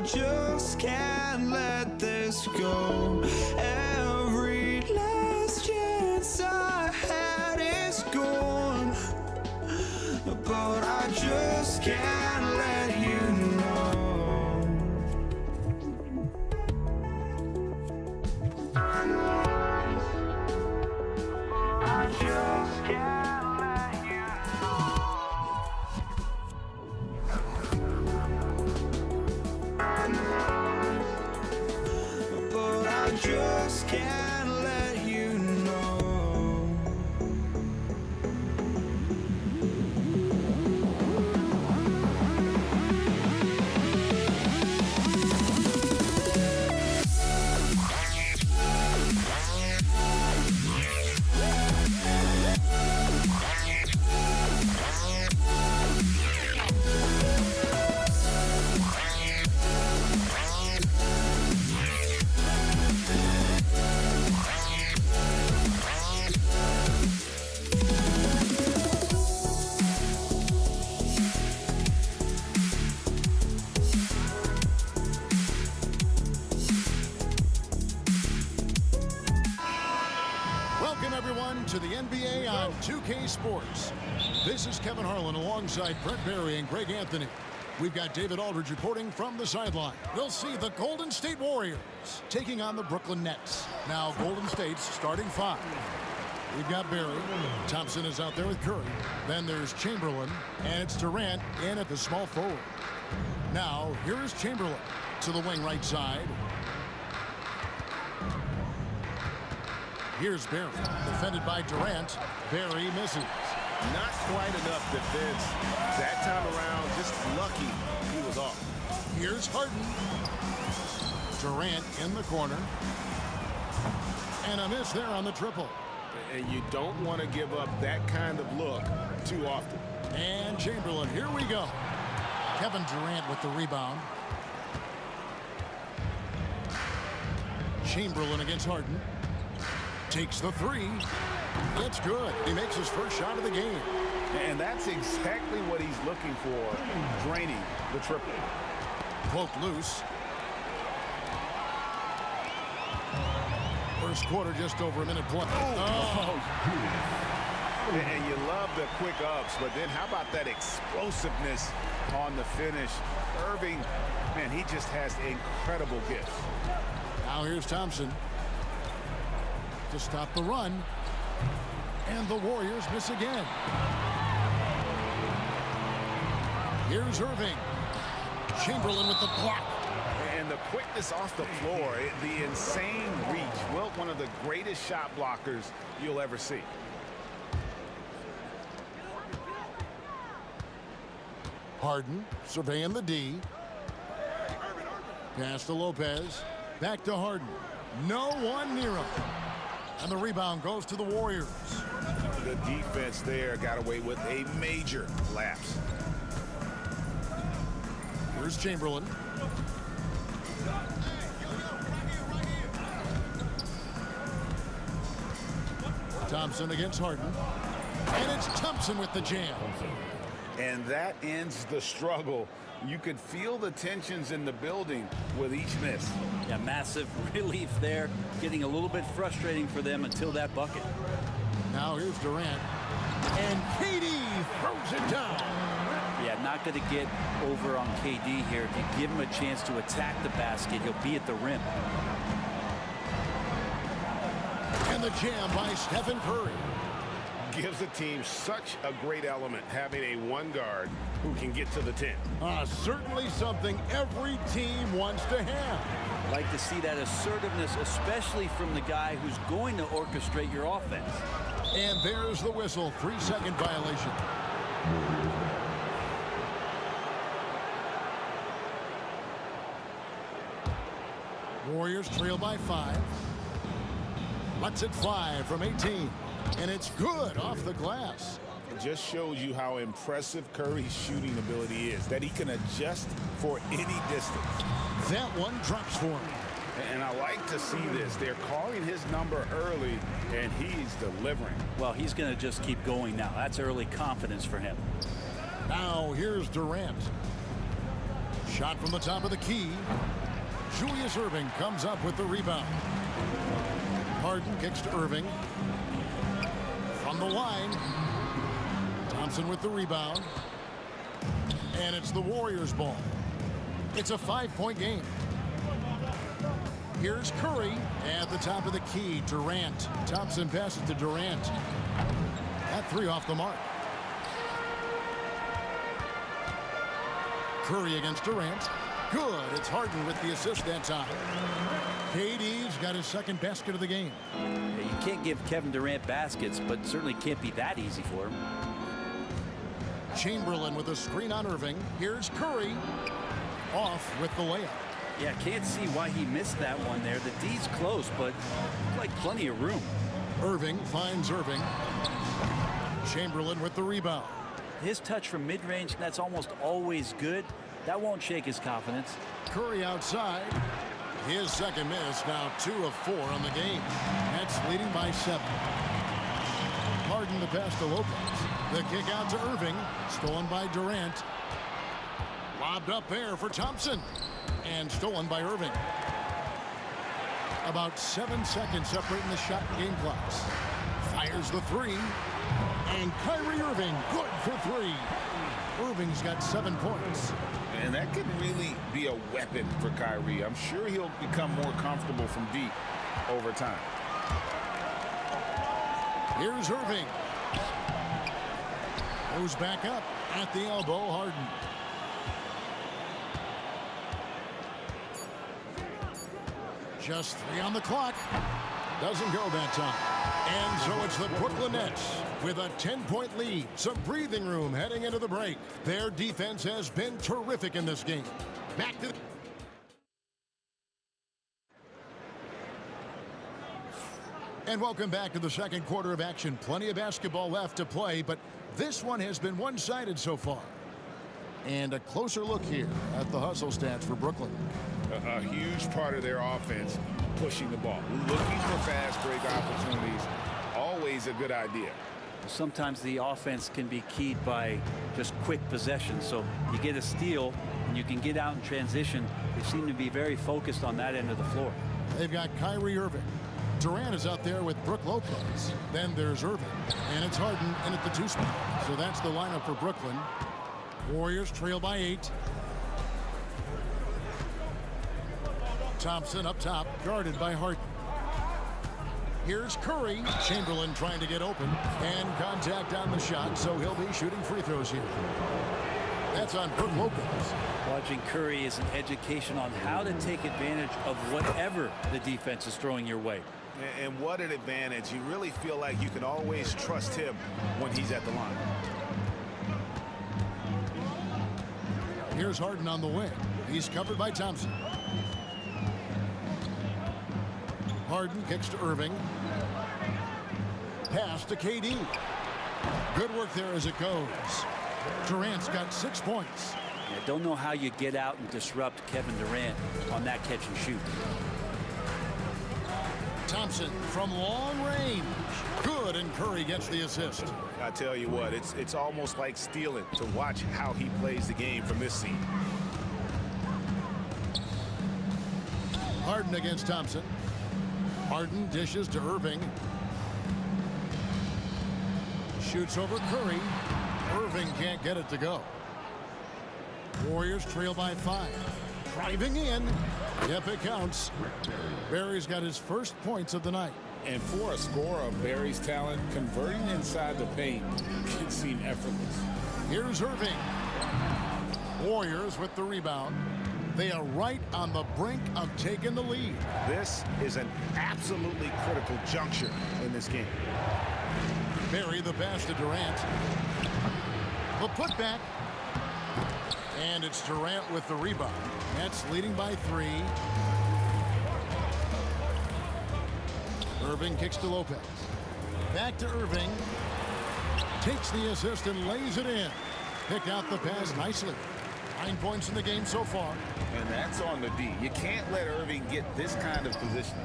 just can't let this go. Every last chance I had is gone, but I just can't let you know. I just can't let you know. But I just can't let you know. Welcome, everyone, to the NBA on 2K Sports. This is Kevin Harlan alongside Brent Barry and Greg Anthony. We've got David Aldridge reporting from the sideline. We'll see the Golden State Warriors taking on the Brooklyn Nets. Now, Golden State's starting five. We've got Barry. Thompson is out there with Curry. Then there's Chamberlain, and it's Durant in at the small forward. Now, here's Chamberlain to the wing right side. Here's Barry, defended by Durant. Barry misses. Not quite enough defense. That time around, just lucky he was off. Here's Harden. Durant in the corner. And a miss there on the triple. And you don't want to give up that kind of look too often. And Chamberlain, here we go. Kevin Durant with the rebound. Chamberlain against Harden. Takes the three. It's good. He makes his first shot of the game. And that's exactly what he's looking for, draining the triple. Poked loose. First quarter, just over a minute play. Oh. And you love the quick ups, but then how about that explosiveness on the finish? Irving, man, he just has incredible gifts. Now here's Thompson to stop the run. And the Warriors miss again. Here's Irving. Chamberlain with the block. And the quickness off the floor, the insane reach. Well, one of the greatest shot blockers you'll ever see. Harden surveying the D. Pass to Lopez. Back to Harden. No one near him. And the rebound goes to the Warriors. The defense there got away with a major lapse. Here's Chamberlain. Thompson against Harden. And it's Thompson with the jam. And that ends the struggle. You could feel the tensions in the building with each miss. Yeah, massive relief there. Getting a little bit frustrating for them until that bucket. Now here's Durant. And KD throws it down. Yeah, not going to get over on KD here. If you give him a chance to attack the basket, he'll be at the rim. And the jam by Stephen Curry. Gives the team such a great element, having a one guard who can get to the 10. Certainly something every team wants to have. Like to see that assertiveness, especially from the guy who's going to orchestrate your offense. And there's the whistle. 3-second violation. Warriors trail by 5. Lets it fly from 18. And it's good off the glass. It just shows you how impressive Curry's shooting ability is, that he can adjust for any distance. That one drops for him. And I like to see this. They're calling his number early, and he's delivering. Well, he's going to just keep going now. That's early confidence for him. Now here's Durant. Shot from the top of the key. Julius Erving comes up with the rebound. Harden kicks to Erving. From the line. Thompson with the rebound. And it's the Warriors' ball. It's a 5-point game. Here's Curry at the top of the key. Durant. Thompson passes to Durant. That three off the mark. Curry against Durant. Good. It's Harden with the assist that time. KD's got his second basket of the game. Yeah, you can't give Kevin Durant baskets, but certainly can't be that easy for him. Chamberlain with a screen on Erving. Here's Curry. Off with the layup. Yeah, can't see why he missed that one there. The D's close, but like plenty of room. Erving finds Erving. Chamberlain with the rebound. His touch from mid-range, that's almost always good. That won't shake his confidence. Curry outside. His second miss, now 2 of 4 on the game. Nets leading by 7. Harden the pass to Lopez. The kick out to Erving. Stolen by Durant. Lobbed up there for Thompson. And stolen by Erving. About 7 seconds separating the shot and game clocks. Fires the three. And Kyrie Irving, good for 3. Irving's got 7 points. And that could really be a weapon for Kyrie. I'm sure he'll become more comfortable from deep over time. Here's Irving. Goes back up at the elbow. Harden. Just 3 on the clock. Doesn't go that time. And so it's the Brooklyn Nets with a 10-point lead. Some breathing room heading into the break. Their defense has been terrific in this game. Back to And welcome back to the second quarter of action. Plenty of basketball left to play, but this one has been one-sided so far. And a closer look here at the hustle stats for Brooklyn. A huge part of their offense, pushing the ball, looking for fast break opportunities. Always a good idea. Sometimes the offense can be keyed by just quick possession. So you get a steal and you can get out in transition. They seem to be very focused on that end of the floor. They've got Kyrie Irving. Durant is out there with Brook Lopez. Then there's Irving. And it's Harden in at the 2 spot. So that's the lineup for Brooklyn. Warriors trail by 8. Thompson up top, guarded by Harden. Here's Curry. Chamberlain trying to get open. And contact on the shot, so he'll be shooting free throws here. That's on Brook Lopez. Watching Curry is an education on how to take advantage of whatever the defense is throwing your way. And what an advantage. You really feel like you can always trust him when he's at the line. Here's Harden on the wing. He's covered by Thompson. Harden kicks to Irving. Pass to KD. Good work there as it goes. Durant's got 6 points. I don't know how you get out and disrupt Kevin Durant on that catch and shoot. Thompson from long range. Good, and Curry gets the assist. I tell you what, it's almost like stealing to watch how he plays the game from this seat. Harden against Thompson. Harden dishes to Irving. Shoots over Curry. Irving can't get it to go. Warriors trail by 5. Driving in. Yep, it counts. Barry's got his first points of the night. And for a scorer of Barry's talent, converting inside the paint can seem effortless. Here's Irving. Warriors with the rebound. They are right on the brink of taking the lead. This is an absolutely critical juncture in this game. Barry the pass to Durant. The putback. And it's Durant with the rebound. Nets leading by 3. Irving kicks to Lopez. Back to Irving. Takes the assist and lays it in. Picked out the pass nicely. 9 points in the game so far. And that's on the D. You can't let Irving get this kind of positioning.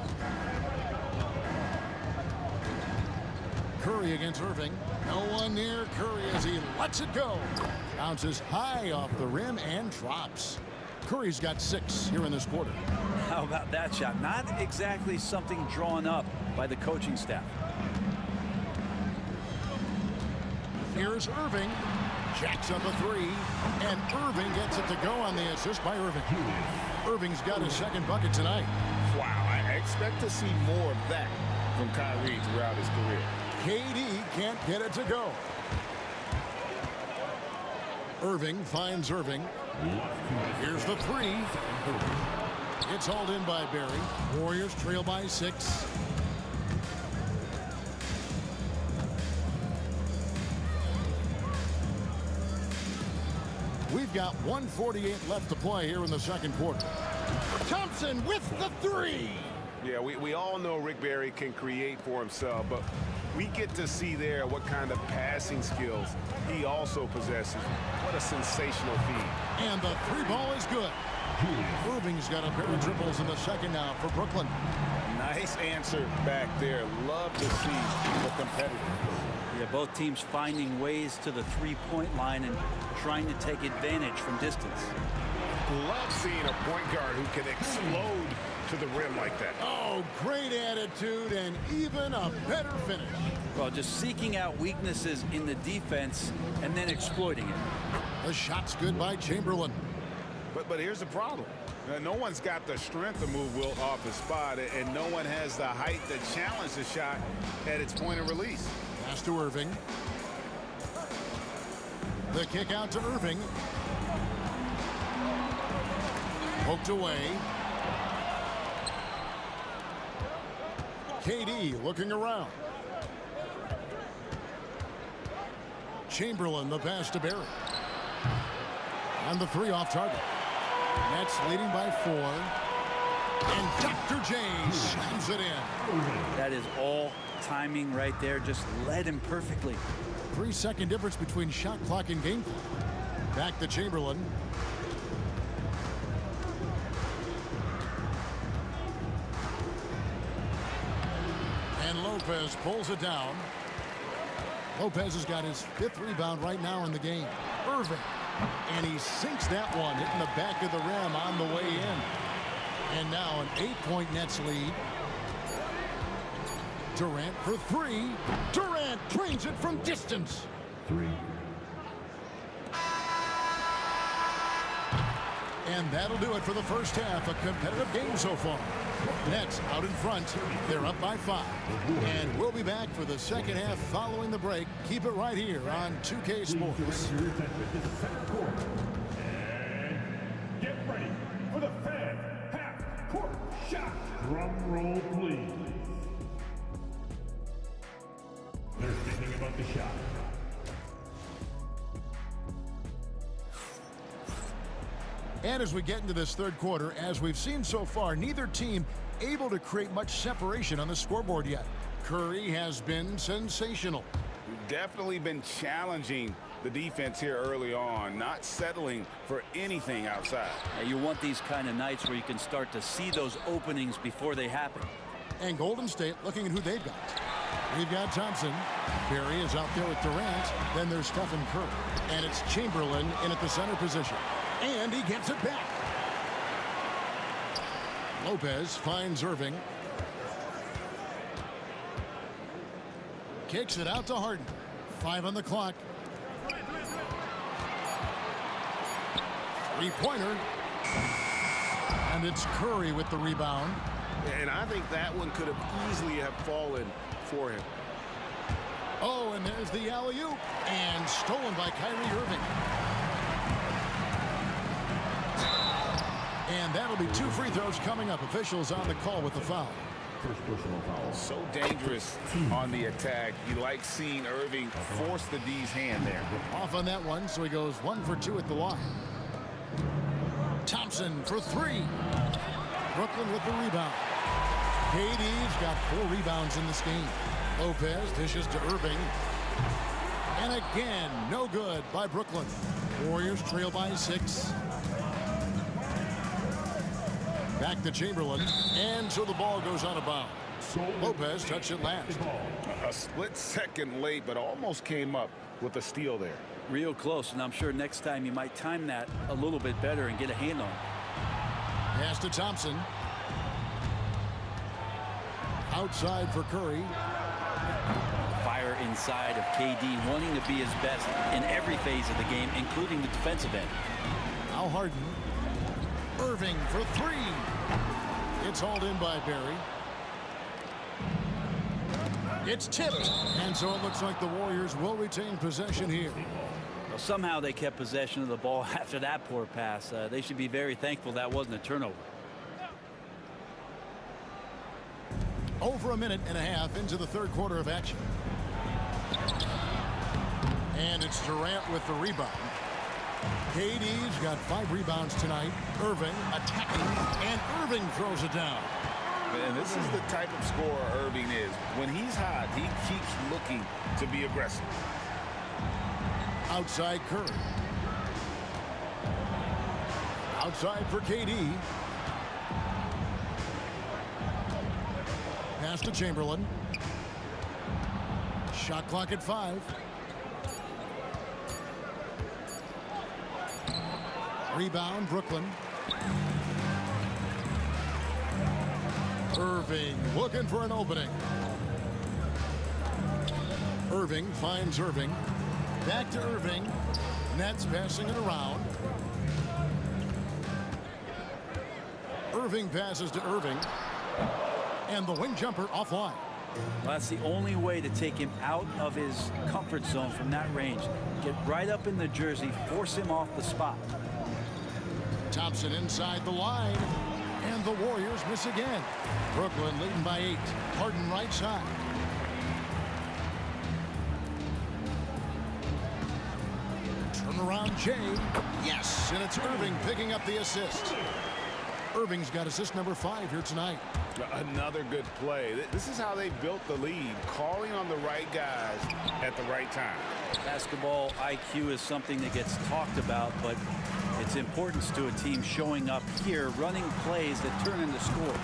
Curry against Irving. No one near Curry as he lets it go. Bounces high off the rim and drops. Curry's got 6 here in this quarter. How about that shot? Not exactly something drawn up by the coaching staff. Here's Irving. Jacks up a 3. And Irving gets it to go on the assist by Irving. Irving's got his 2nd bucket tonight. Wow, I expect to see more of that from Kyrie throughout his career. KD can't get it to go. Irving finds Irving. Here's the 3. It's hauled in by Barry. Warriors trail by 6. We've got 1:48 left to play here in the 2nd quarter. Thompson with the 3. Yeah, we all know Rick Barry can create for himself, but we get to see there what kind of passing skills he also possesses. What a sensational feed. And the 3 ball is good. Irving's got a pair of triples in the 2nd now for Brooklyn. Nice answer back there. Love to see the competitors. Yeah, both teams finding ways to the 3-point line and trying to take advantage from distance. Love seeing a point guard who can explode to the rim like that. Oh, great attitude and even a better finish. Well, just seeking out weaknesses in the defense and then exploiting it. The shot's good by Chamberlain. But here's the problem. No one's got the strength to move Wilt off the spot, and no one has the height to challenge the shot at its point of release. Pass to Irving. The kick out to Irving. Poked away. KD looking around. Chamberlain the pass to Barry. And the 3 off target. Nets leading by 4. And Dr. J slams it in. That is all timing right there. Just led him perfectly. 3-second difference between shot clock and game clock. Back to Chamberlain. And Lopez pulls it down. Lopez has got his 5th rebound right now in the game. Irving. And he sinks that one, hitting the back of the rim on the way in. And now an 8-point Nets lead. Durant for 3. Durant drains it from distance. 3. And that'll do it for the first half. A competitive game so far. Nets out in front. They're up by 5. And we'll be back for the 2nd half following the break. Keep it right here on 2K Sports. And get ready for the fan half-court shot. Drum roll, please. They're thinking about the shot. And as we get into this 3rd quarter, as we've seen so far, neither team able to create much separation on the scoreboard yet. Curry has been sensational. Definitely been challenging the defense here early on, not settling for anything outside. You want these kind of nights where you can start to see those openings before they happen. And Golden State looking at who they've got. We've got Thompson. Barry is out there with Durant. Then there's Stephen Curry. And it's Chamberlain in at the center position. And he gets it back. Lopez finds Irving. Kicks it out to Harden. 5 on the clock. 3-pointer. And it's Curry with the rebound. And I think that one could have easily have fallen for him. Oh, and there's the alley-oop. And stolen by Kyrie Irving. And that'll be 2 free throws coming up. Officials on the call with the foul. First personal foul. So dangerous on the attack. You like seeing Irving force the D's hand there. Off on that one, so he goes 1 for 2 at the line. Thompson for 3. Brooklyn with the rebound. KD's got 4 rebounds in this game. Lopez dishes to Irving. And again, no good by Brooklyn. Warriors trail by 6. Back to Chamberlain. And so the ball goes out of bounds. Lopez touched it last. A split second late, but almost came up with a steal there. Real close, and I'm sure next time you might time that a little bit better and get a hand on it. Pass to Thompson. Outside for Curry. Fire inside of KD, wanting to be his best in every phase of the game, including the defensive end. Now Harden. Irving for three. It's hauled in by Barry. It's tipped. And so it looks like the Warriors will retain possession here. Well, somehow they kept possession of the ball after that poor pass. They should be very thankful that wasn't a turnover. Over a minute and a half into the third quarter of action. And it's Durant with the rebound. KD's got 5 rebounds tonight. Irving attacking, and Irving throws it down. And this is the type of scorer Irving is. When he's hot, he keeps looking to be aggressive. Outside Curry. Outside for KD. Pass to Chamberlain. Shot clock at 5. Rebound, Brooklyn. Irving looking for an opening. Irving finds Irving. Back to Irving. Nets passing it around. Irving passes to Irving. And the wing jumper offline. Well, that's the only way to take him out of his comfort zone from that range. Get right up in the jersey, force him off the spot. Thompson inside the line. And the Warriors miss again. Brooklyn leading by 8. Harden right side. Turnaround Jay. Yes, and it's Irving picking up the assist. Irving's got assist number 5 here tonight. Another good play. This is how they built the lead, calling on the right guys at the right time. Basketball IQ is something that gets talked about, but its importance to a team showing up here, running plays that turn into scores.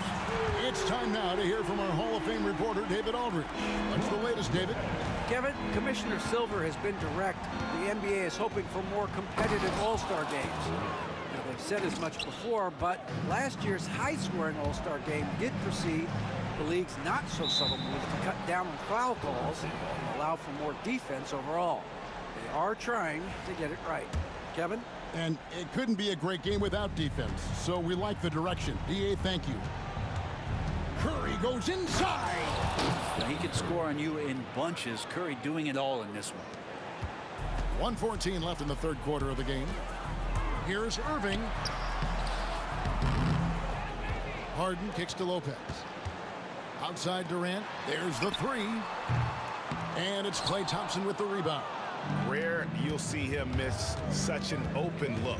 It's time now to hear from our Hall of Fame reporter, David Aldridge. What's the latest, David? Kevin, Commissioner Silver has been direct. The NBA is hoping for more competitive All-Star games. Now, they've said as much before, but last year's high-scoring All-Star game did precede the league's not-so-subtle move to cut down on foul calls and allow for more defense overall. They are trying to get it right. Kevin? And it couldn't be a great game without defense, so we like the direction. DA, thank you. Curry goes inside. Now, he could score on you in bunches. Curry doing it all in this one. 1:14 left in the third quarter of the game. Here's Irving. Harden kicks to Lopez. Outside Durant. There's the 3. And it's Klay Thompson with the rebound. Rare you'll see him miss such an open look.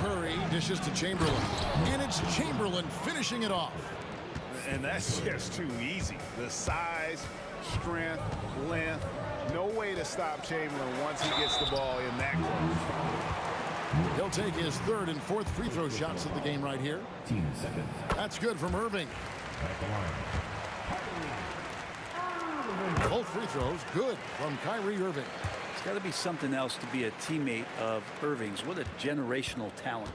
Curry dishes to Chamberlain. And it's Chamberlain finishing it off. And that's just too easy. The size, strength, length. No way to stop Chamberlain once he gets the ball in that close. He'll take his 3rd and 4th free throw shots of the game right here. That's good from Irving. Both free throws good from Kyrie Irving. It's got to be something else to be a teammate of Irving's. What a generational talent.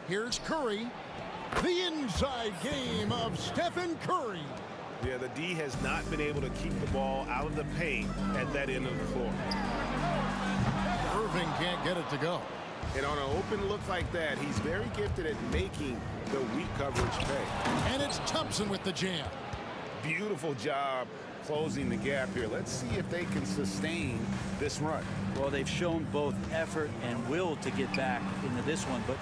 Here's Curry. The inside game of Stephen Curry. Yeah, the D has not been able to keep the ball out of the paint at that end of the floor. Irving can't get it to go. And on an open look like that, he's very gifted at making the weak coverage pay. And it's Thompson with the jam. Beautiful job closing the gap here. Let's see if they can sustain this run. Well, they've shown both effort and will to get back into this one, but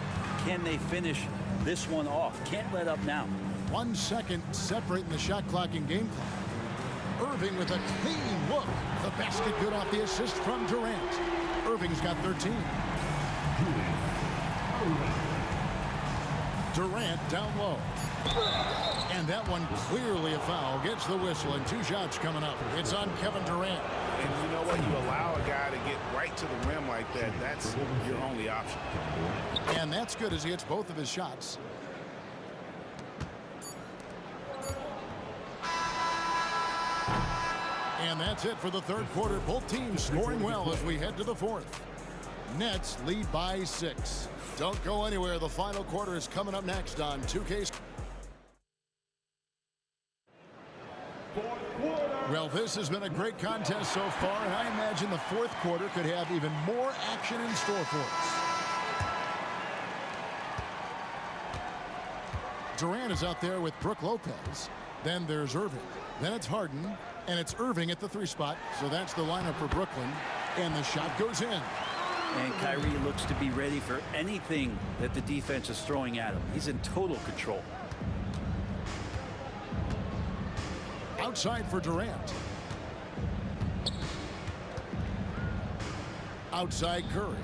can they finish this one off? Can't let up now. 1 second separating the shot clock and game clock. Irving with a clean look. The basket good off the assist from Durant. Irving's got 13. Durant down low. And that one clearly a foul. Gets the whistle and 2 shots coming up. It's on Kevin Durant. And you know what? You allow a guy to get right to the rim like that. That's your only option. And that's good as he hits both of his shots. And that's it for the third quarter. Both teams scoring well as we head to the fourth. Nets lead by 6. Don't go anywhere. The final quarter is coming up next on 2K. Well, this has been a great contest so far, and I imagine the fourth quarter could have even more action in store for us. Durant is out there with Brook Lopez. Then there's Irving. Then it's Harden, and it's Irving at the 3 spot. So that's the lineup for Brooklyn, and the shot goes in. And Kyrie looks to be ready for anything that the defense is throwing at him. He's in total control. Outside for Durant. Outside Curry.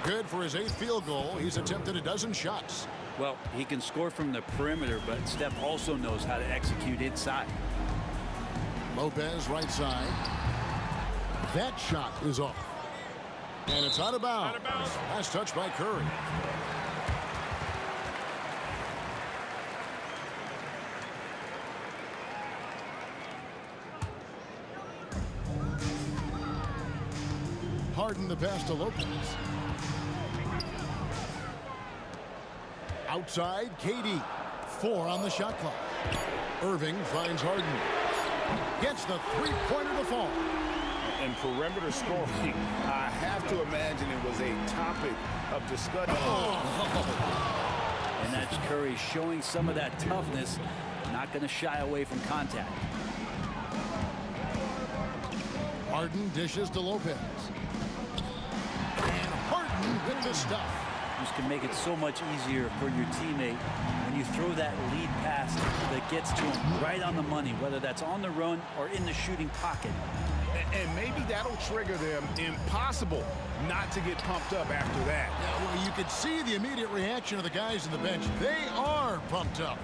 Good for his 8th field goal. He's attempted a dozen shots. Well, he can score from the perimeter, but Steph also knows how to execute inside. Lopez right side. That shot is off. And it's out of bounds. Last touch by Curry. Harden the pass to Lopez. Outside, KD. 4 on the shot clock. Irving finds Harden. Gets the 3-pointer to fall. And perimeter scoring, I have to imagine it was a topic of discussion. And that's Curry showing some of that toughness, not going to shy away from contact. Harden dishes to Lopez. And Harden with the stuff. This can make it so much easier for your teammate when you throw that lead pass that gets to him right on the money, whether that's on the run or in the shooting pocket. And maybe that'll trigger them. Impossible not to get pumped up after that. Yeah, well, you could see the immediate reaction of the guys on the bench. They are pumped up.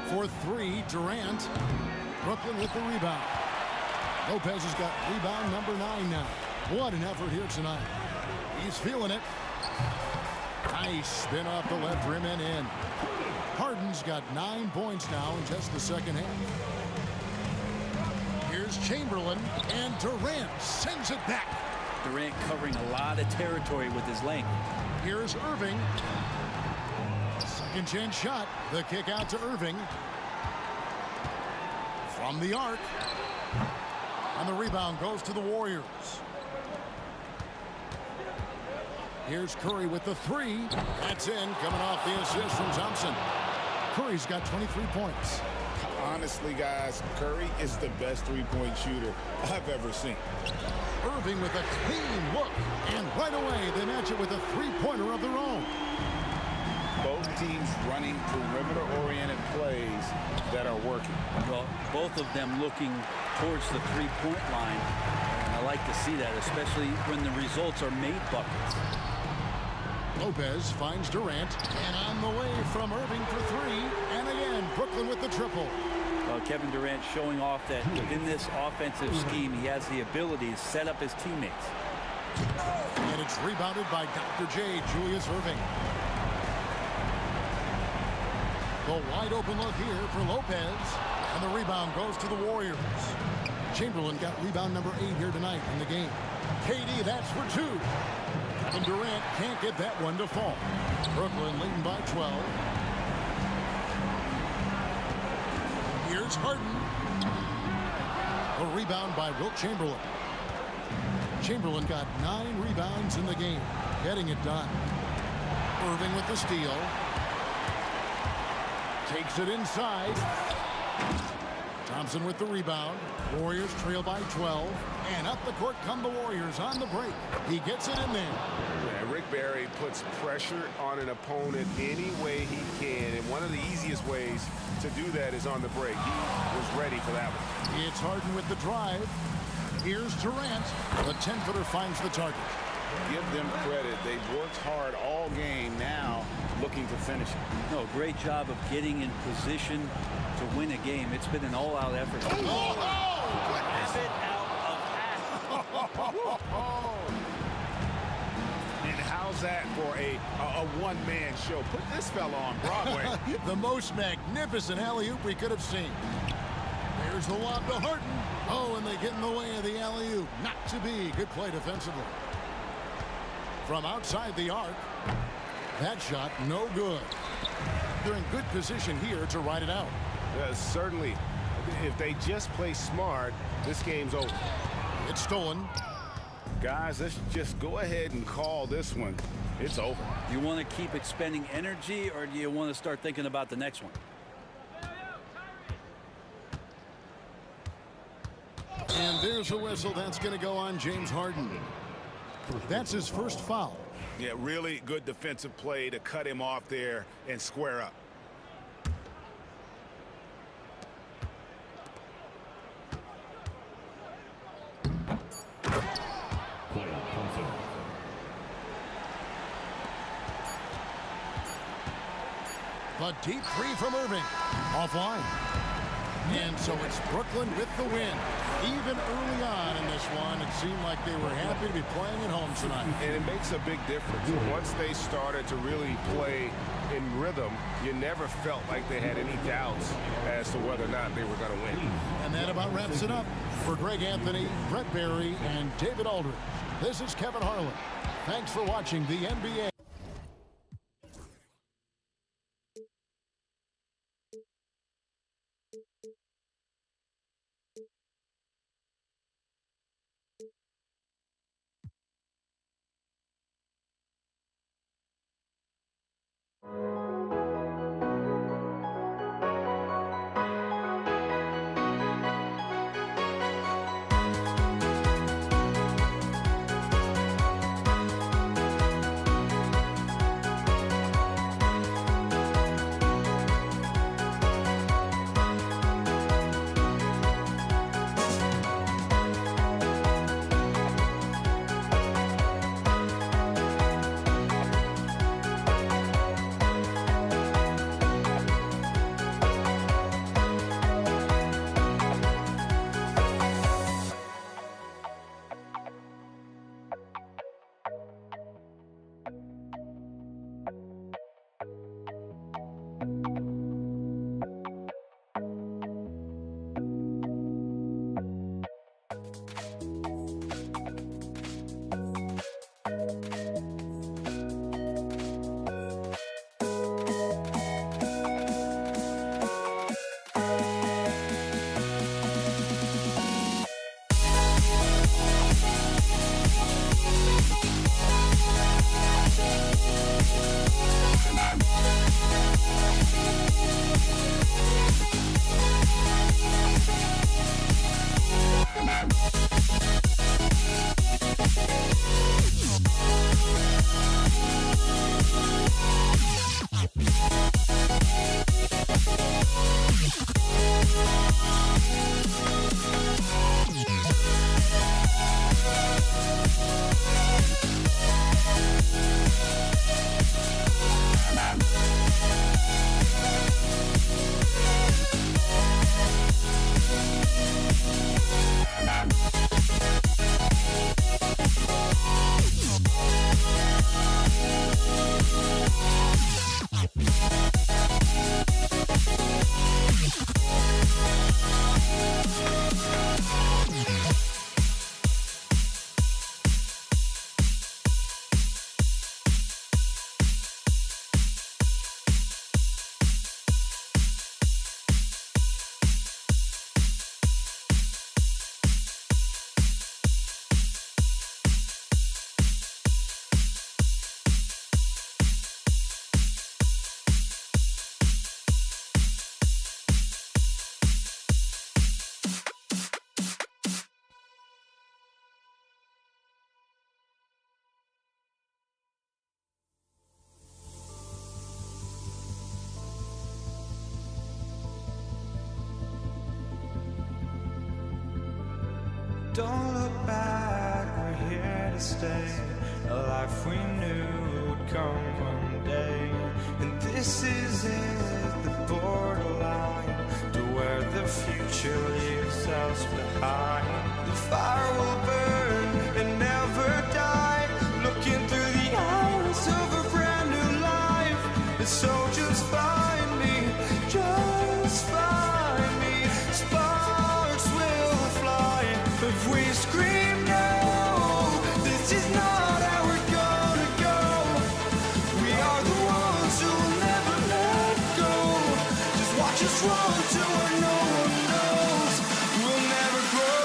For 3, Durant. Brooklyn with the rebound. Lopez has got rebound number 9 now. What an effort here tonight. He's feeling it. Nice spin off the left rim and in. Harden's got 9 points now in just the second half. Here's Chamberlain, and Durant sends it back. Durant covering a lot of territory with his length. Here's Irving. Second chance shot. The kick out to Irving. From the arc. And the rebound goes to the Warriors. Here's Curry with the 3. That's in, coming off the assist from Thompson. Curry's got 23 points. Honestly, guys, Curry is the best three-point shooter I've ever seen. Irving with a clean look. And right away, they match it with a 3-pointer of their own. Both teams running perimeter-oriented plays that are working. Well, both of them looking towards the 3-point line. And I like to see that, especially when the results are made buckets. Lopez finds Durant, and on the way from Irving for 3, and again Brooklyn with the triple. Kevin Durant showing off that within this offensive scheme he has the ability to set up his teammates. And it's rebounded by Dr. J, Julius Irving. The wide open look here for Lopez, and the rebound goes to the Warriors. Chamberlain got rebound number 8 here tonight in the game. KD, that's for 2. And Durant can't get that one to fall. Brooklyn leading by 12. Here's Harden. A rebound by Wilt Chamberlain. Chamberlain got 9 rebounds in the game, getting it done. Irving with the steal. Takes it inside. Thompson with the rebound. Warriors trail by 12. And up the court come the Warriors on the break. He gets it in there. Yeah, Rick Barry puts pressure on an opponent any way he can. And one of the easiest ways to do that is on the break. He was ready for that one. It's Harden with the drive. Here's Durant. The 10-footer finds the target. Give them credit. They've worked hard all game, now looking to finish it. No, great job of getting in position to win a game. It's been an all-out effort. Have it out of half. And how's that for a one-man show? Put this fella on Broadway. The most magnificent alley-oop we could have seen. There's the lob to Harden. Oh, and they get in the way of the alley-oop. Not to be. Good play defensively. From outside the arc, that shot no good. They're in good position here to ride it out. Certainly, if they just play smart, this game's over. It's stolen. Guys, let's just go ahead and call this one. It's over. You want to keep expending energy, or do you want to start thinking about the next one? And there's a whistle. That's going to go on James Harden. That's his first foul. Yeah, really good defensive play to cut him off there and square up. The deep three from Irving. Offline. And so it's Brooklyn with the win. Even early on in this one, it seemed like they were happy to be playing at home tonight. And it makes a big difference. Once they started to really play in rhythm, you never felt like they had any doubts as to whether or not they were going to win. And that about wraps it up. For Greg Anthony, Brett Barry, and David Aldridge, this is Kevin Harlan. Thanks for watching the NBA. Don't look back, we're here to stay. A life we knew would come one day. And this is it, the borderline to where the future leaves us behind. The fire will burn and never die, looking through the eyes of a brand new life. And so just find me, just find me, spark. run to where no one knows. We'll never grow.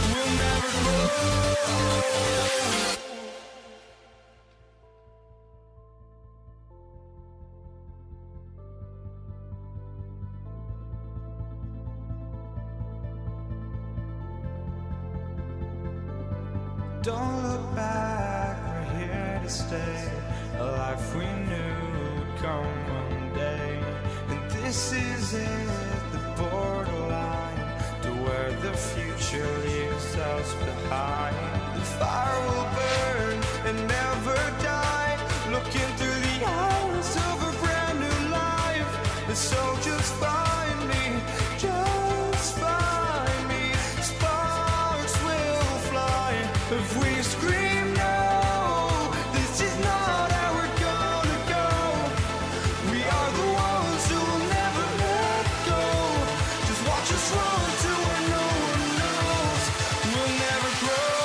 We'll never grow. Don't look back, we're here to stay. A life we knew would come one day. And this is it, the borderline to where the future leaves us behind. The fire will burn and never die, looking through the eyes of a brand new life. And so just find me, just find me. Sparks will fly if we scream no. This is not how we're gonna go. We are the ones who will never let go. Just watch us run to where no one knows. We'll never grow.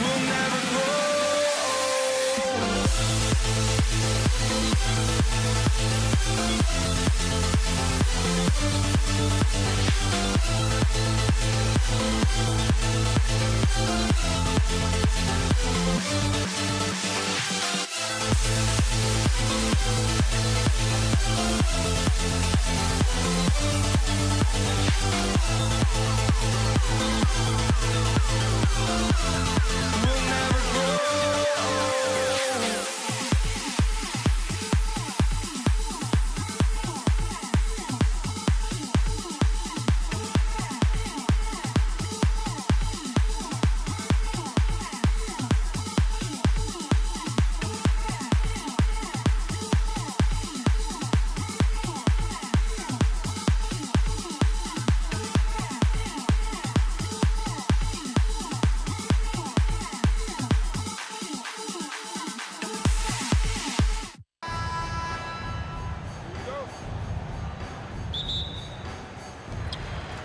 We'll never grow. We'll never grow.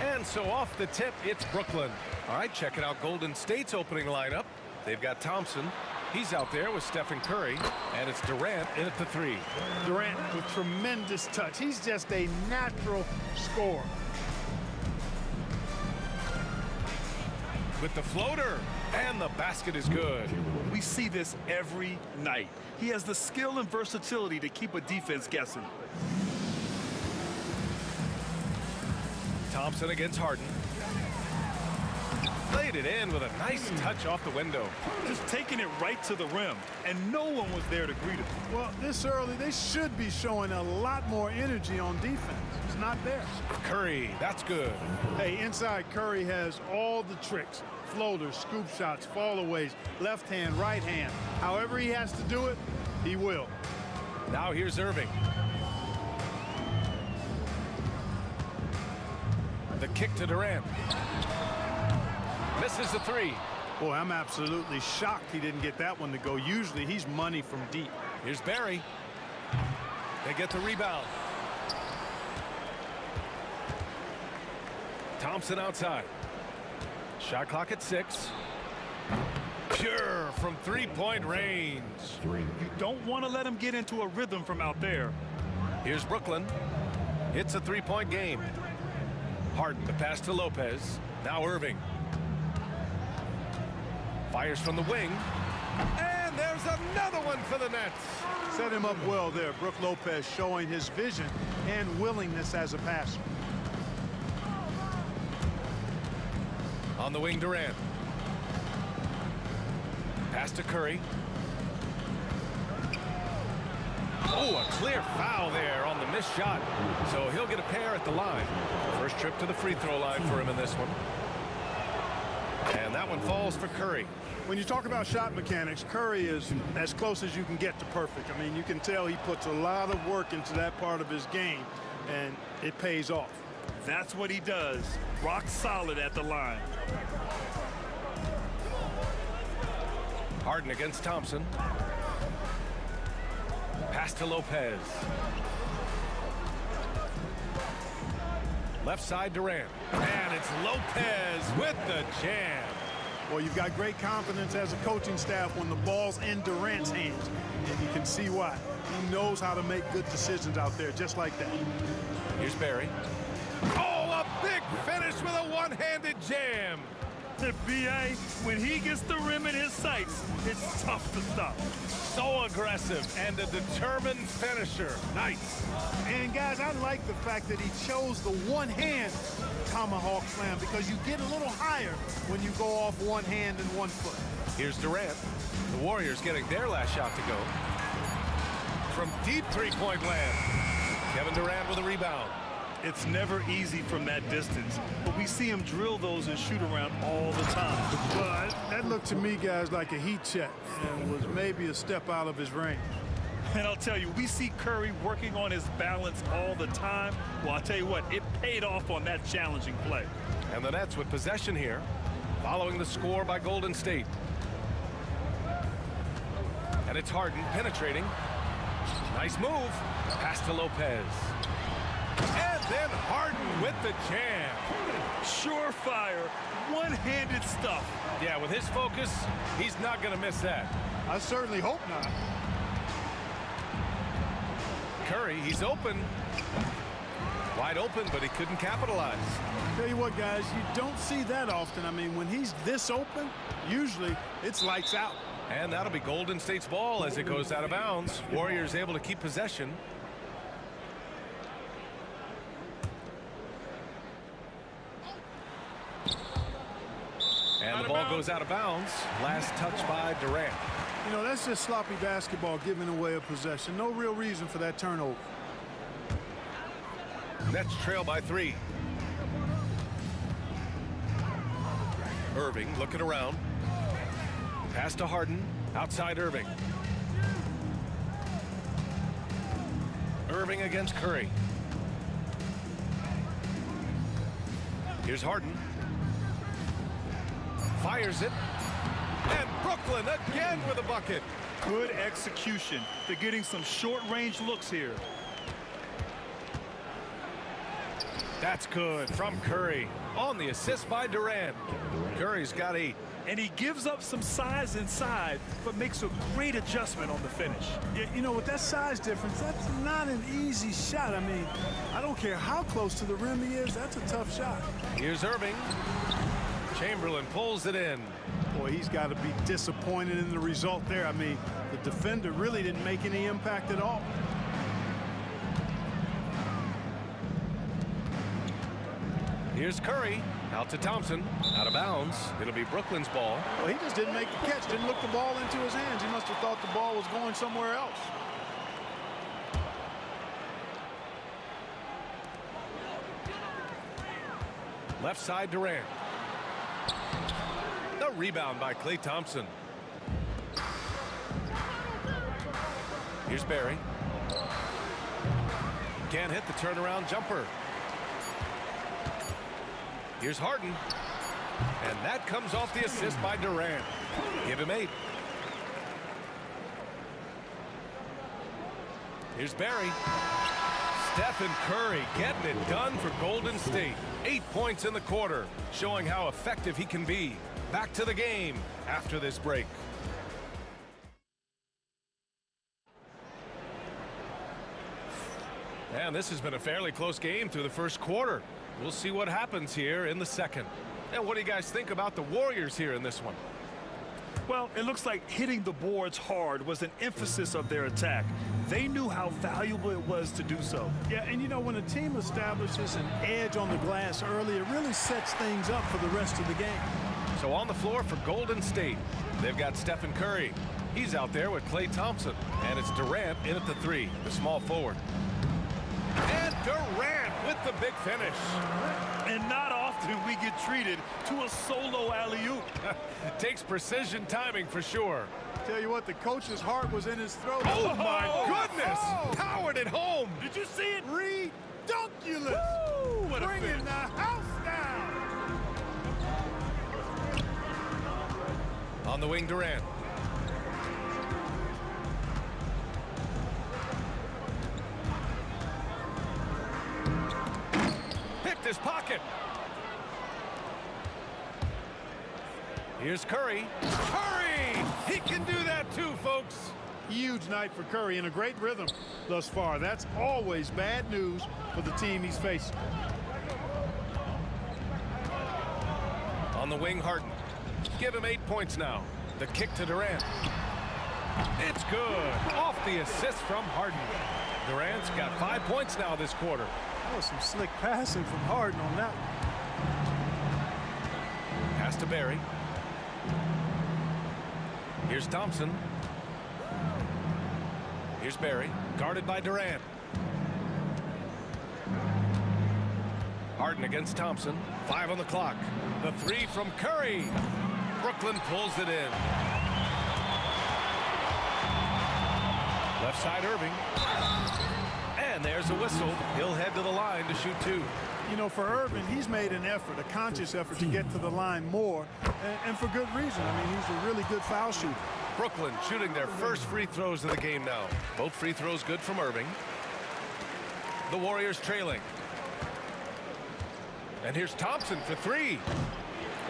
And so off the tip, it's Brooklyn. All right, checking out Golden State's opening lineup. They've got Thompson. He's out there with Stephen Curry. And it's Durant in at the 3. Durant with tremendous touch. He's just a natural scorer. With the floater. And the basket is good. We see this every night. He has the skill and versatility to keep a defense guessing. Thompson against Harden. Laid it in with a nice touch off the window. Just taking it right to the rim, and no one was there to greet him. Well, this early, they should be showing a lot more energy on defense. It's not there. Curry, that's good. Hey, inside Curry has all the tricks. Floaters, scoop shots, fallaways, left hand, right hand. However he has to do it, he will. Now here's Irving. The kick to Durant. Misses the 3. Boy, I'm absolutely shocked he didn't get that one to go. Usually he's money from deep. Here's Barry. They get the rebound. Thompson outside. Shot clock at 6. Pure from three-point range. You don't want to let him get into a rhythm from out there. Here's Brooklyn. It's a three-point game. Harden, the pass to Lopez. Now Irving. Fires from the wing. And there's another one for the Nets. Set him up well there. Brook Lopez showing his vision and willingness as a passer. On the wing, Durant. Pass to Curry. Oh, a clear foul there on the missed shot. So he'll get a pair at the line. First trip to the free throw line for him in this one. And that one falls for Curry. When you talk about shot mechanics, Curry is as close as you can get to perfect. I mean, you can tell he puts a lot of work into that part of his game, and it pays off. That's what he does. Rock solid at the line. Harden against Thompson. Pass to Lopez. Left side Durant. And it's Lopez with the jam. Well, you've got great confidence as a coaching staff when the ball's in Durant's hands. And you can see why. He knows how to make good decisions out there just like that. Here's Barry. Oh, a big finish with a one-handed jam. The BA, when he gets the rim in his sights, it's tough to stop. So aggressive and a determined finisher. Nice. And guys, I like the fact that he chose the one-hand tomahawk slam because you get a little higher when you go off one hand and one foot. Here's Durant. The Warriors getting their last shot to go. From deep three-point land. Kevin Durant with a rebound. It's never easy from that distance, but we see him drill those and shoot around all the time. Well, that looked to me, guys, like a heat check and was maybe a step out of his range. And I'll tell you, we see Curry working on his balance all the time. Well, I'll tell you what, it paid off on that challenging play. And the Nets with possession here, following the score by Golden State. And it's Harden penetrating. Nice move. Pass to Lopez. And then Harden with the jam. Surefire, one-handed stuff. Yeah, with his focus, he's not going to miss that. I certainly hope not. Curry, he's open. Wide open, but he couldn't capitalize. Tell you what, guys, you don't see that often. I mean, when he's this open, usually it's lights out. And that'll be Golden State's ball as it goes out of bounds. Warriors able to keep possession. And the ball goes out of bounds. Last touch by Durant. You know, that's just sloppy basketball, giving away a possession. No real reason for that turnover. Nets trail by 3. Irving looking around. Pass to Harden. Outside Irving. Irving against Curry. Here's Harden. Fires it. And Brooklyn again with a bucket. Good execution. They're getting some short-range looks here. That's good from Curry on the assist by Durant. Curry's got 8. And he gives up some size inside, but makes a great adjustment on the finish. Yeah, you know, with that size difference, that's not an easy shot. I mean, I don't care how close to the rim he is, that's a tough shot. Here's Irving. Chamberlain pulls it in. Boy, he's got to be disappointed in the result there. I mean, the defender really didn't make any impact at all. Here's Curry. Out to Thompson. Out of bounds. It'll be Brooklyn's ball. Well, he just didn't make the catch. Didn't look the ball into his hands. He must have thought the ball was going somewhere else. Left side Durant. The rebound by Klay Thompson. Here's Barry. Can't hit the turnaround jumper. Here's Harden. And that comes off the assist by Durant. Give him 8. Here's Barry. Stephen Curry getting it done for Golden State. 8 points in the quarter, showing how effective he can be. Back to the game after this break. And this has been a fairly close game through the first quarter. We'll see what happens here in the second. And what do you guys think about the Warriors here in this one? Well, it looks like hitting the boards hard was an emphasis of their attack. They knew how valuable it was to do so. Yeah, and you know, when a team establishes an edge on the glass early, it really sets things up for the rest of the game. So on the floor for Golden State, they've got Stephen Curry. He's out there with Klay Thompson. And it's Durant in at the 3, the small forward. And Durant with the big finish. And not often we get treated to a solo alley-oop. Takes precision timing for sure. Tell you what, the coach's heart was in his throat. Oh, my goodness! Powered it home. Did you see it? Redunculous! Woo, what a Bringing finish. the house down! On the wing, Durant. Picked his pocket. Here's Curry. Curry! He can do that too, folks. Huge night for Curry and a great rhythm thus far. That's always bad news for the team he's facing. On the wing, Harden. Give him 8 points now. The kick to Durant. It's good. Off the assist from Harden. Durant's got 5 points now this quarter. That was some slick passing from Harden on that one. Pass to Barry. Here's Thompson. Here's Barry, guarded by Durant. Harden against Thompson. 5 on the clock. The 3 from Curry. Brooklyn pulls it in. Left side, Irving. And there's a whistle. He'll head to the line to shoot 2. You know, for Irving, he's made an effort, a conscious effort to get to the line more, and for good reason. I mean, he's a really good foul shooter. Brooklyn shooting their first free throws of the game now. Both free throws good from Irving. The Warriors trailing. And here's Thompson for 3.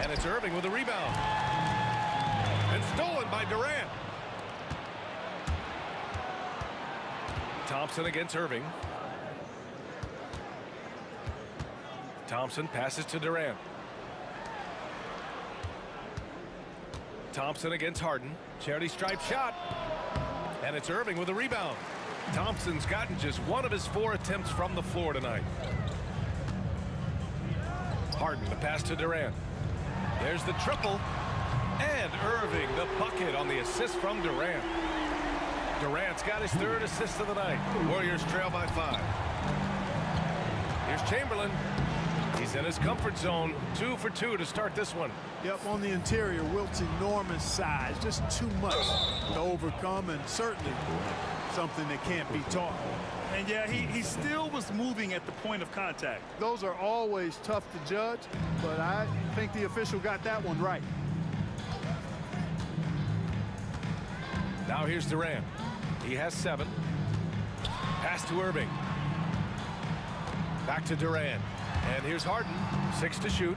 And it's Irving with a rebound. And stolen by Durant. Thompson against Irving. Thompson passes to Durant. Thompson against Harden. Charity stripe shot. And it's Irving with a rebound. Thompson's gotten just 1 of his 4 attempts from the floor tonight. Harden, the pass to Durant. There's the triple. And Irving, the bucket on the assist from Durant. Durant's got his 3rd assist of the night. Warriors trail by 5. Here's Chamberlain. He's in his comfort zone. 2 for 2 to start this one. Yep, on the interior, Wilt's enormous size. Just too much to overcome, and certainly something that can't be taught. And yeah, he still was moving at the point of contact. Those are always tough to judge, but I think the official got that one right. Now here's Durant. He has 7. Pass to Irving. Back to Durant. And here's Harden. 6 to shoot.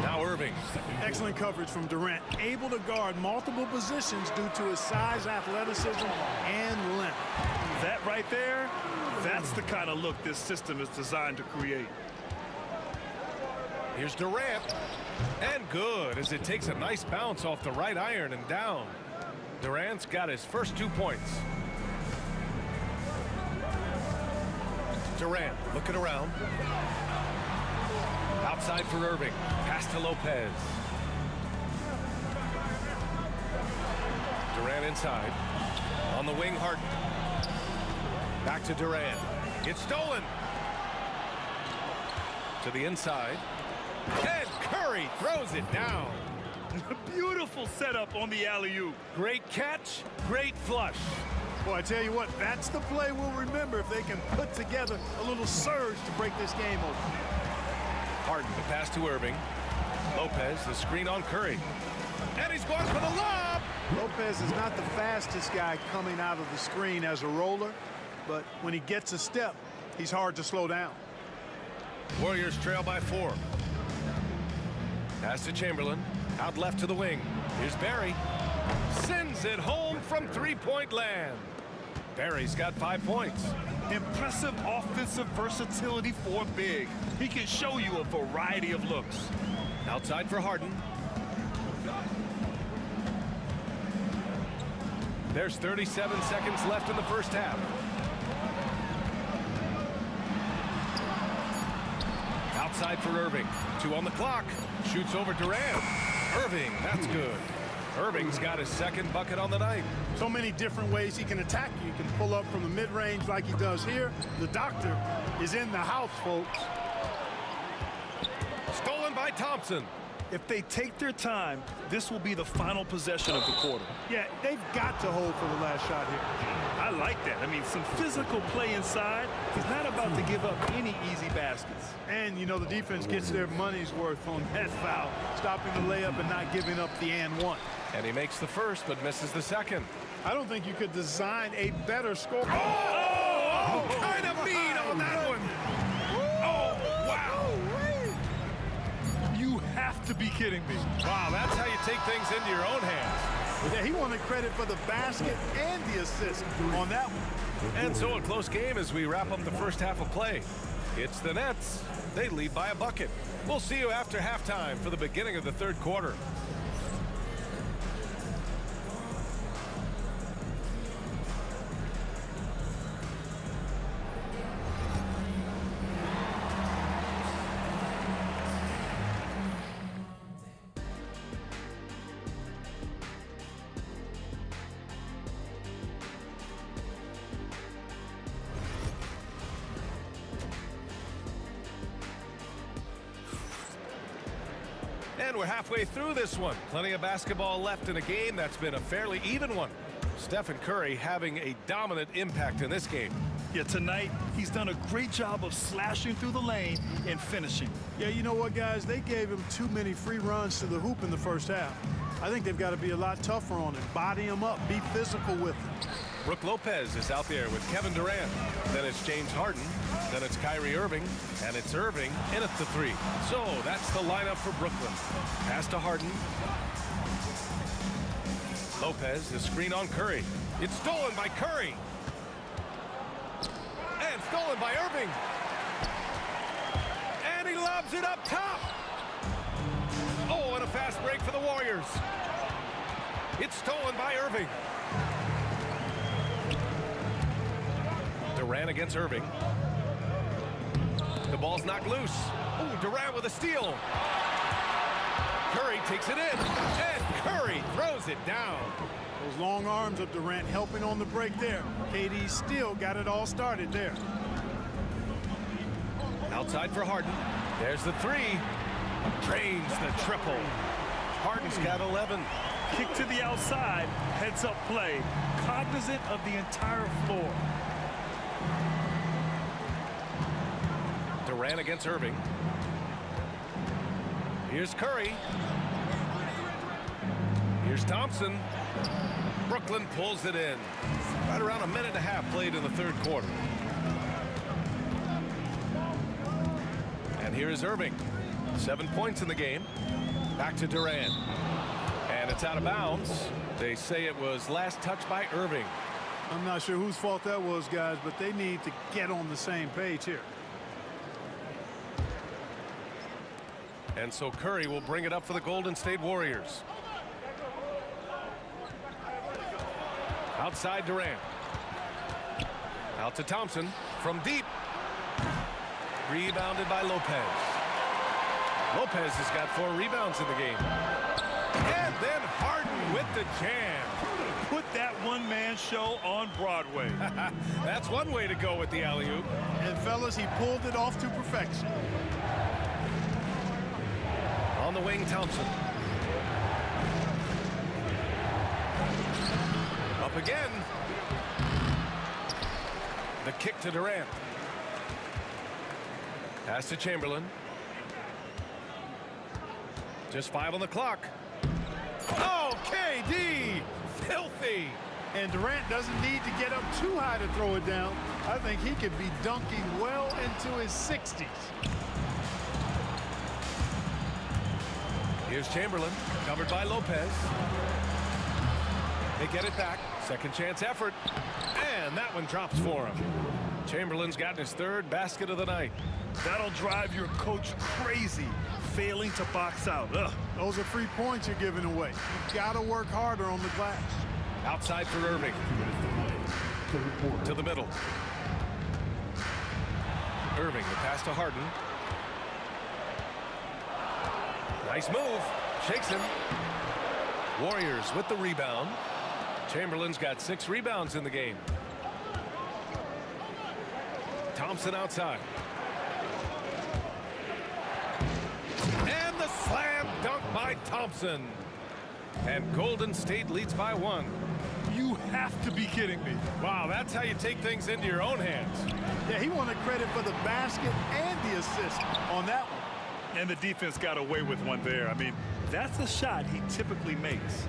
Now Irving. Excellent coverage from Durant. Able to guard multiple positions due to his size, athleticism, and length. That right there, that's the kind of look this system is designed to create. Here's Durant. And good, as it takes a nice bounce off the right iron and down. Durant's got his first 2 points. Durant looking around. Outside for Irving. Pass to Lopez. Durant inside. On the wing, Harden. Back to Durant. It's stolen. To the inside. And Curry throws it down. Beautiful setup on the alley-oop. Great catch, great flush. Boy, I tell you what, that's the play we'll remember if they can put together a little surge to break this game open. Harden, the pass to Irving. Lopez, the screen on Curry. And he's going for the lob. Lopez is not the fastest guy coming out of the screen as a roller, but when he gets a step, he's hard to slow down. Warriors trail by 4. Pass to Chamberlain. Out left to the wing. Here's Barry. Sends it home from 3-point land. Barry's got 5 points. Impressive offensive versatility for big. He can show you a variety of looks. Outside for Harden. There's 37 seconds left in the first half. Outside for Irving. 2 on the clock. Shoots over Durant. Irving, that's good. Irving's got his second bucket on the night. So many different ways he can attack you. He can pull up from the mid-range like he does here. The doctor is in the house, folks. Stolen by Thompson. If they take their time, this will be the final possession of the quarter. Yeah, they've got to hold for the last shot here. I like that. I mean, some physical play inside. He's not about to give up any easy baskets. And, you know, the defense gets their money's worth on that foul, stopping the layup and not giving up the and one. And he makes the first, but misses the second. I don't think you could design a better score. Kind of mean on that one. Oh, wow. You have to be kidding me. Wow, that's how you take things into your own hands. Yeah, he wanted credit for the basket and the assist on that one. And so a close game as we wrap up the first half of play. It's the Nets. They lead by a bucket. We'll see you after halftime for the beginning of the third quarter. And we're halfway through this one. Plenty of basketball left in a game that's been a fairly even one. Stephen Curry having a dominant impact in this game. Yeah, tonight he's done a great job of slashing through the lane and finishing. Yeah, you know what, guys? They gave him too many free runs to the hoop in the first half. I think they've got to be a lot tougher on him. Body him up. Be physical with him. Brooke Lopez is out there with Kevin Durant. Then it's James Harden. Then it's Kyrie Irving. And it's Irving in at the 3. So that's the lineup for Brooklyn. Pass to Harden. Lopez, the screen on Curry. It's stolen by Curry. And stolen by Irving. And he lobs it up top. Oh, and a fast break for the Warriors. It's stolen by Irving. Durant against Irving. The ball's knocked loose. Oh, Durant with a steal. Curry takes it in. And Curry throws it down. Those long arms of Durant helping on the break there. KD still got it all started there. Outside for Harden. There's the 3. Drains the triple. Harden's got 11. Kick to the outside, heads up play, cognizant of the entire floor. Durant against Irving. Here's Curry. Here's Thompson. Brooklyn pulls it in. Right around a minute and a half played in the third quarter. And here is Irving. 7 points in the game. Back to Durant. And it's out of bounds. They say it was last touched by Irving. I'm not sure whose fault that was, guys, but they need to get on the same page here. And so Curry will bring it up for the Golden State Warriors. Outside Durant. Out to Thompson from deep. Rebounded by Lopez. Lopez has got 4 rebounds in the game. And then Harden with the jam. Put that one-man show on Broadway. That's one way to go with the alley-oop. And fellas, he pulled it off to perfection. On the wing, Thompson. Up again. The kick to Durant. Pass to Chamberlain. Just 5 on the clock. Oh, KD! Filthy! And Durant doesn't need to get up too high to throw it down. I think he could be dunking well into his 60s. Here's Chamberlain, covered by Lopez. They get it back. Second chance effort. And that one drops for him. Chamberlain's gotten his 3rd basket of the night. That'll drive your coach crazy. failing to box out. Ugh. Those are free points you're giving away. You've got to work harder on the glass. Outside for Irving. To the middle. Irving, the pass to Harden. Nice move. Shakes him. Warriors with the rebound. Chamberlain's got 6 rebounds in the game. Thompson outside. And the slam dunk by Thompson. And Golden State leads by 1. You have to be kidding me. Wow, that's how you take things into your own hands. Yeah, he wanted credit for the basket and the assist on that one. And the defense got away with one there. I mean, that's a shot he typically makes.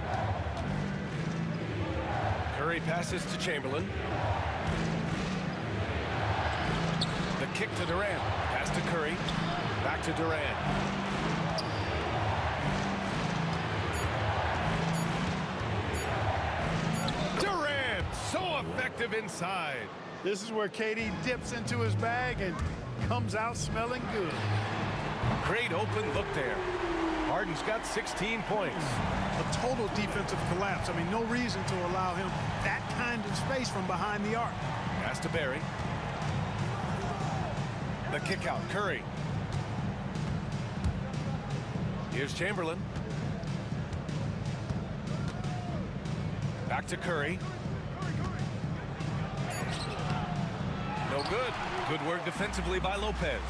Curry passes to Chamberlain. The kick to Durant. Pass to Curry. Back to Durant. Durant, so effective inside. This is where KD dips into his bag and comes out smelling good. Great open look there. Harden's got 16 points. A total defensive collapse. I mean, no reason to allow him that kind of space from behind the arc. Pass to Barry. The kick out, Curry. Here's Chamberlain. Back to Curry. No good. Good work defensively by Lopez.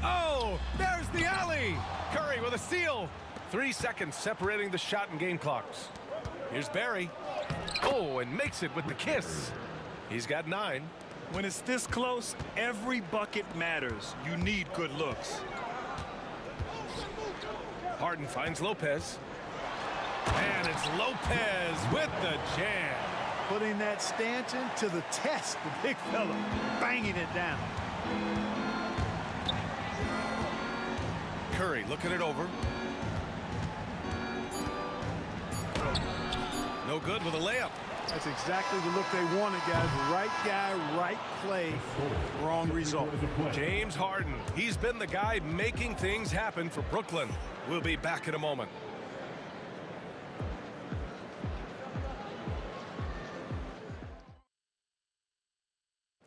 Oh, there's the alley. Curry with a steal. 3 seconds separating the shot and game clocks. Here's Barry. Oh, and makes it with the kiss. He's got 9. When it's this close, every bucket matters. You need good looks. Harden finds Lopez. And it's Lopez with the jam. Putting that stanchion to the test, the big fella, banging it down. Curry looking it over. No good with a layup. That's exactly the look they wanted, guys. Right guy, right play, wrong result. James Harden. He's been the guy making things happen for Brooklyn. We'll be back in a moment.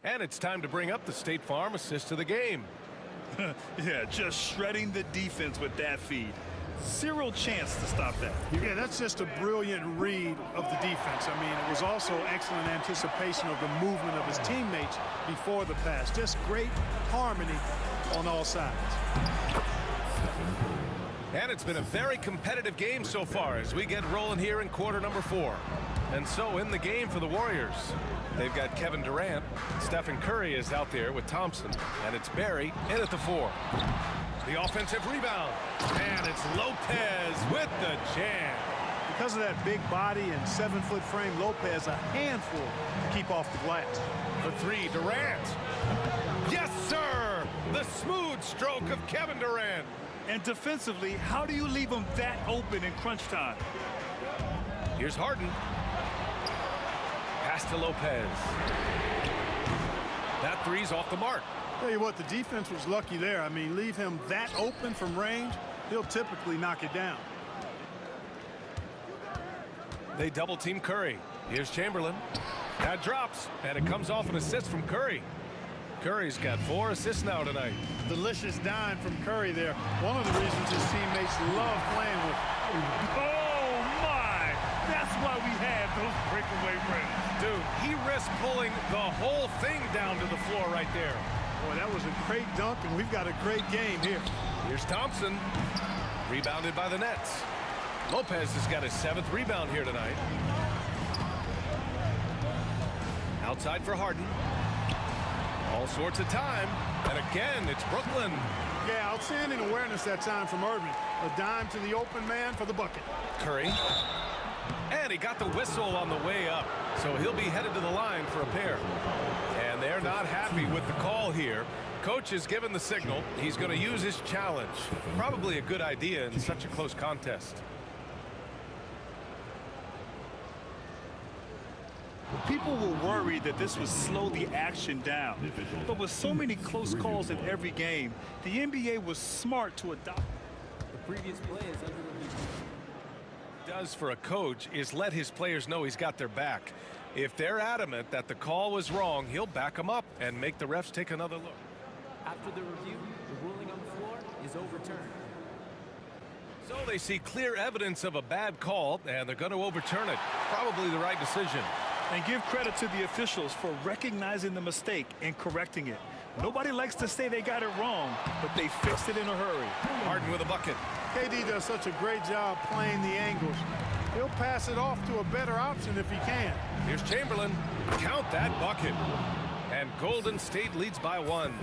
And it's time to bring up the State Farm assist of the game. Yeah, just shredding the defense with that feed. Zero chance to stop that. Yeah, that's just a brilliant read of the defense. I mean, it was also excellent anticipation of the movement of his teammates before the pass. Just great harmony on all sides. And it's been a very competitive game so far as we get rolling here in quarter number 4. And so in the game for the Warriors, they've got Kevin Durant. Stephen Curry is out there with Thompson. And it's Barry in at the 4. The offensive rebound. And it's Lopez with the jam. Because of that big body and 7-foot frame, Lopez a handful to keep off the glass. For 3, Durant. Yes, sir! The smooth stroke of Kevin Durant. And defensively, how do you leave him that open in crunch time? Here's Harden. Pass to Lopez. That 3's off the mark. Tell you what, the defense was lucky there. I mean, leave him that open from range, he'll typically knock it down. They double team Curry. Here's Chamberlain. That drops, and it comes off an assist from Curry. Curry's got 4 assists now tonight. Delicious dime from Curry there. One of the reasons his teammates love playing with him. Oh, my! That's why we have those breakaway runs. Dude, he risked pulling the whole thing down to the floor right there. Boy, that was a great dunk, and we've got a great game here. Here's Thompson. Rebounded by the Nets. Lopez has got his 7th rebound here tonight. Outside for Harden. All sorts of time. And again, it's Brooklyn. Yeah, outstanding awareness that time from Irving. A dime to the open man for the bucket. Curry. And he got the whistle on the way up. So he'll be headed to the line for a pair. And they're not happy with the call here. Coach has given the signal. He's going to use his challenge. Probably a good idea in such a close contest. People were worried that this would slow the action down. But with so many close calls in every game, the NBA was smart to adopt. The previous play is under review. Does for a coach is let his players know he's got their back. If they're adamant that the call was wrong, he'll back them up and make the refs take another look. After the review, the ruling on the floor is overturned. So they see clear evidence of a bad call, and they're going to overturn it. Probably the right decision. And give credit to the officials for recognizing the mistake and correcting it. Nobody likes to say they got it wrong, but they fixed it in a hurry. Harden with a bucket. KD does such a great job playing the angles. He'll pass it off to a better option if he can. Here's Chamberlain. Count that bucket. And Golden State leads by 1.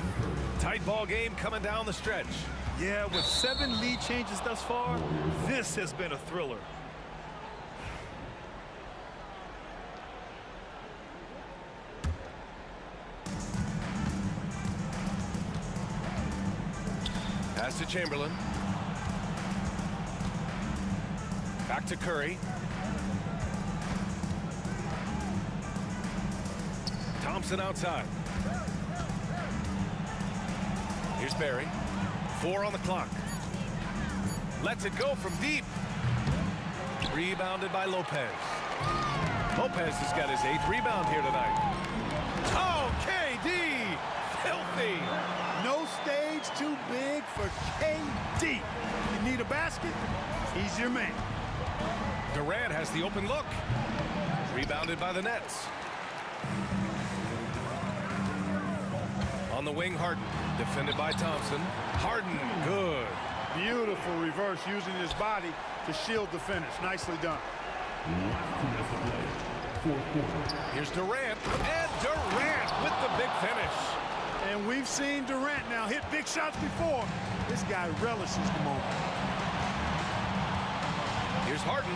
Tight ball game coming down the stretch. Yeah, with 7 lead changes thus far, this has been a thriller. Pass to Chamberlain. Back to Curry. Thompson outside. Here's Barry. 4 on the clock. Lets it go from deep. Rebounded by Lopez. Lopez has got his 8th rebound here tonight. Oh, KD! Filthy! No stage too big for KD. If you need a basket, he's your man. Durant has the open look. Rebounded by the Nets. On the wing, Harden. Defended by Thompson. Harden, good. Beautiful reverse using his body to shield the finish. Nicely done. Here's Durant. And Durant with the big finish. And we've seen Durant now hit big shots before. This guy relishes the moment. Here's Harden.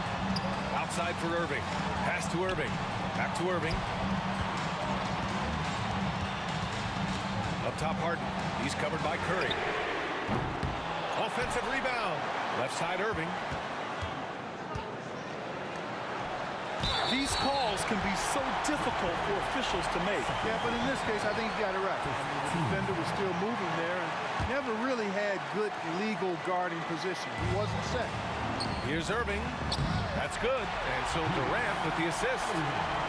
Outside for Irving. Pass to Irving. Back to Irving. Up top, Harden. He's covered by Curry. Offensive rebound. Left side, Irving. These calls can be so difficult for officials to make. Yeah, but in this case, I think he got it right. The defender was still moving there and never really had good legal guarding position. He wasn't set. Here's Irving. That's good. And so Durant with the assist.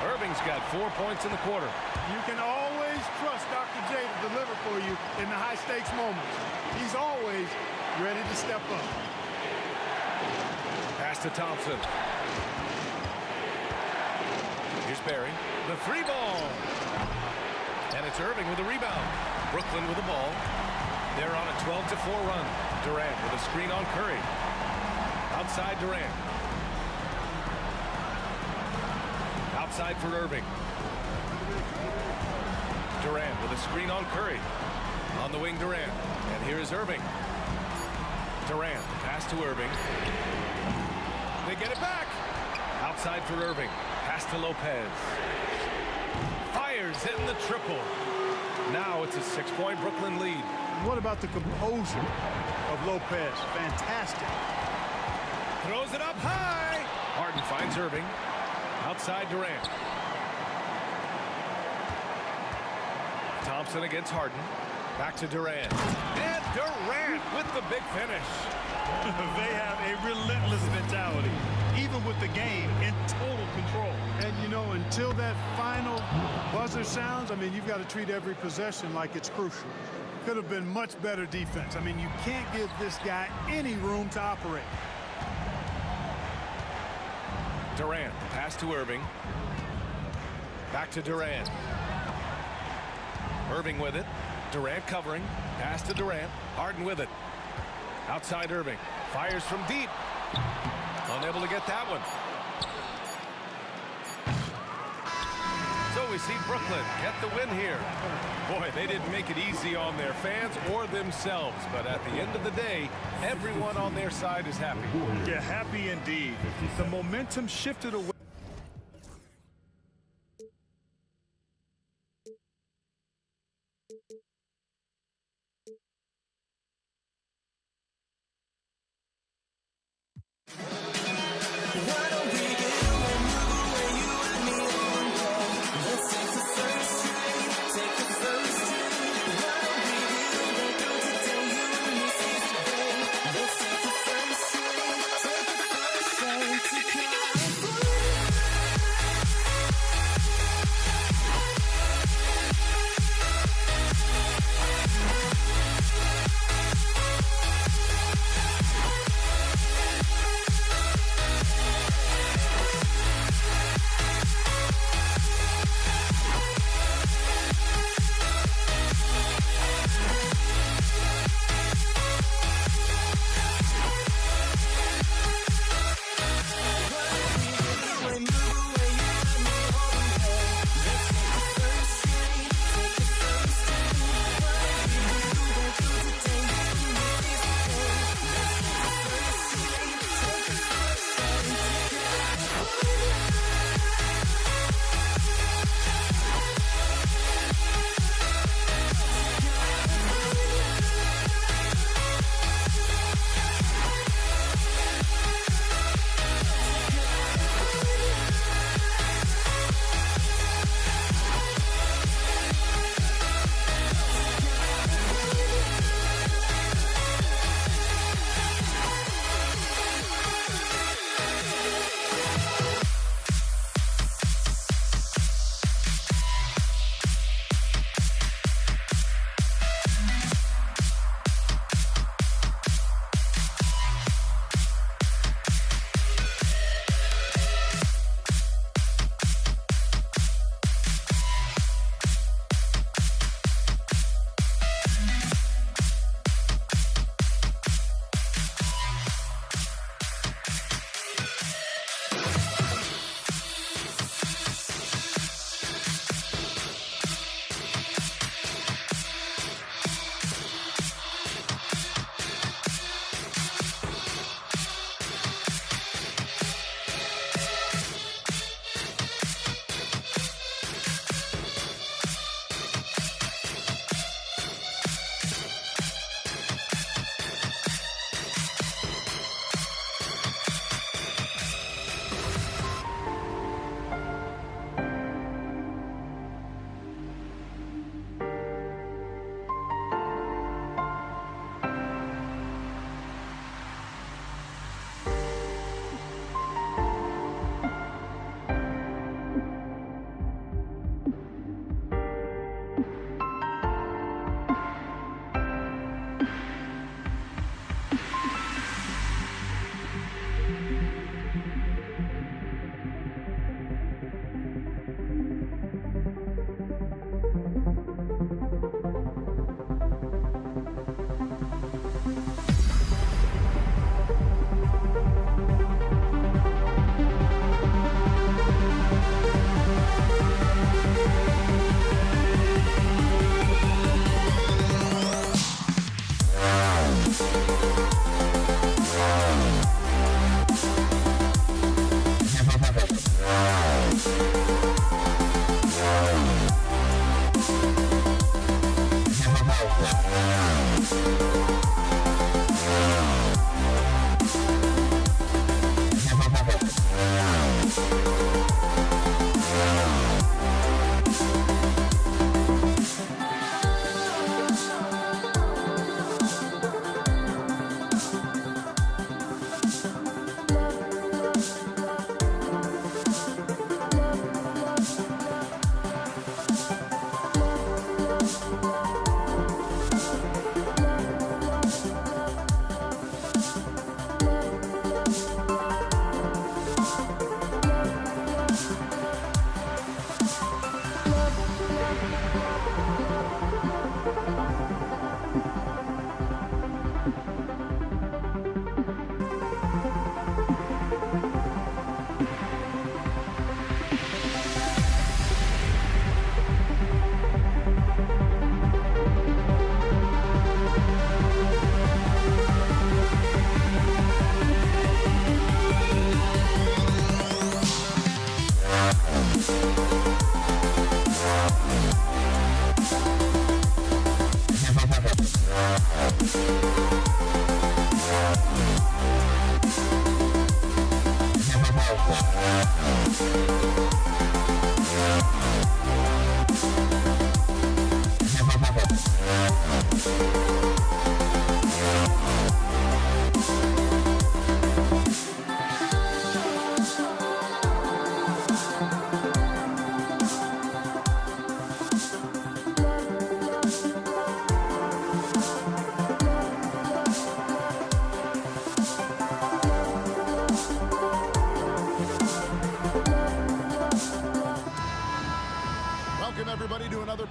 Irving's got 4 points in the quarter. You can always trust Dr. J to deliver for you in the high-stakes moments. He's always ready to step up. Pass to Thompson. Here's Barry. The 3 ball. And it's Irving with the rebound. Brooklyn with the ball. They're on a 12-4 run. Durant with a screen on Curry. Outside Durant. Outside for Irving. Durant with a screen on Curry. On the wing, Durant. And here is Irving. Durant, pass to Irving. They get it back. Outside for Irving. Pass to Lopez. Fires hitting the triple. Now it's a 6-point Brooklyn lead. What about the composure of Lopez? Fantastic. Throws it up high. Harden finds Irving. Outside Durant. Thompson against Harden. Back to Durant. And Durant with the big finish. They have a relentless mentality, even with the game in total control. And, you know, until that final buzzer sounds, I mean, you've got to treat every possession like it's crucial. Could have been much better defense. I mean, you can't give this guy any room to operate. Durant, pass to Irving. Back to Durant. Irving with it. Durant covering. Pass to Durant. Harden with it. Outside Irving. Fires from deep. Unable to get that one. So we see Brooklyn get the win here. Boy, they didn't make it easy on their fans or themselves. But at the end of the day, everyone on their side is happy. Yeah, happy indeed. The momentum shifted away. Why don't we get you and move away, you and me on?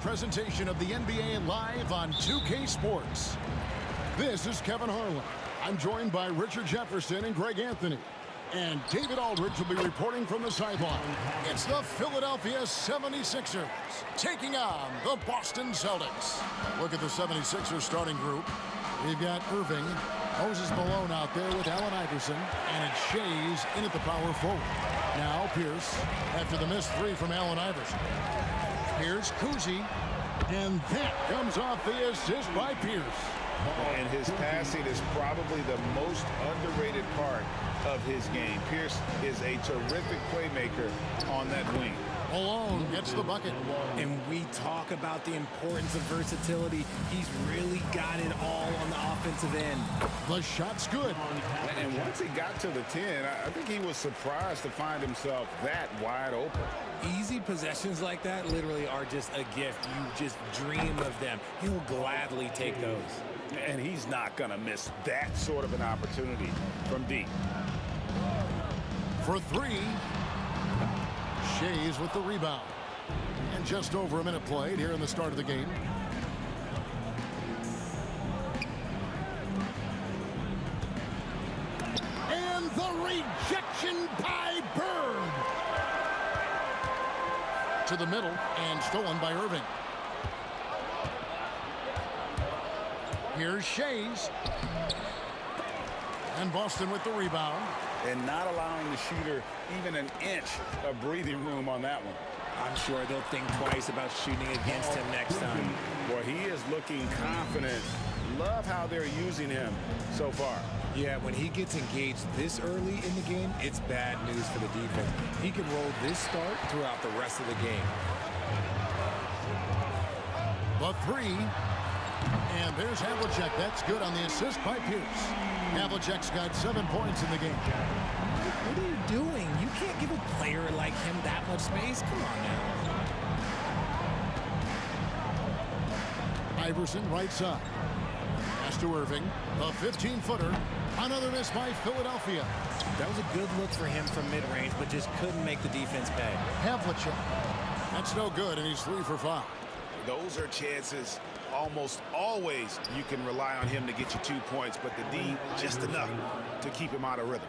Presentation of the NBA live on 2K Sports. This is Kevin Harlan. I'm joined by Richard Jefferson and Greg Anthony. And David Aldridge will be reporting from the sideline. It's the Philadelphia 76ers taking on the Boston Celtics. Look at the 76ers starting group. We've got Irving, Moses Malone out there with Allen Iverson, and it's Shays in at the power forward. Now Pierce after the missed three from Allen Iverson. Here's Kuzi, and that comes off the assist by Pierce. And his passing is probably the most underrated part of his game. Pierce is a terrific playmaker on that wing. Malone gets the bucket. And we talk about the importance of versatility. He's really got it all on the offensive end. The shot's good. And once he got to the 10, I think he was surprised to find himself that wide open. Easy possessions like that literally are just a gift. You just dream of them. He'll gladly take those. And he's not going to miss that sort of an opportunity from deep. For three, Shays with the rebound. And just over a minute played here in the start of the game. And the rejection by Bird. To the middle and stolen by Irving. Here's Shays. And Boston with the rebound. And not allowing the shooter even an inch of breathing room on that one. I'm sure they'll think twice about shooting against him next time. Well, he is looking confident. Love how they're using him so far. Yeah, when he gets engaged this early in the game, it's bad news for the defense. He can roll this start throughout the rest of the game. The three. And there's Havlicek. That's good on the assist by Pierce. Havlicek's got 7 points in the game. What are you doing? You can't give a player like him that much space. Come on now. Iverson right side. Pass to Irving. A 15-footer. Another miss by Philadelphia. That was a good look for him from mid-range, but just couldn't make the defense pay. Havlicek. That's no good, and he's 3 for 5. Those are chances. Almost always you can rely on him to get you 2 points, but the D just enough to keep him out of rhythm.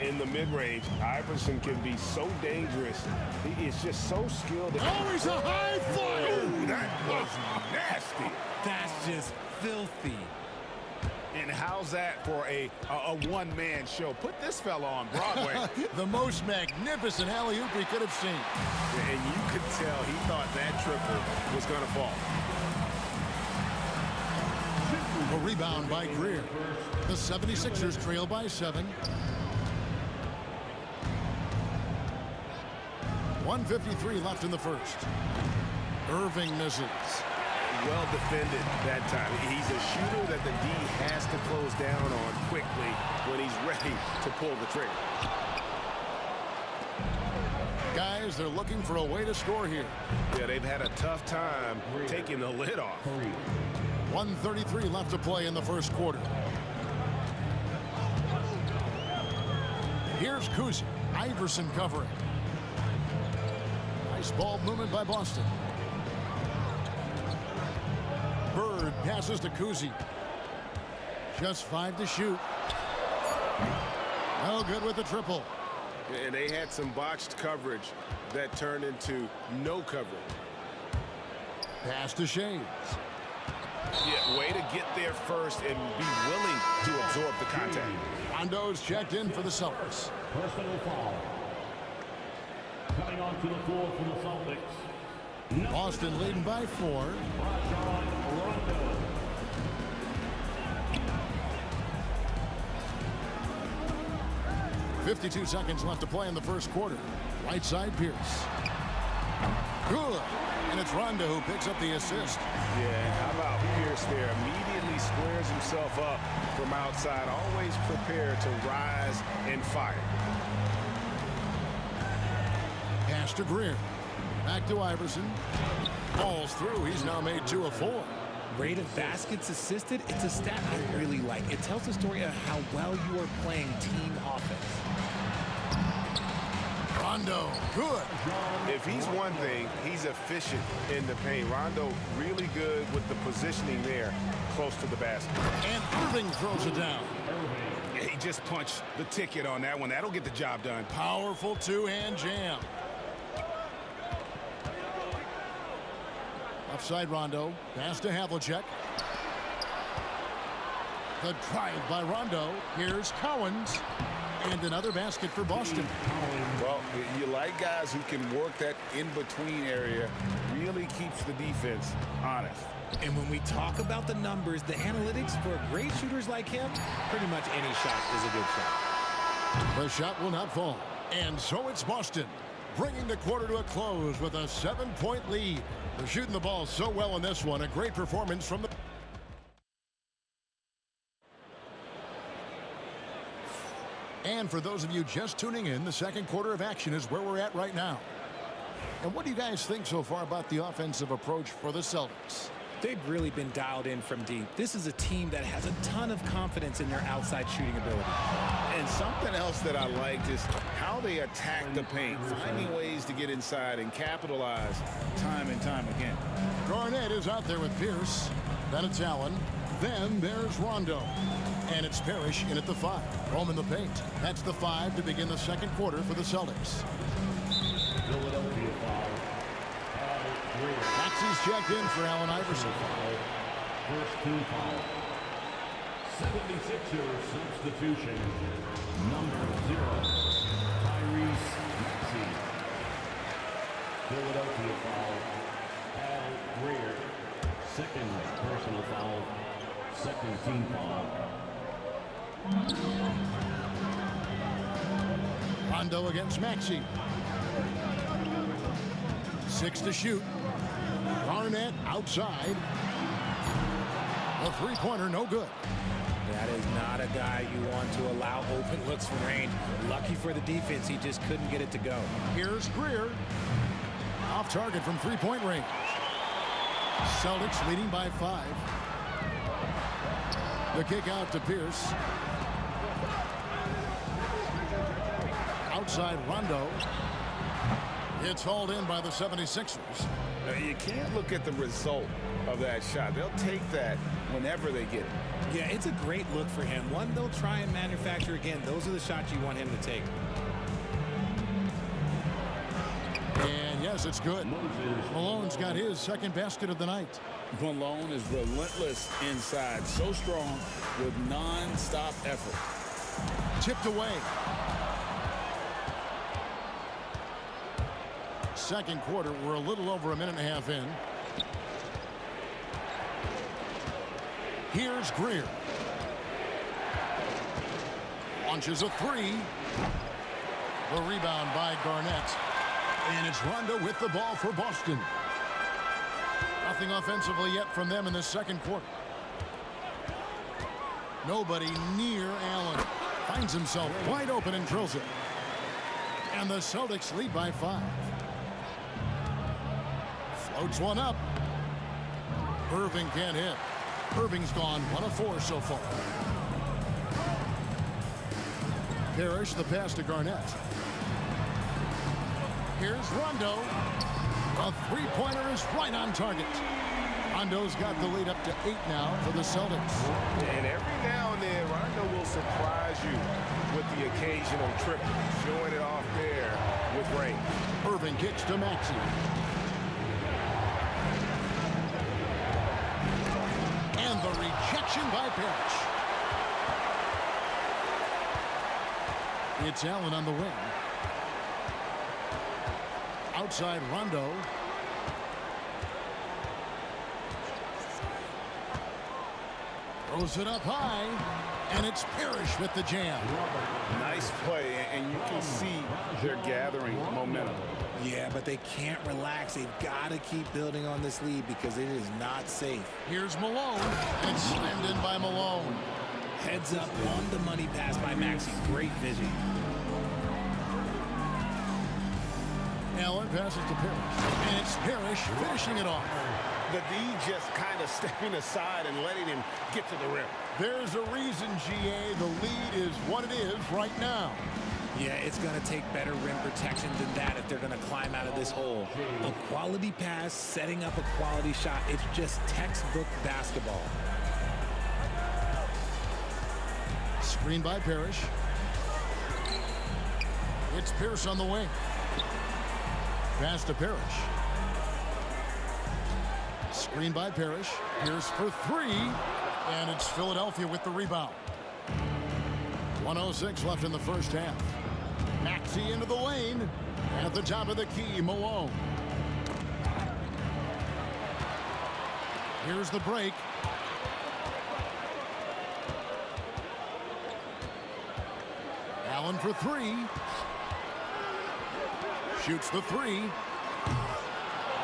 In the mid-range, Iverson can be so dangerous. He is just so skilled. Oh, he's a high flyer! Oh, that was nasty. That's just filthy. And how's that for a one-man show? Put this fella on Broadway. The most magnificent alley-oop he could have seen. And you could tell he thought that triple was going to fall. A rebound by Greer. The 76ers trail by 7. 1:53 left in the first. Irving misses. Well defended that time. He's a shooter that the D has to close down on quickly when he's ready to pull the trigger. Guys, they're looking for a way to score here. Yeah, they've had a tough time taking the lid off. 1:33 left to play in the first quarter. Here's Kuzi. Iverson covering. Nice ball movement by Boston. Bird passes to Kuzi. Just 5 to shoot. No good with the triple. And they had some botched coverage that turned into no coverage. Pass to Shades. Yeah, way to get there first and be willing to absorb the contact. Rondo's checked in for the Celtics. Personal foul. Coming onto the floor for the Celtics. Boston leading by 4. Rondo. 52 seconds left to play in the first quarter. Right side, Pierce. Good. And it's Rondo who picks up the assist. Yeah, how about Pierce there? Immediately squares himself up from outside. Always prepared to rise and fire. Pass to Greer. Back to Iverson. Falls through. He's now made 2 of 4. Rate of baskets assisted, it's a stat I really like. It tells the story of how well you are playing team offense. Rondo, good. If he's one thing, he's efficient in the paint. Rondo really good with the positioning there close to the basket. And Irving throws it down. He just punched the ticket on that one. That'll get the job done. Powerful two-hand jam. Offside Rondo. Pass to Havlicek. The drive by Rondo. Here's Cowens. And another basket for Boston. Well, you like guys who can work that in-between area. Really keeps the defense honest. And when we talk about the numbers, the analytics for great shooters like him, pretty much any shot is a good shot. The shot will not fall. And so it's Boston, bringing the quarter to a close with a 7-point lead. They're shooting the ball so well in this one. A great performance from the... And for those of you just tuning in, the second quarter of action is where we're at right now. And what do you guys think so far about the offensive approach for the Celtics? They've really been dialed in from deep. This is a team that has a ton of confidence in their outside shooting ability. And something else that I liked is how they attack the paint, finding ways to get inside and capitalize time and time again. Garnett is out there with Pierce. Then it's Allen. Then there's Rondo. And it's Parrish in at the 5. Home in the paint. That's the 5 to begin the second quarter for the Celtics. Philadelphia foul. Maxey's checked in for Allen Iverson. First team foul. 76ers substitution. Number 0. Tyrese Maxey. Philadelphia foul. Al Greer. Second personal foul. Second team foul. Rondo against Maxey. 6 to shoot. Garnett outside. A three-pointer, no good. That is not a guy you want to allow open looks from range. Lucky for the defense, he just couldn't get it to go. Here's Greer. Off target from three-point range. Celtics leading by 5. The kick out to Pierce. Outside Rondo. It's hauled in by the 76ers. You can't look at the result of that shot. They'll take that whenever they get it. Yeah, it's a great look for him. One they'll try and manufacture again. Those are the shots you want him to take. And pass. It's good. Malone's got his second basket of the night. Malone is relentless inside, so strong with non-stop effort. Tipped away. Second quarter, we're a little over a minute and a half in. Here's Greer. Launches a three. The rebound by Garnett. And it's Rondo with the ball for Boston. Nothing offensively yet from them in the second quarter. Nobody near Allen. Finds himself wide open and drills it. And the Celtics lead by 5. Floats one up. Irving can't hit. Irving's gone 1 of 4 so far. Parrish, the pass to Garnett. Here's Rondo. A three-pointer is right on target. Rondo's got the lead up to 8 now for the Celtics. And every now and then, Rondo will surprise you with the occasional triple. Showing it off there with Ray. Irving kicks to Maxey. And the rejection by Parrish. It's Allen on the wing. Outside Rondo. Throws it up high. And it's Parrish with the jam. Nice play, and you can see they're gathering momentum. Yeah, but they can't relax. They've got to keep building on this lead because it is not safe. Here's Malone. And slammed in by Malone. Heads up on the money pass by Maxey. Great vision. Allen passes to Parrish. And it's Parrish finishing it off. The D just kind of stepping aside and letting him get to the rim. There's a reason, GA, the lead is what it is right now. Yeah, it's going to take better rim protection than that if they're going to climb out of this hole. A quality pass, setting up a quality shot. It's just textbook basketball. Screen by Parrish. It's Pierce on the wing. Pass to Parrish. Screen by Parrish. Pierce for 3. And it's Philadelphia with the rebound. 1:06 left in the first half. Maxey into the lane. At the top of the key, Malone. Here's the break. Allen for 3. Shoots the 3.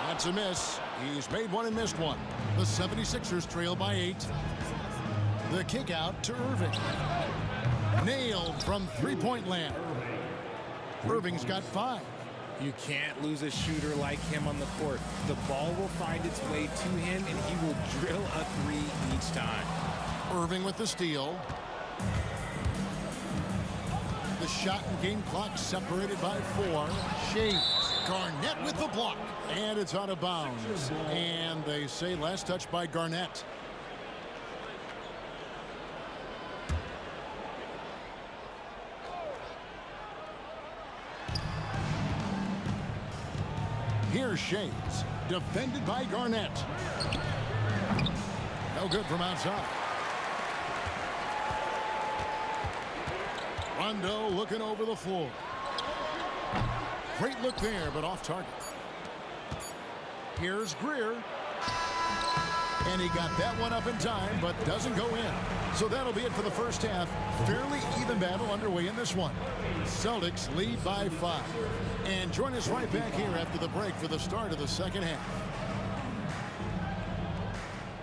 That's a miss. He's made one and missed one. The 76ers trail by 8. The kick out to Irving. Nailed from three-point land. Irving's got 5. You can't lose a shooter like him on the court. The ball will find its way to him, and he will drill a 3 each time. Irving with the steal. The shot and game clock separated by 4. Shades. Garnett with the block. And it's out of bounds. And they say last touch by Garnett. Here's Shades. Defended by Garnett. No good from outside. Rondo looking over the floor. Great look there, but off target. Here's Greer. And he got that one up in time, but doesn't go in. So that'll be it for the first half. Fairly even battle underway in this one. Celtics lead by 5. And join us right back here after the break for the start of the second half.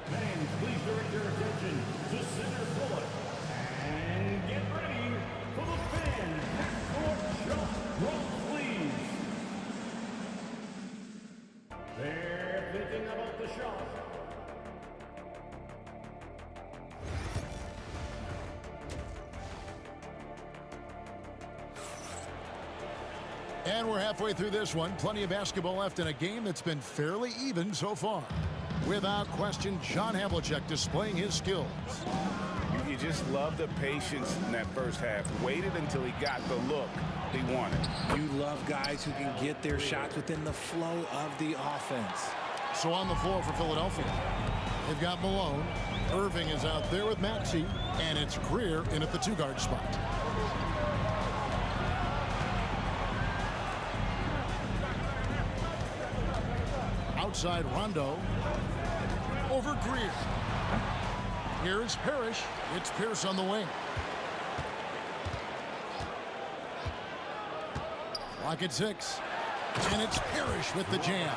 Fans, please direct your attention to center court. And get ready for the fan half-court shot clock, please. They're thinking about the shot. And we're halfway through this one. Plenty of basketball left in a game that's been fairly even so far. Without question, John Havlicek displaying his skills. You just love the patience in that first half. Waited until he got the look. he wanted. You love guys who can get their shots within the flow of the offense. So on the floor for Philadelphia, they've got Malone. Irving is out there with Maxey, and it's Greer in at the 2-guard spot. Outside Rondo. Over Greer. Here's Parrish. It's Pierce on the wing. Lock at 6. And it's Parrish with the jam.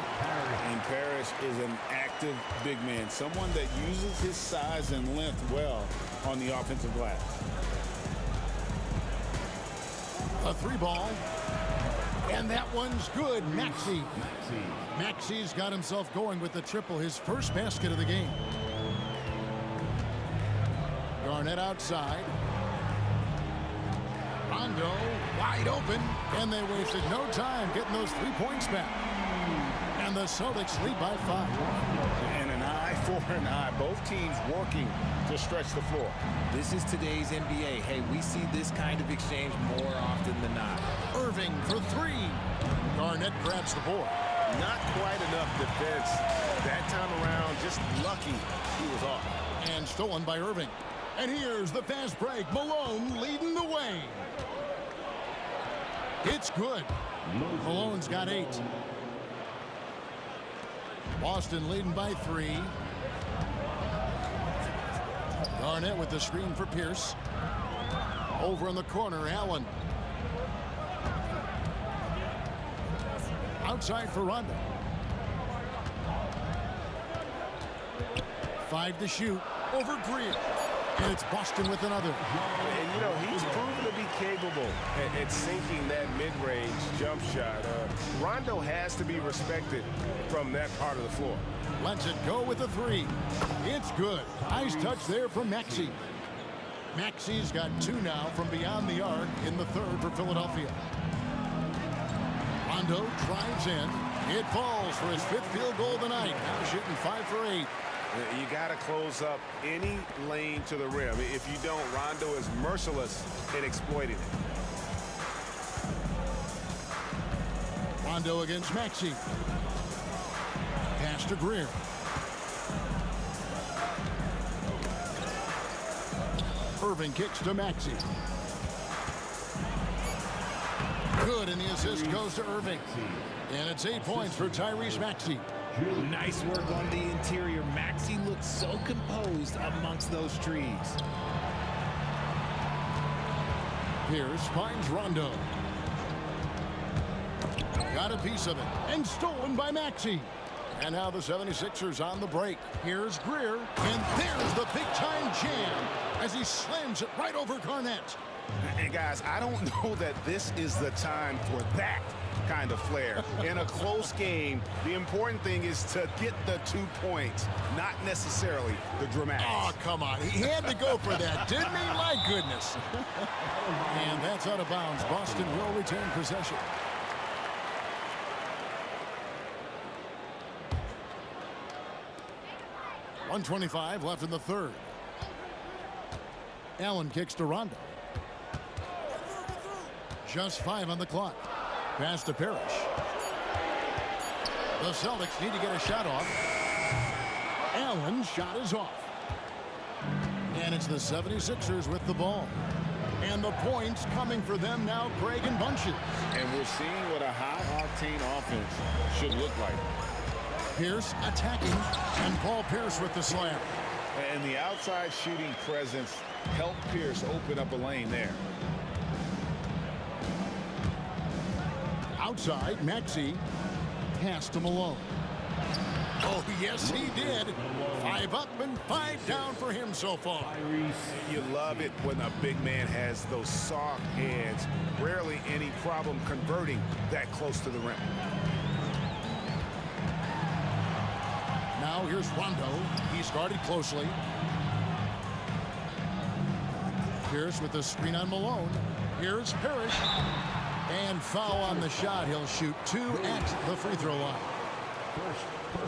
And Parrish is an active big man, someone that uses his size and length well on the offensive glass. A 3-ball. And that one's good. Maxey. Maxey's got himself going with the triple, his first basket of the game. Garnett outside. Rondo wide open, and they wasted no time getting those 3 points back. And the Celtics lead by 5. And an eye for an eye. Both teams working to stretch the floor. This is today's NBA. Hey, we see this kind of exchange more often than not. Irving for 3. Garnett grabs the board. Not quite enough defense that time around. Just lucky he was off. And stolen by Irving. And here's the fast break. Malone leading the way. It's good. Malone's got 8. Boston leading by 3. Garnett with the screen for Pierce. Over in the corner, Allen. Outside for Rondo. 5 to shoot. Over Greer. And it's Boston with another. And, you know, he's proven to be capable at sinking that mid-range jump shot. Rondo has to be respected from that part of the floor. Lets it go with a 3. It's good. Nice touch there from Maxey. Maxey's got 2 now from beyond the arc in the 3rd for Philadelphia. Rondo drives in. It falls for his 5th field goal tonight. Now shooting 5 for 8. You got to close up any lane to the rim. If you don't, Rondo is merciless in exploiting it. Rondo against Maxey. Pass to Greer. Irving kicks to Maxey. Good, and the assist goes to Irving. And it's 8 points for Tyrese Maxey. Nice work on the interior. Maxey looks so composed amongst those trees. Pierce finds Rondo. Got a piece of it. And stolen by Maxey. And now the 76ers on the break. Here's Greer. And there's the big-time jam as he slams it right over Garnett. And guys, I don't know that this is the time for that kind of flair. In a close game, the important thing is to get the 2 points, not necessarily the dramatics. Oh, come on. He had to go for that, didn't he? My goodness. And that's out of bounds. Boston will retain possession. .125 left in the 3rd. Allen kicks to Rondo. Just 5 on the clock. Pass to Parrish. The Celtics need to get a shot off. Allen's shot is off. And it's the 76ers with the ball. And the points coming for them now, Craig and Bunches. And we're seeing what a high-octane offense should look like. Pierce attacking, and Paul Pierce with the slam. And the outside shooting presence helped Pierce open up a lane there. Outside, Maxey. Pass to Malone. Oh, yes, he did. 5 up and 5 down for him so far. You love it when a big man has those soft hands. Rarely any problem converting that close to the rim. Now here's Rondo. He's guarded closely. Pierce with the screen on Malone. Here's Parrish. And foul on the shot. He'll shoot 2 at the free throw line.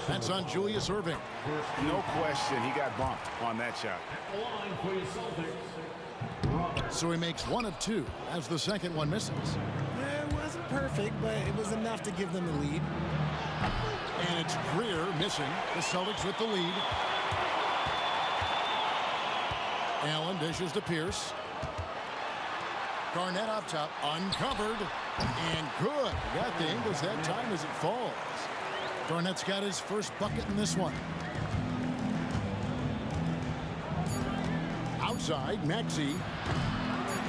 That's on Julius Irving. No question, he got bumped on that shot. So he makes 1 of 2 as the second one misses. perfect, but it was enough to give them the lead. And it's Greer missing. The Celtics with the lead. Allen dishes to Pierce. Garnett up top, uncovered, and good. Got the Ingles that time as it falls. Garnett's got his first bucket in this one. Outside, Maxey.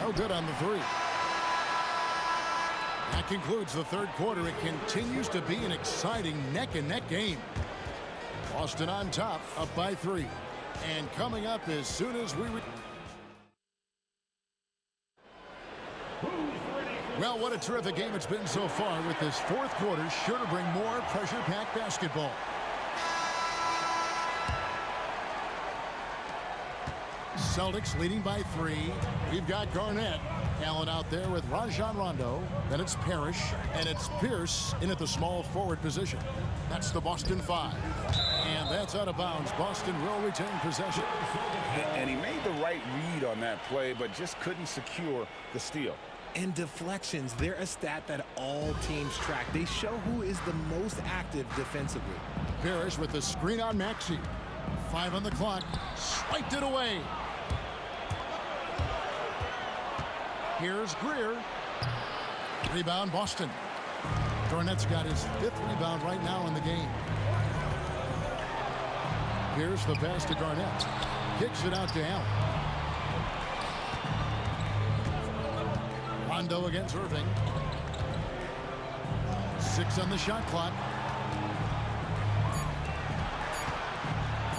No good on the three. That concludes the third quarter. It continues to be an exciting neck-and-neck game. Boston on top, up by 3. And coming up as soon as we... Well, what a terrific game it's been so far, with this fourth quarter sure to bring more pressure-packed basketball. Celtics leading by 3. We've got Garnett. Allen out there with Rajon Rondo. Then it's Parrish, and it's Pierce in at the small forward position. That's the Boston 5. And that's out of bounds. Boston will retain possession. And he made the right read on that play, but just couldn't secure the steal. And deflections, they're a stat that all teams track. They show who is the most active defensively. Parrish with the screen on Maxey. 5 on the clock. Swiped it away. Here's Greer. Rebound, Boston. Garnett's got his 5th rebound right now in the game. Here's the pass to Garnett. Kicks it out to Allen. Rondo against Irving. 6 on the shot clock.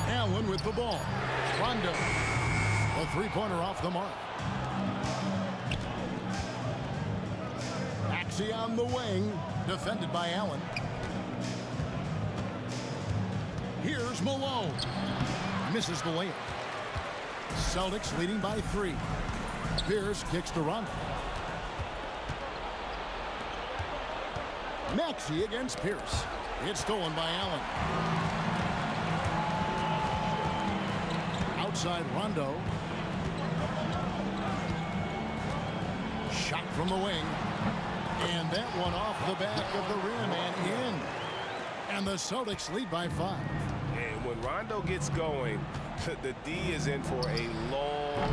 Allen with the ball. Rondo. A three-pointer off the mark. Maxey on the wing. Defended by Allen. Here's Malone. Misses the layup. Celtics leading by 3. Pierce kicks to Rondo. Maxey against Pierce. It's stolen by Allen. Outside Rondo. Shot from the wing. And that one off the back of the rim and in. And the Celtics lead by 5. And when Rondo gets going, the D is in for a long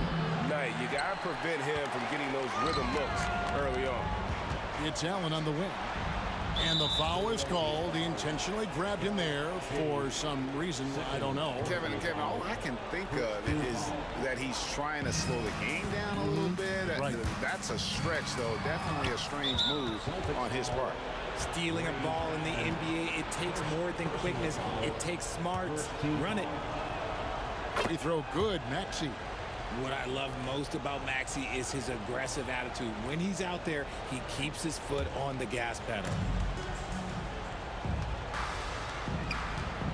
night. You got to prevent him from getting those rhythm looks early on. It's Allen on the wing. And the foul is called. He intentionally grabbed him there for some reason. I don't know. Kevin, all I can think of is that he's trying to slow the game down a little bit. Right. That's a stretch, though. Definitely a strange move on his part. Stealing a ball in the NBA, it takes more than quickness. It takes smarts. Run it. Free throw good, Maxey. What I love most about Maxey is his aggressive attitude. When he's out there, he keeps his foot on the gas pedal.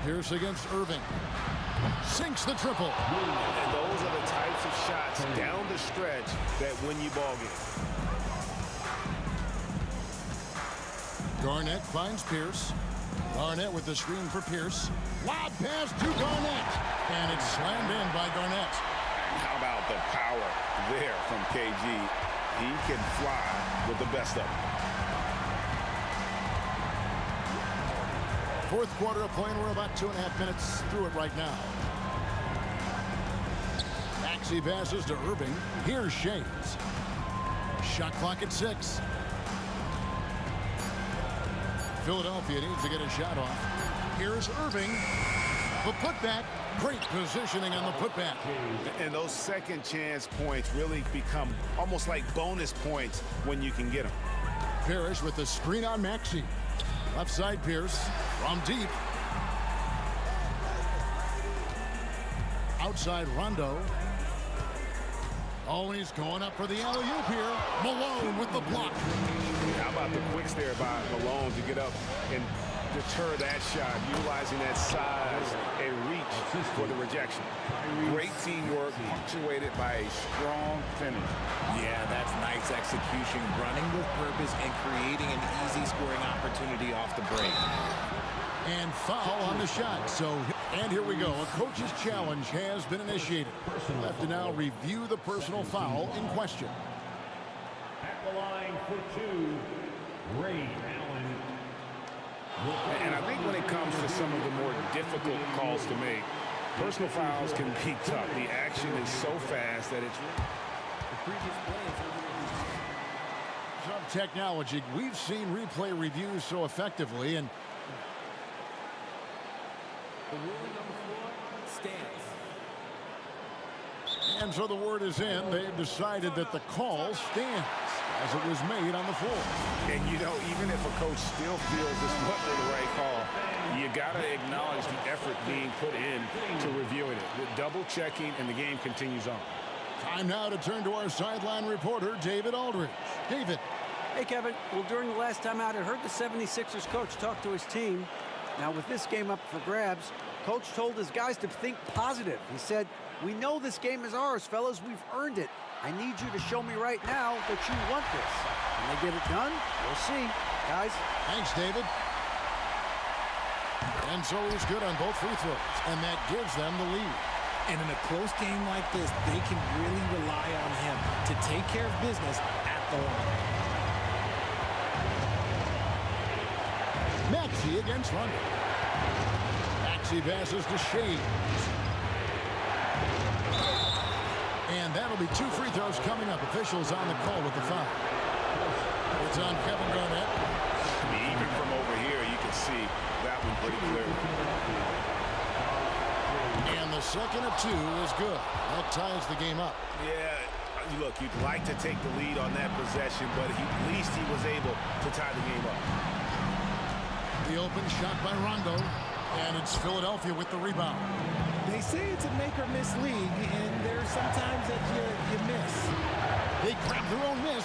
Pierce against Irving. Sinks the triple. And those are the types of shots down the stretch that win you ball games. Garnett finds Pierce. Garnett with the screen for Pierce. Lob pass to Garnett. And it's slammed in by Garnett. How about the power there from KG? He can fly with the best of them. Fourth quarter of play, and we're about 2.5 minutes through it right now. Maxey passes to Irving. Here's Shades. Shot clock at 6. Philadelphia needs to get a shot off. Here's Irving. The putback. Great positioning on the putback. And those second chance points really become almost like bonus points when you can get them. Parrish with the screen on Maxey. Left side Pierce from deep. Outside Rondo. Oh, and he's going up for the alley-oop here. Malone with the block. How about the quicks there by Malone to get up and deter that shot, utilizing that size and reach for the rejection. Great teamwork, punctuated by a strong finish. Yeah, that's nice execution, running with purpose and creating an easy scoring opportunity off the break. And foul on the shot. And here we go. A coach's challenge has been initiated. We'll have to now review the personal foul in question. At the line for 2, Ray Allen. And I think when it comes to some of the more difficult calls to make, personal fouls can be tough. The action is so fast that it's... The previous play is Some technology. We've seen replay reviews so effectively, and the ruling on the floor stands. And so the word is in. They've decided that the call stands as it was made on the floor. And, you know, even if a coach still feels this wasn't the right call, you got to acknowledge the effort being put in to reviewing it. The double checking, and the game continues on. Time now to turn to our sideline reporter, David Aldridge. David. Hey, Kevin. Well, during the last time out, I heard the 76ers coach talk to his team. Now, with this game up for grabs, coach told his guys to think positive. He said, "We know this game is ours, fellas. We've earned it. I need you to show me right now that you want this." Can they get it done? We'll see, guys. Thanks, David. And so he's good on both free throws, and that gives them the lead. And in a close game like this, they can really rely on him to take care of business at the line. Maxey against London. Maxey passes to Shades. And that'll be 2 free throws coming up. Officials on the call with the foul. It's on Kevin Garnett. Even from over here, you can see that one pretty clearly. And the second of 2 is good. That ties the game up. Yeah, look, you'd like to take the lead on that possession, but at least he was able to tie the game up. The open shot by Rondo, and it's Philadelphia with the rebound. They say it's a make-or-miss league, and there's sometimes that you miss. They grab their own miss.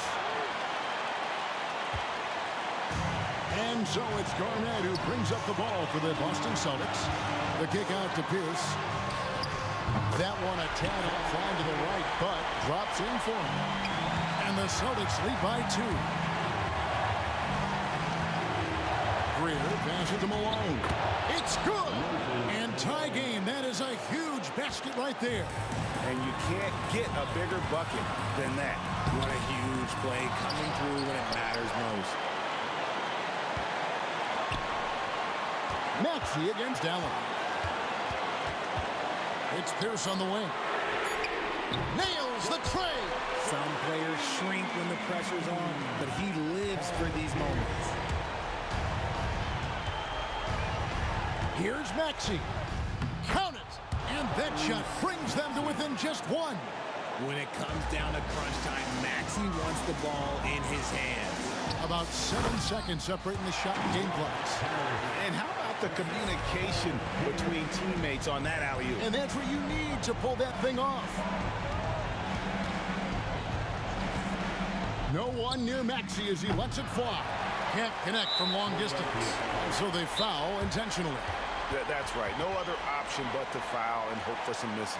And so it's Garnett who brings up the ball for the Boston Celtics. The kick out to Pierce. That one a tad off line to the right, but drops in for him. And the Celtics lead by 2. Greer passes to Malone. It's good! And tie game. That is a huge basket right there. And you can't get a bigger bucket than that. What a huge play coming through when it matters most. Maxey against Allen. It's Pierce on the wing. Nails the tray. Some players shrink when the pressure's on, but he lives for these moments. Here's Maxey. Count it. And that shot brings them to within just 1. When it comes down to crunch time, Maxey wants the ball in his hands. About 7 seconds separating the shot and game clocks. And how about the communication between teammates on that alley-oop? And that's what you need to pull that thing off. No one near Maxey as he lets it fly. Can't connect from long distance. So they foul intentionally. That's right. No other option but to foul and hope for some misses.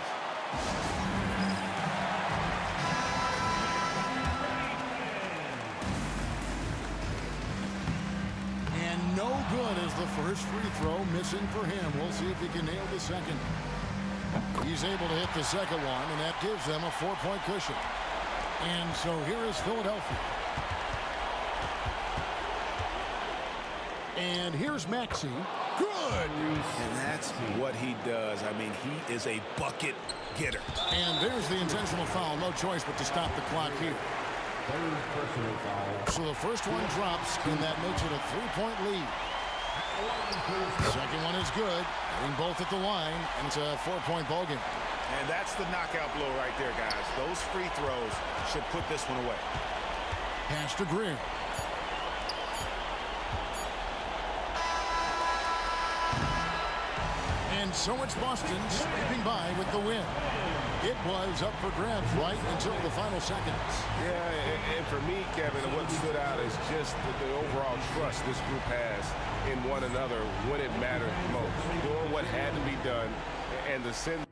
And no good as the first free throw missing for him. We'll see if he can nail the second. He's able to hit the second one, and that gives them a 4-point cushion. And so here is Philadelphia. And here's Maxey. Good! And that's what he does. I mean, he is a bucket getter. And there's the intentional foul. No choice but to stop the clock here. So the first one drops, and that makes it a 3-point lead. The second one is good. Getting both at the line, and it's a 4-point ball game. And that's the knockout blow right there, guys. Those free throws should put this one away. Pass to Greer. And so it's Boston sweeping by with the win. It was up for grabs right until the final seconds. Yeah, and for me, Kevin, what stood out is just the overall trust this group has in one another when it mattered most. Doing what had to be done, and the sense.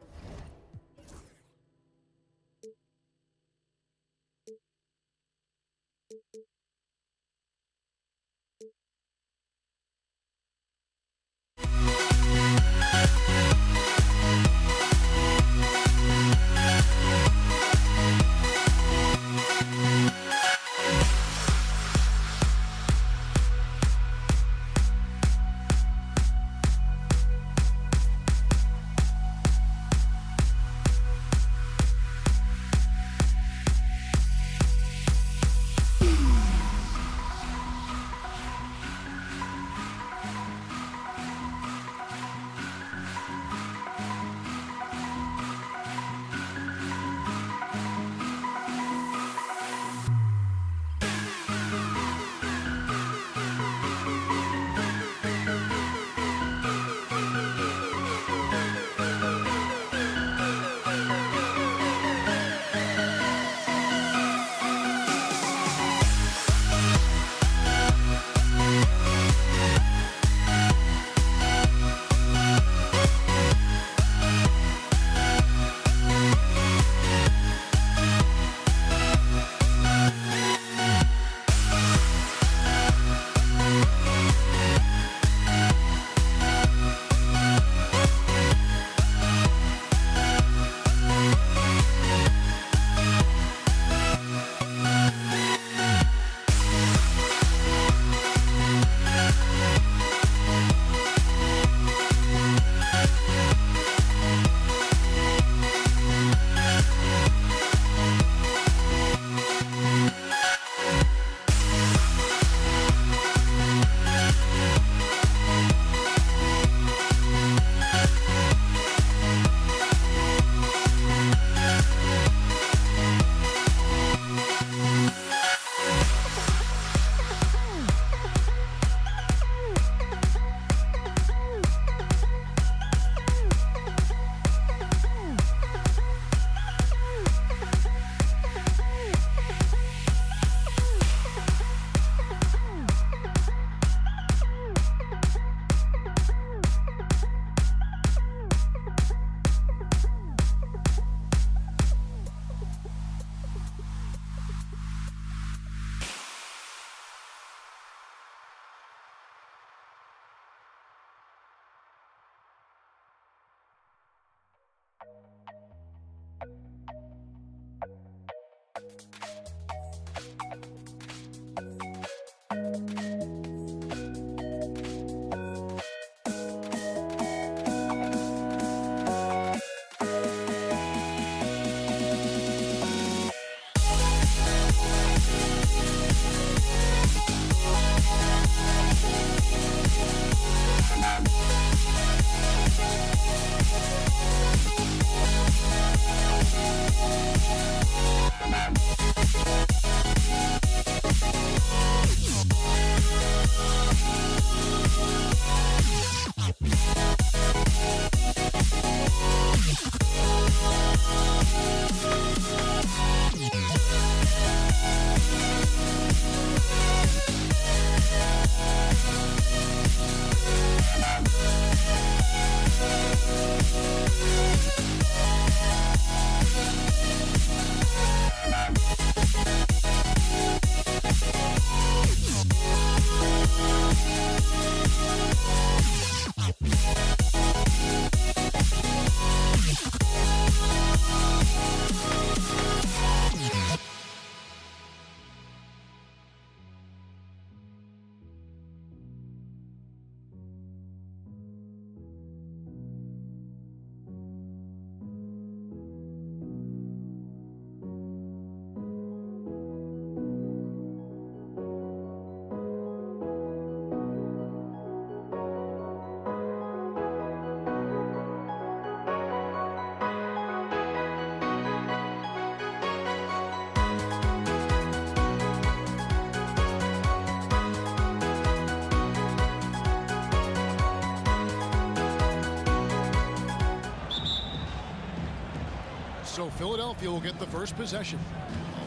So Philadelphia will get the first possession.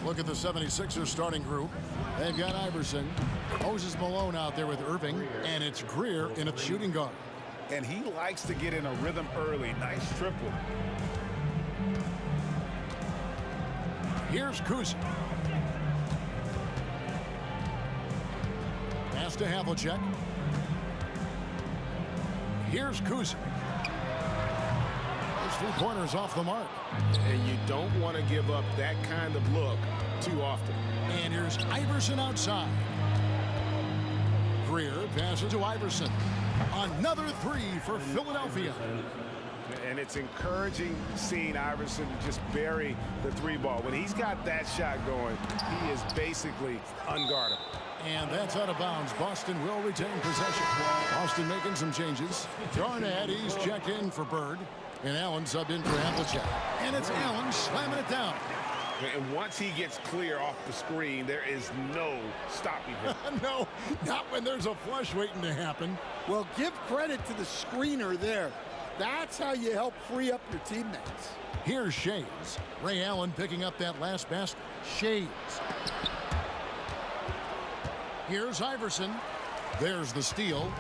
Look at the 76ers starting group. They've got Iverson, Moses Malone out there with Irving, and it's Greer in a shooting guard. And he likes to get in a rhythm early. Nice triple. Here's Kuzic. Pass to Havlicek. Here's Kuzic. Those 3 pointers off the mark. And you don't want to give up that kind of look too often. And here's Iverson outside. Greer passes to Iverson. Another 3 for Philadelphia. And it's encouraging seeing Iverson just bury the 3-ball. When he's got that shot going, he is basically unguardable. And that's out of bounds. Boston will retain possession. Boston making some changes. Garnett, he's checked in for Bird. And Allen subbed in for Havlicek. And it's Allen slamming it down. And once he gets clear off the screen, there is no stopping him. No, not when there's a flush waiting to happen. Well, give credit to the screener there. That's how you help free up your teammates. Here's Shays. Ray Allen picking up that last basket. Shays. Here's Iverson. There's the steal.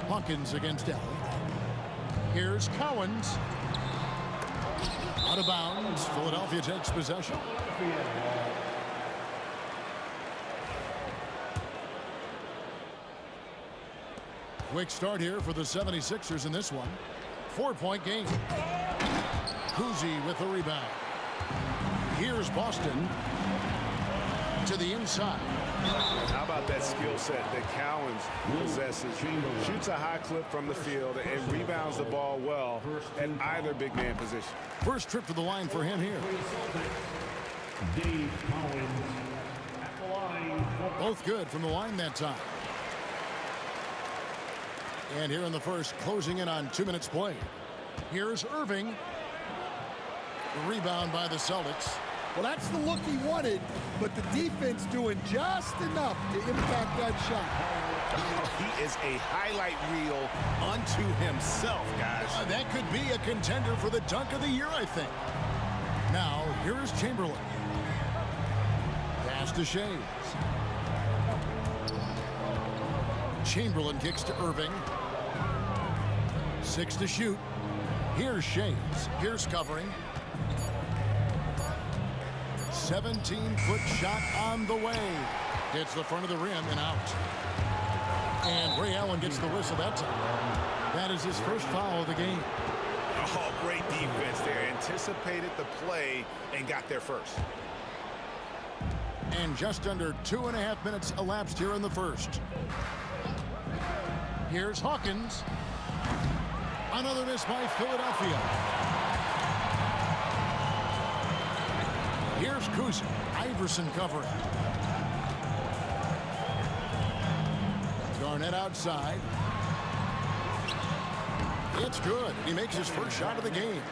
Hawkins against Allen. Here's Cowens. Out of bounds. Philadelphia takes possession. Quick start here for the 76ers in this one. 4-point game. Kuzi with the rebound. Here's Boston to the inside. How about that skill set that Cowens possesses? Shoots a high clip from the field and rebounds the ball well at either big man position. First trip to the line for him here. Dave Cowens at the line. Both good from the line that time. And here in the first, closing in on 2 minutes play. Here's Irving. The rebound by the Celtics. Well, that's the look he wanted, but the defense doing just enough to impact that shot. He is a highlight reel unto himself, guys. That could be a contender for the dunk of the year, I think. Now, here is Chamberlain. Pass to Shays. Chamberlain kicks to Irving. 6 to shoot. Here's Shays. Here's covering. 17-foot shot on the way. Hits the front of the rim and out. And Ray Allen gets the whistle that time. That is his first foul of the game. Oh, great defense there. Anticipated the play and got there first. And just under 2.5 minutes elapsed here in the first. Here's Hawkins. Another miss by Philadelphia. Here's Kuzic. Iverson covering. Garnett outside. It's good. He makes his first shot of the game.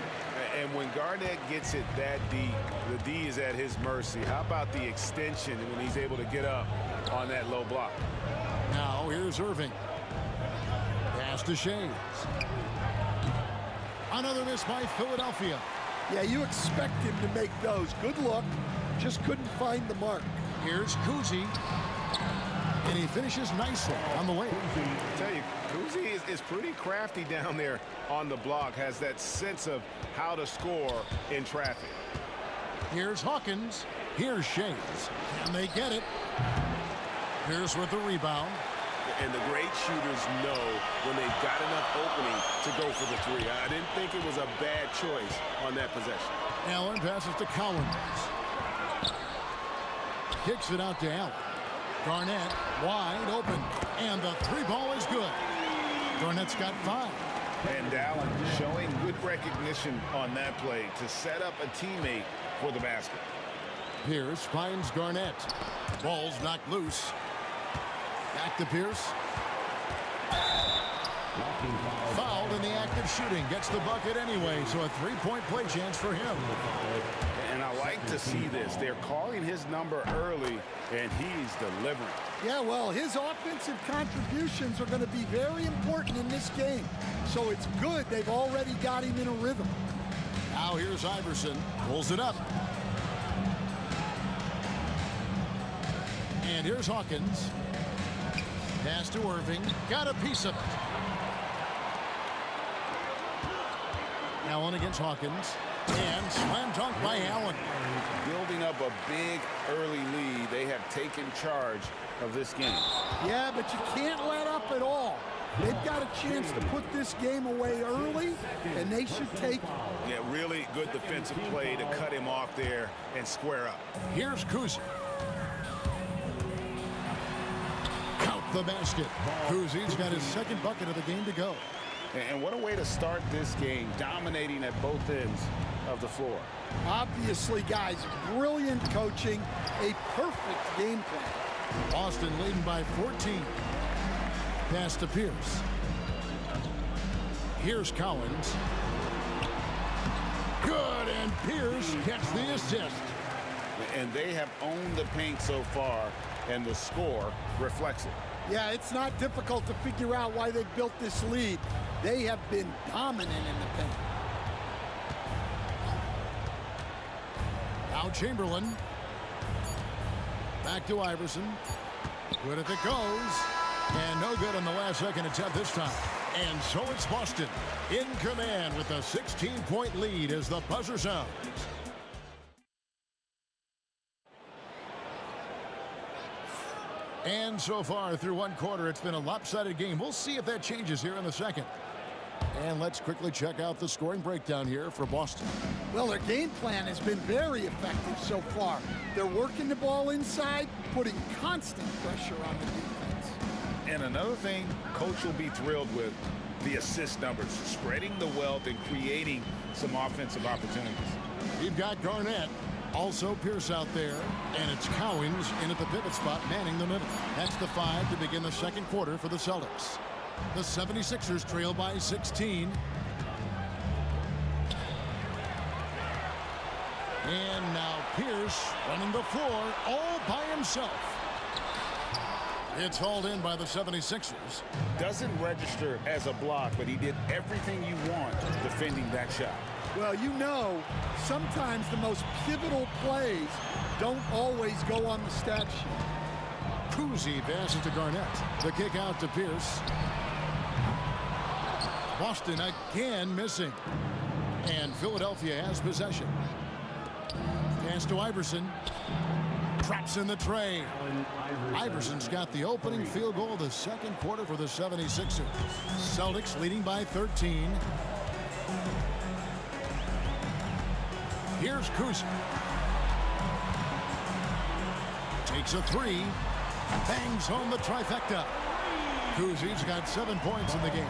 And when Garnett gets it that deep, the D is at his mercy. How about the extension when he's able to get up on that low block? Now here's Irving. Pass to Shays. Another miss by Philadelphia. Yeah, you expect him to make those. Good look. Just couldn't find the mark. Here's Kuzi. And he finishes nicely on the way. I tell you, Kuzi is pretty crafty down there on the block. Has that sense of how to score in traffic. Here's Hawkins. Here's Shays. And they get it. Pierce with the rebound. And the great shooters know when they've got enough opening to go for the three. I didn't think it was a bad choice on that possession. Allen passes to Cowens. Kicks it out to Allen. Garnett wide open. And the three ball is good. Garnett's got 5. And Allen showing good recognition on that play to set up a teammate for the basket. Pierce finds Garnett. Ball's knocked loose. Back to Pierce. Fouled in the act of shooting. Gets the bucket anyway, so a 3-point play chance for him. And I like to see this. They're calling his number early, and he's delivering. Yeah, well, his offensive contributions are going to be very important in this game. So it's good they've already got him in a rhythm. Now here's Iverson. Pulls it up. And here's Hawkins. Pass to Irving. Got a piece of it. Allen against Hawkins. And slam dunk by Allen. Building up a big early lead. They have taken charge of this game. Yeah, but you can't let up at all. They've got a chance to put this game away early, and they should take it. Yeah, really good defensive play to cut him off there and square up. Here's Kuzi. Count the basket. Kuzi's got his second bucket of the game to go. And what a way to start this game, dominating at both ends of the floor. Obviously, guys, brilliant coaching, a perfect game plan. Boston leading by 14. Pass to Pierce. Here's Collins. Good, and Pierce gets the assist. And they have owned the paint so far, and the score reflects it. Yeah, it's not difficult to figure out why they've built this lead. They have been dominant in the paint. Now Chamberlain. Back to Iverson. Good if it goes. And no good on the last second attempt this time. And so it's Boston in command with a 16-point lead as the buzzer sounds. And so far through one quarter, it's been a lopsided game. We'll see if that changes here in the second. And let's quickly check out the scoring breakdown here for Boston. Well, their game plan has been very effective so far. They're working the ball inside, putting constant pressure on the defense. And another thing, coach will be thrilled with the assist numbers, spreading the wealth and creating some offensive opportunities. You've got Garnett, also Pierce out there, and it's Cowens in at the pivot spot, manning the middle. That's the 5 to begin the second quarter for the Celtics. The 76ers trail by 16. And now Pierce running the floor all by himself. It's hauled in by the 76ers. Doesn't register as a block, but he did everything you want defending that shot. Well, you know, sometimes the most pivotal plays don't always go on the stat sheet. Kuzi passes to Garnett. The kick out to Pierce. Boston again missing. And Philadelphia has possession. Pass to Iverson. Traps in the tray. Iverson's got the opening field goal of the second quarter for the 76ers. Celtics leading by 13. Here's Kuzi. Takes a 3. Bangs home the trifecta. Kuzi's got 7 points in the game.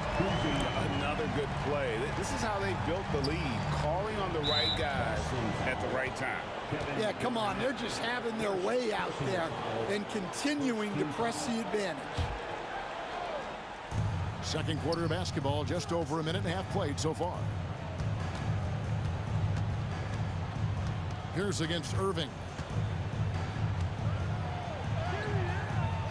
Another good play. This is how they built the lead, calling on the right guys at the right time. Yeah, come on. They're just having their way out there and continuing to press the advantage. Second quarter of basketball, just over a minute and a half played so far. Here's against Irving.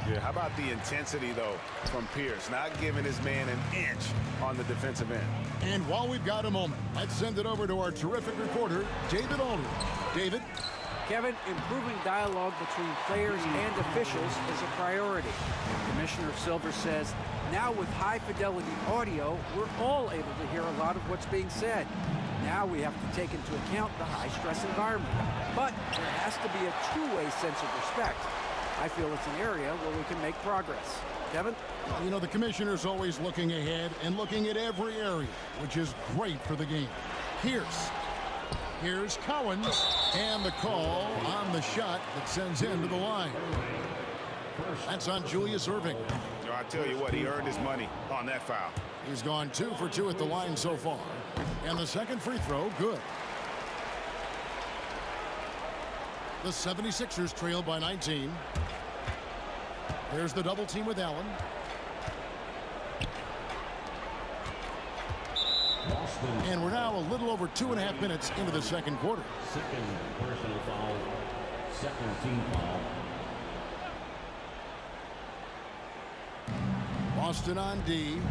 Yeah, how about the intensity, though, from Pierce, not giving his man an inch on the defensive end. And while we've got a moment, let's send it over to our terrific reporter, David Aldridge. David? Kevin, improving dialogue between players and officials is a priority. Commissioner Silver says, now with high-fidelity audio, we're all able to hear a lot of what's being said. Now we have to take into account the high-stress environment. But there has to be a two-way sense of respect. I feel it's an area where we can make progress. Kevin? You know, the commissioner's always looking ahead and looking at every area, which is great for the game. Here's Cowens, and the call on the shot that sends him to the line. That's on Julius Irving. I tell you what, he earned his money on that foul. He's gone 2 for 2 at the line so far. And the second free throw, good. The 76ers trail by 19. There's the double team with Allen. And we're now a little over 2.5 minutes into the second quarter. Second personal foul, second team foul. Boston on D.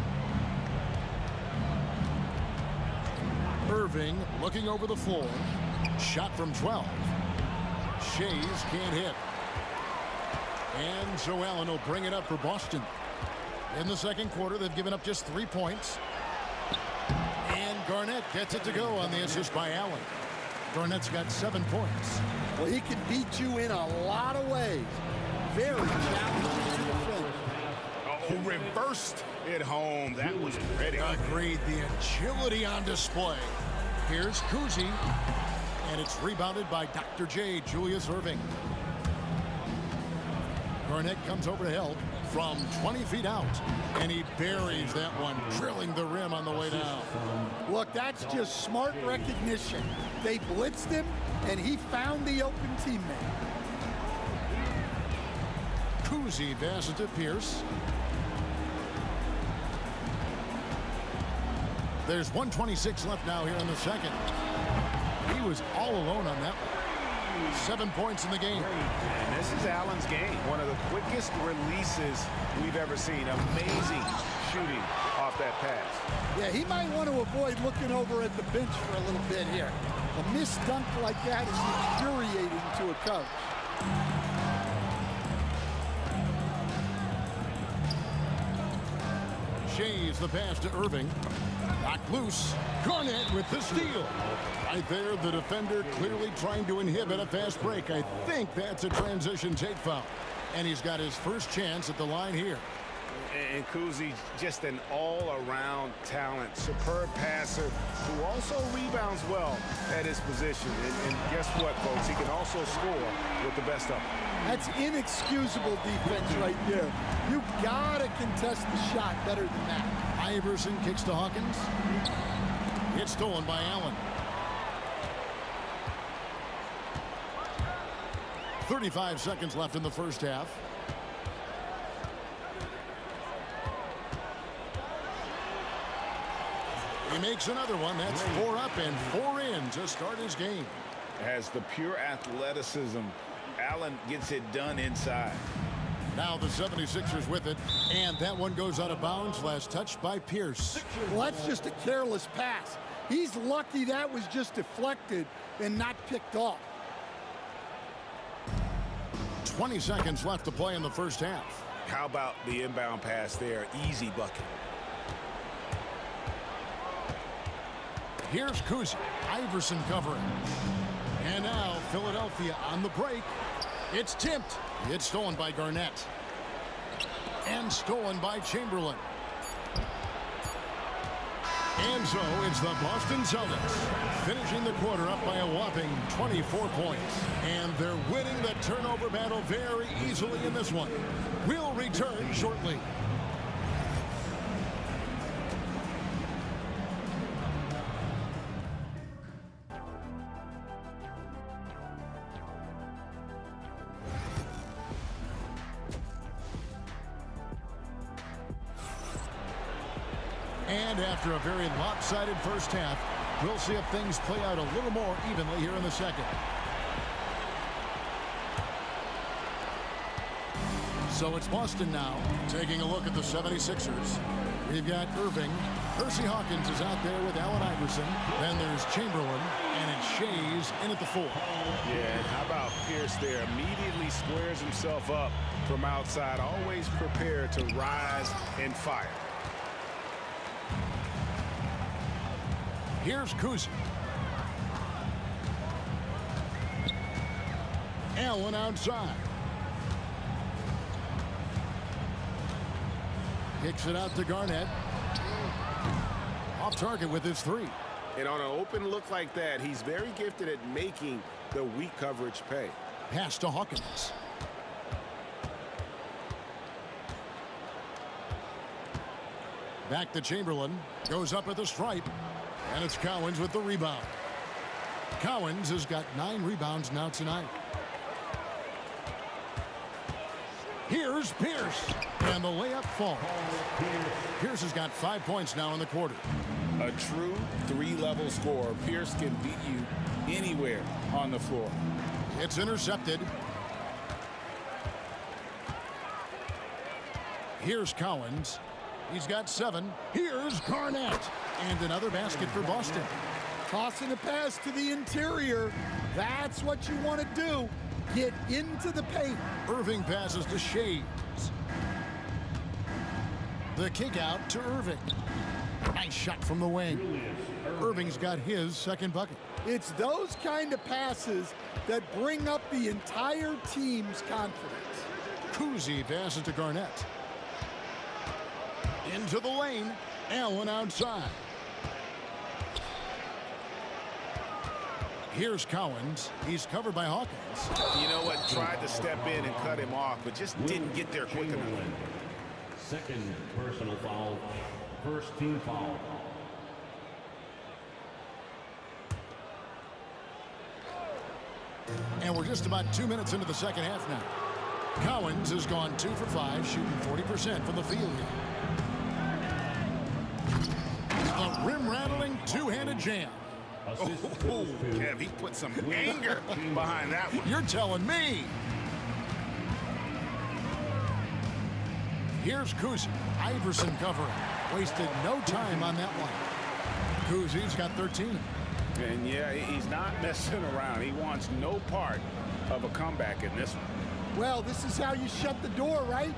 Irving looking over the floor. Shot from 12. Shays can't hit. And so Allen will bring it up for Boston. In the second quarter, they've given up just 3 points. And Garnett gets it to go on the assist by Allen. Garnett's got 7 points. Well, he can beat you in a lot of ways. Very challenging to defend. Oh, reversed it home. That was pretty. Agreed. The agility on display. Here's Kuzi. And it's rebounded by Dr. J, Julius Irving. Garnett comes over to help from 20 feet out. And he buries that one, drilling the rim on the way down. Look, that's just smart recognition. They blitzed him, and he found the open teammate. Kuzi passes to Pierce. There's 1:26 left now here in the second. He was all alone on that one. 7 points in the game. And this is Allen's game. One of the quickest releases we've ever seen. Amazing shooting off that pass. Yeah, he might want to avoid looking over at the bench for a little bit here. A missed dunk like that is infuriating to a coach. Shays the pass to Irving. Knocked loose. Garnett with the steal. Right there, the defender clearly trying to inhibit a fast break. I think that's a transition take foul. And he's got his first chance at the line here. And Kuzi, just an all-around talent, superb passer who also rebounds well at his position. And guess what, folks? He can also score with the best of them. That's inexcusable defense right there. You gotta contest the shot better than that. Iverson kicks to Hawkins. It's stolen by Allen. 35 seconds left in the first half. He makes another one. That's 4 up and 4 in to start his game. Has the pure athleticism. Allen gets it done inside. Now the 76ers with it, and that one goes out of bounds. Last touched by Pierce. Well, that's just a careless pass. He's lucky that was just deflected and not picked off. 20 seconds left to play in the first half. How about the inbound pass there? Easy bucket. Here's Kuzi. Iverson covering. And now Philadelphia on the break. It's tipped. It's stolen by Garnett. And stolen by Chamberlain. And so it's the Boston Celtics finishing the quarter up by a whopping 24 points. And they're winning the turnover battle very easily in this one. We'll return shortly. And after a very lopsided first half, we'll see if things play out a little more evenly here in the second. So it's Boston now, taking a look at the 76ers. We've got Irving. Percy Hawkins is out there with Allen Iverson. Then there's Chamberlain, and it's Shays in at the 4. Yeah, and how about Pierce there? Immediately squares himself up from outside, always prepared to rise and fire. Here's Kuzi. Allen outside. Kicks it out to Garnett. Off target with his 3. And on an open look like that, he's very gifted at making the weak coverage pay. Pass to Hawkins. Back to Chamberlain. Goes up at the stripe. And it's Cowens with the rebound. Cowens has got 9 rebounds now tonight. Here's Pierce. And the layup falls. Pierce has got 5 points now in the quarter. A true 3-level scorer. Pierce can beat you anywhere on the floor. It's intercepted. Here's Cowens. He's got 7. Here's Garnett. And another basket for Boston. Tossing a pass to the interior. That's what you want to do. Get into the paint. Irving passes to Shades. The kick out to Irving. Nice shot from the wing. Irving's got his second bucket. It's those kind of passes that bring up the entire team's confidence. Kuzi passes to Garnett. Into the lane. Allen outside. Here's Cowens. He's covered by Hawkins. You know what? Tried to step in and cut him off, but just didn't get there quick enough. Second personal foul. First team foul. And we're just about 2 minutes into the second half now. Cowens has gone 2 for 5, shooting 40% from the field here. The rim-rattling two-handed jam. Oh, Kev, he put some anger behind that one. You're telling me. Here's Kuzi. Iverson covering. Wasted no time on that one. Kuzi's got 13. And yeah, he's not messing around. He wants no part of a comeback in this one. Well, this is how you shut the door, right?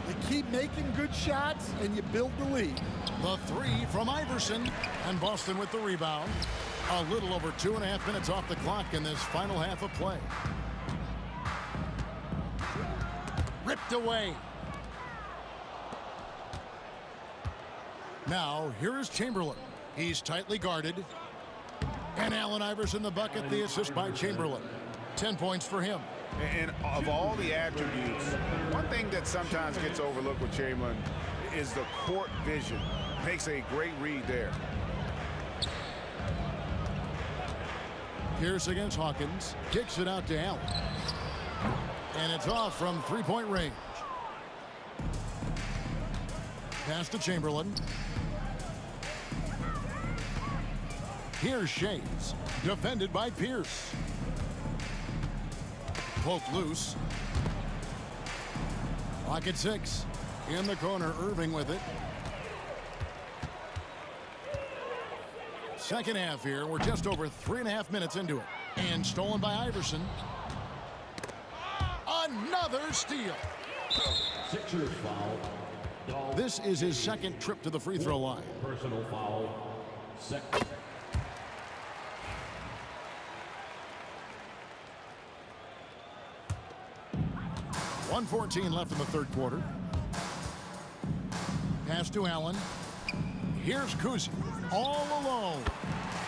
You keep making good shots and you build the lead. The three from Iverson, and Boston with the rebound. A little over 2.5 minutes off the clock in this final half of play. Ripped away. Now, here is Chamberlain. He's tightly guarded. And Allen Iverson the bucket, the assist by Chamberlain. 10 points for him. And of all the attributes, one thing that sometimes gets overlooked with Chamberlain is the court vision. Makes a great read there. Pierce against Hawkins. Kicks it out to Allen. And it's off from three-point range. Pass to Chamberlain. Here's Shades. Defended by Pierce. Poked loose. Pocket 6. In the corner, Irving with it. Second half here. We're just over 3.5 minutes into it. And stolen by Iverson. Another steal. Sixers foul. This is his second trip to the free throw line. Personal foul. Second. 1:14 left in the third quarter. Pass to Allen. Here's Kuzi all alone.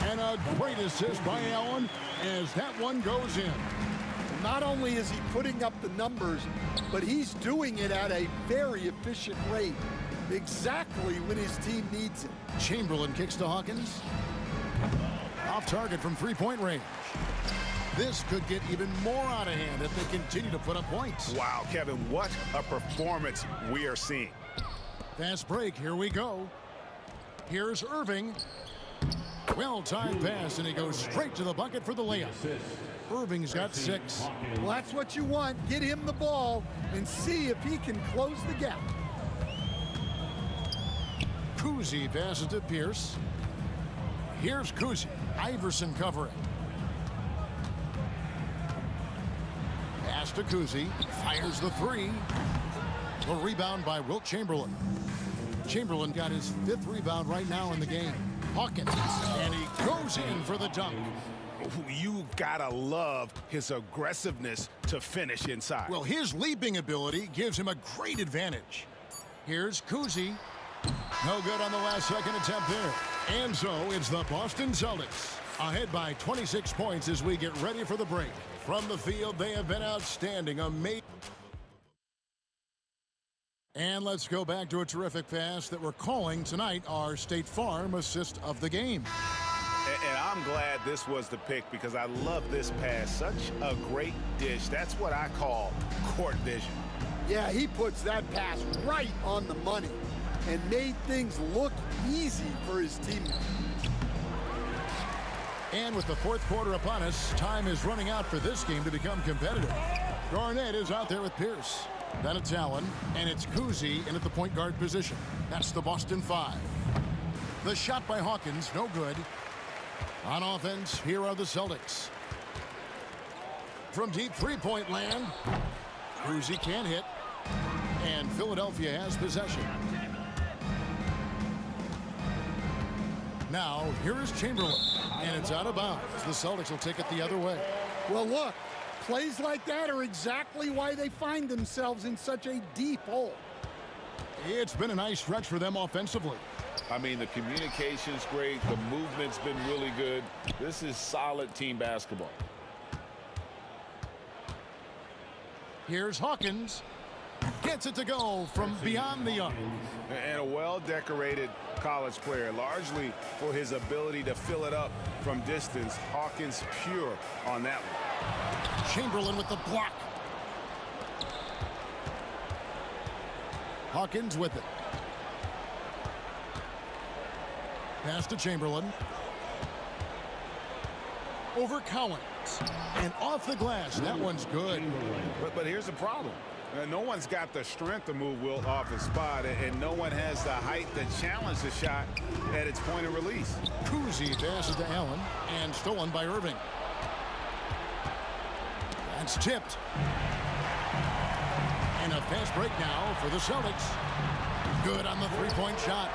And a great assist by Allen as that one goes in. Not only is he putting up the numbers, but he's doing it at a very efficient rate. Exactly when his team needs it. Chamberlain kicks to Hawkins. Off target from three-point range. This could get even more out of hand if they continue to put up points. Wow, Kevin, what a performance we are seeing. Fast break, here we go. Here's Irving. Well-timed pass, and he goes straight to the bucket for the layup. Irving's got 6. Well, that's what you want. Get him the ball and see if he can close the gap. Kuzi passes to Pierce. Here's Kuzi. Iverson covering. Pass to Kuzi. Fires the 3. The rebound by Wilt Chamberlain. Chamberlain got his 5th rebound right now in the game. Hawkins, and he goes in for the dunk. You gotta love his aggressiveness to finish inside. Well, his leaping ability gives him a great advantage. Here's Kuzi. No good on the last second attempt there. And so it's the Boston Celtics ahead by 26 points as we get ready for the break. From the field, they have been outstanding. Amazing. And let's go back to a terrific pass that we're calling tonight our State Farm assist of the game. And I'm glad this was the pick because I love this pass. Such a great dish. That's what I call court vision. Yeah, he puts that pass right on the money and made things look easy for his teammates. And with the fourth quarter upon us, time is running out for this game to become competitive. Garnett is out there with Pierce. Then it's Allen, and it's Kuzi in at the point guard position. That's the Boston 5. The shot by Hawkins, no good. On offense, here are the Celtics. From deep three-point land, Kuzi can't hit, and Philadelphia has possession. Now, here is Chamberlain, and it's out of bounds. The Celtics will take it the other way. Well, look, plays like that are exactly why they find themselves in such a deep hole. It's been a nice stretch for them offensively. I mean, the communication's great. The movement's been really good. This is solid team basketball. Here's Hawkins. Gets it to go from beyond the arc. And a well-decorated college player, largely for his ability to fill it up from distance. Hawkins pure on that one. Chamberlain with the block. Hawkins with it. Pass to Chamberlain. Over Collins. And off the glass. That one's good. But here's the problem. No one's got the strength to move Wilt off his spot, and no one has the height to challenge the shot at its point of release. Kuzi passes to Allen, and stolen by Irving. That's tipped. And a fast break now for the Celtics. Good on the three-point shot.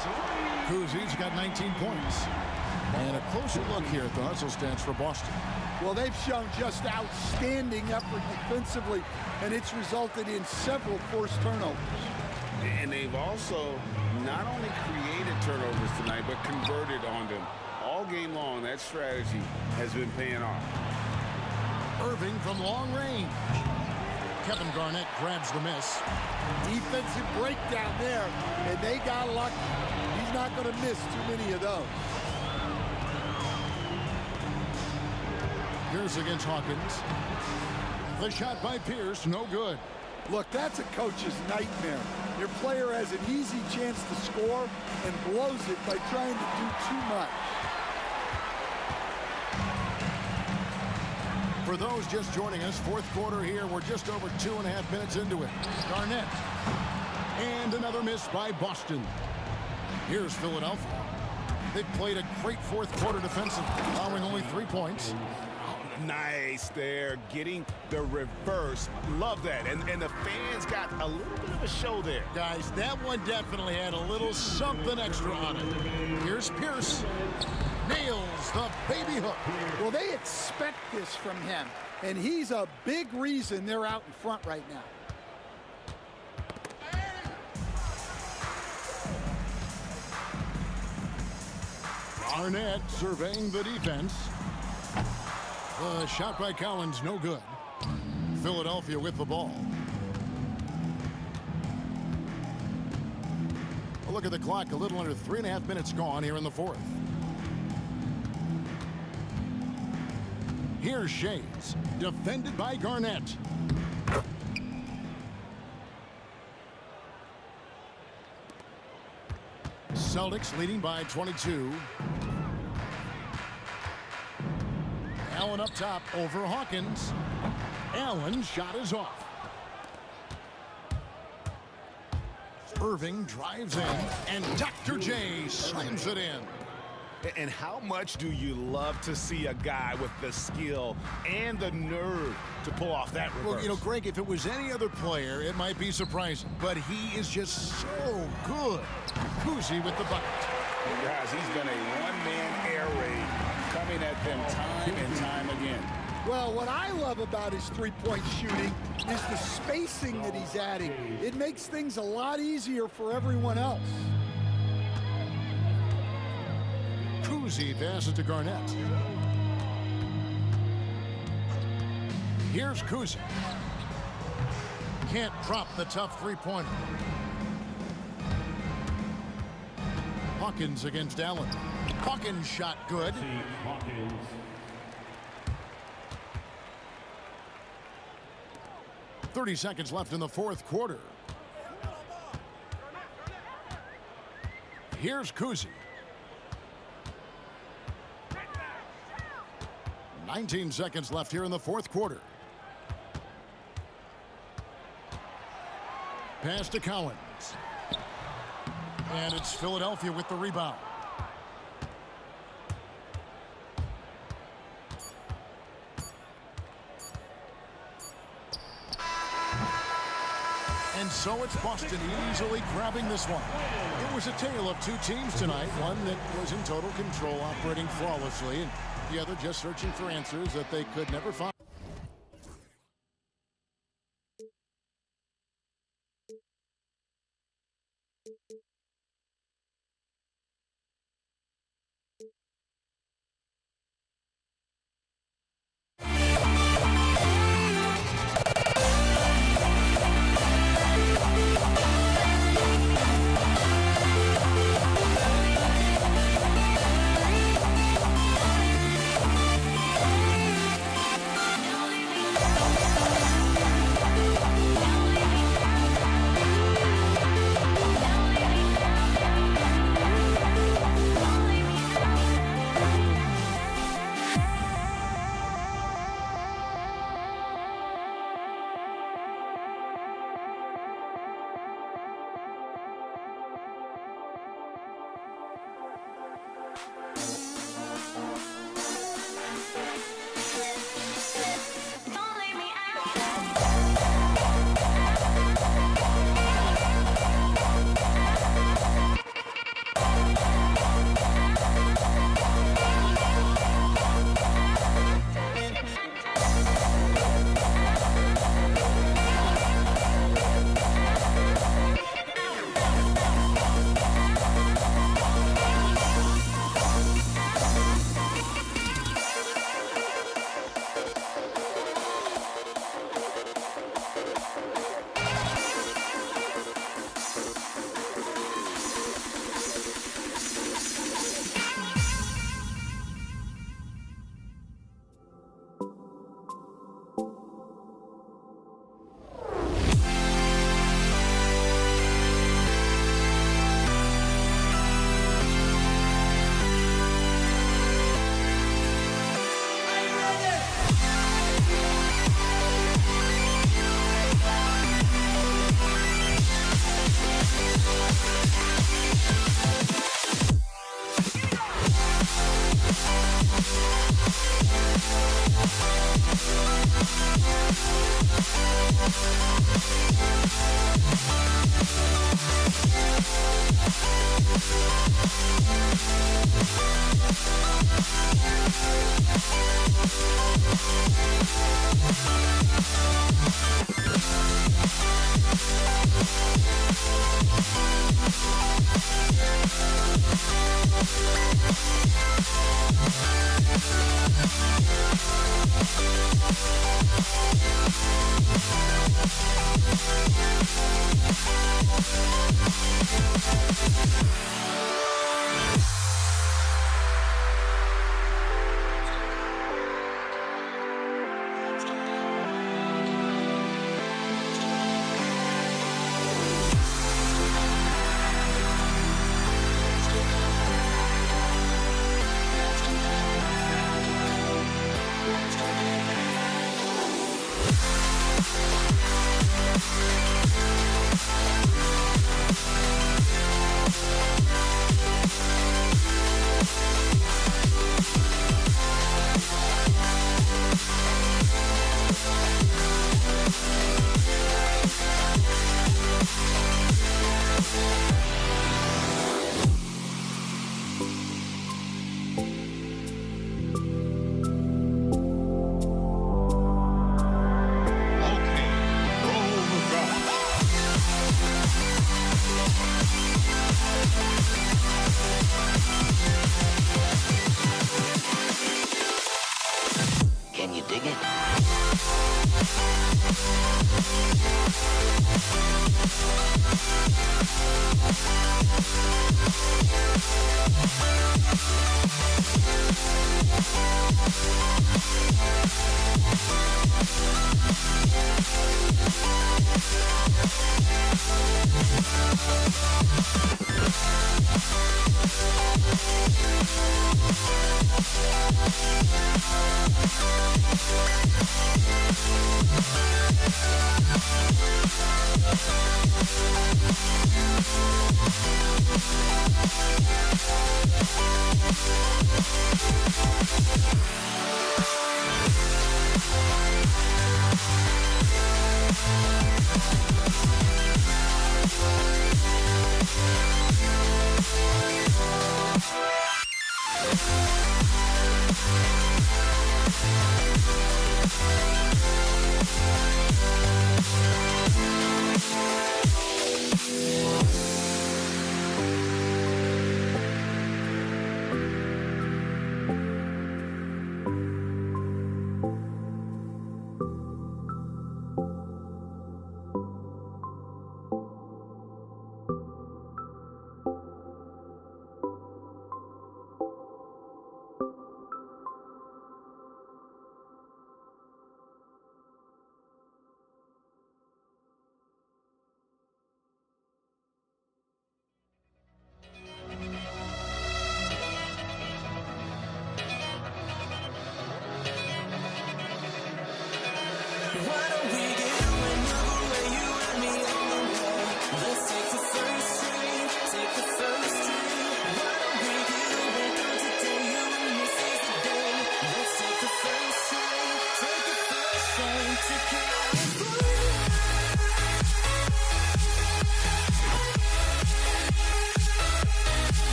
Kuzi's got 19 points. And a closer look here at the hustle stats for Boston. Well, they've shown just outstanding effort defensively, and it's resulted in several forced turnovers. And they've also not only created turnovers tonight, but converted on them. All game long, that strategy has been paying off. Irving from long range. Kevin Garnett grabs the miss. Defensive breakdown there, and they got lucky. He's not going to miss too many of those. Here's against Hawkins. The shot by Pierce, no good. Look, that's a coach's nightmare. Your player has an easy chance to score and blows it by trying to do too much. For those just joining us, fourth quarter here. We're just over 2.5 minutes into it. Garnett. And another miss by Boston. Here's Philadelphia. They've played a great fourth quarter defensively, allowing only 3 points. Nice there, getting the reverse. Love that. And the fans got a little bit of a show there. Guys, that one definitely had a little something extra on it. Here's Pierce. Nails the baby hook. Well, they expect this from him, and he's a big reason they're out in front right now. Arnett surveying the defense. The shot by Collins, no good. Philadelphia with the ball. A look at the clock, a little under 3.5 minutes gone here in the fourth. Here's Shays, defended by Garnett. Celtics leading by 22. Allen up top over Hawkins. Allen's shot is off. Irving drives in, and Dr. J slams it in. And how much do you love to see a guy with the skill and the nerve to pull off that reverse? Well, you know, Greg, if it was any other player, it might be surprising. But he is just so good. Kuzi with the bucket. Guys, he's been a one-man air raid coming at them time and time again. Well, what I love about his three-point shooting is the spacing that he's adding. It makes things a lot easier for everyone else. Kuzi passes to Garnett. Here's Kuzi. Can't drop the tough three-pointer. Hawkins against Allen. Hawkins shot good. 30 seconds left in the fourth quarter. Here's Kuzi. 19 seconds left here in the fourth quarter. Pass to Collins. And it's Philadelphia with the rebound. And so it's Boston easily grabbing this one. It was a tale of two teams tonight, one that was in total control, operating flawlessly, and the other just searching for answers that they could never find.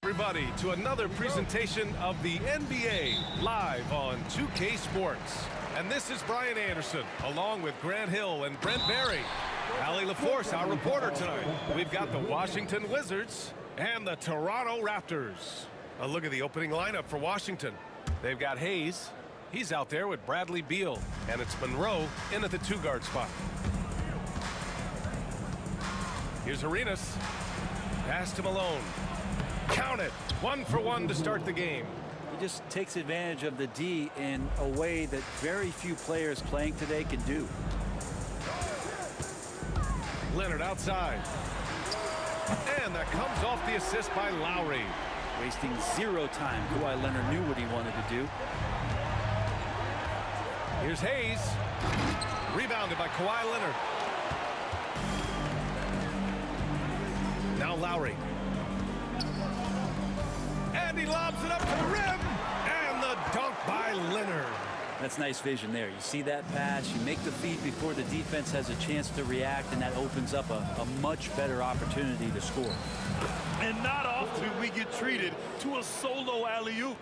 Everybody to another presentation of the NBA live on 2K Sports. And this is Brian Anderson along with Grant Hill and Brent Barry. Allie LaForce, our reporter tonight. We've got the Washington Wizards and the Toronto Raptors. A look at the opening lineup for Washington. They've got Hayes. He's out there with Bradley Beal. And it's Monroe in at the 2-guard spot. Here's Arenas. Pass to Malone. Count it. 1 for 1 to start the game. He just takes advantage of the D in a way that very few players playing today can do. Leonard outside. And that comes off the assist by Lowry. Wasting 0 time. Kawhi Leonard knew what he wanted to do. Here's Hayes. Rebounded by Kawhi Leonard. Now Lowry. And he lobs it up to the rim. And the dunk by Leonard. That's nice vision there. You see that pass, you make the feed before the defense has a chance to react, and that opens up a much better opportunity to score. And not often we get treated to a solo alley-oop.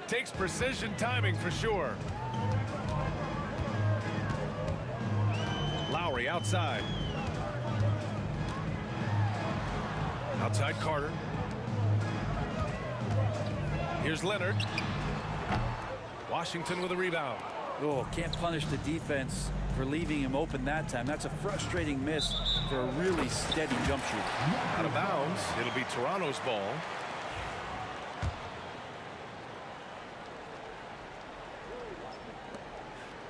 Takes precision timing for sure. Lowry outside. Outside Carter. Here's Leonard. Washington with a rebound. Oh, can't punish the defense for leaving him open that time. That's a frustrating miss for a really steady jump shooter. Out of bounds. It'll be Toronto's ball.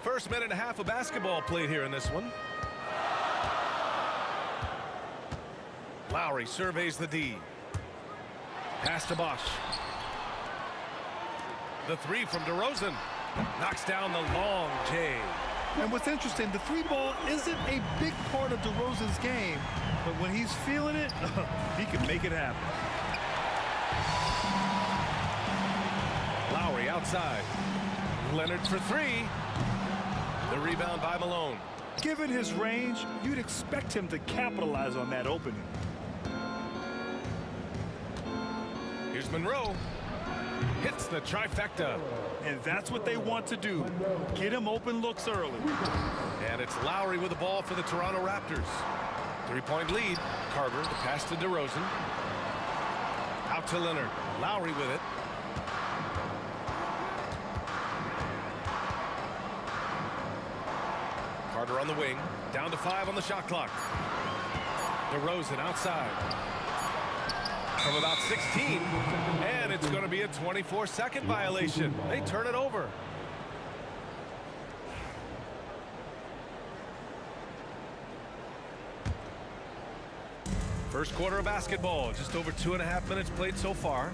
First minute and a half of basketball played here in this one. Lowry surveys the D. Pass to Bosch. The 3 from DeRozan. Knocks down the long J. And what's interesting, the 3-ball isn't a big part of DeRozan's game, but when he's feeling it, he can make it happen. Lowry outside. Leonard for 3. The rebound by Malone. Given his range, you'd expect him to capitalize on that opening. Here's Monroe. Hits the trifecta. And that's what they want to do. Get him open looks early. And it's Lowry with the ball for the Toronto Raptors. 3-point lead. Carter, the pass to DeRozan. Out to Leonard. Lowry with it. Carter on the wing. Down to 5 on the shot clock. DeRozan outside. From about 16, and it's going to be a 24-second violation. They turn it over. First quarter of basketball, just over 2.5 minutes played so far.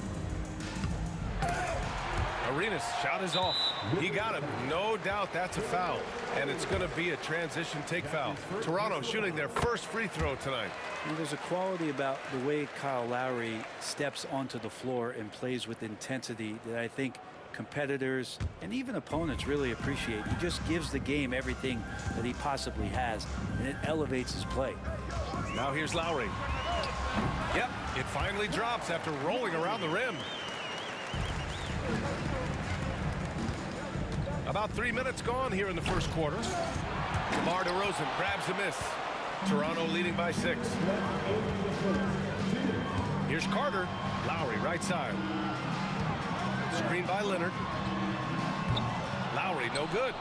Arenas' shot is off. He got him. No doubt that's a foul. And it's going to be a transition take foul. Toronto shooting their first free throw tonight. And there's a quality about the way Kyle Lowry steps onto the floor and plays with intensity that I think competitors and even opponents really appreciate. He just gives the game everything that he possibly has, and it elevates his play. Now here's Lowry. Yep, it finally drops after rolling around the rim. About 3 minutes gone here in the first quarter. DeMar DeRozan grabs the miss. Toronto leading by 6. Here's Carter. Lowry right side. Screen by Leonard. Lowry no good.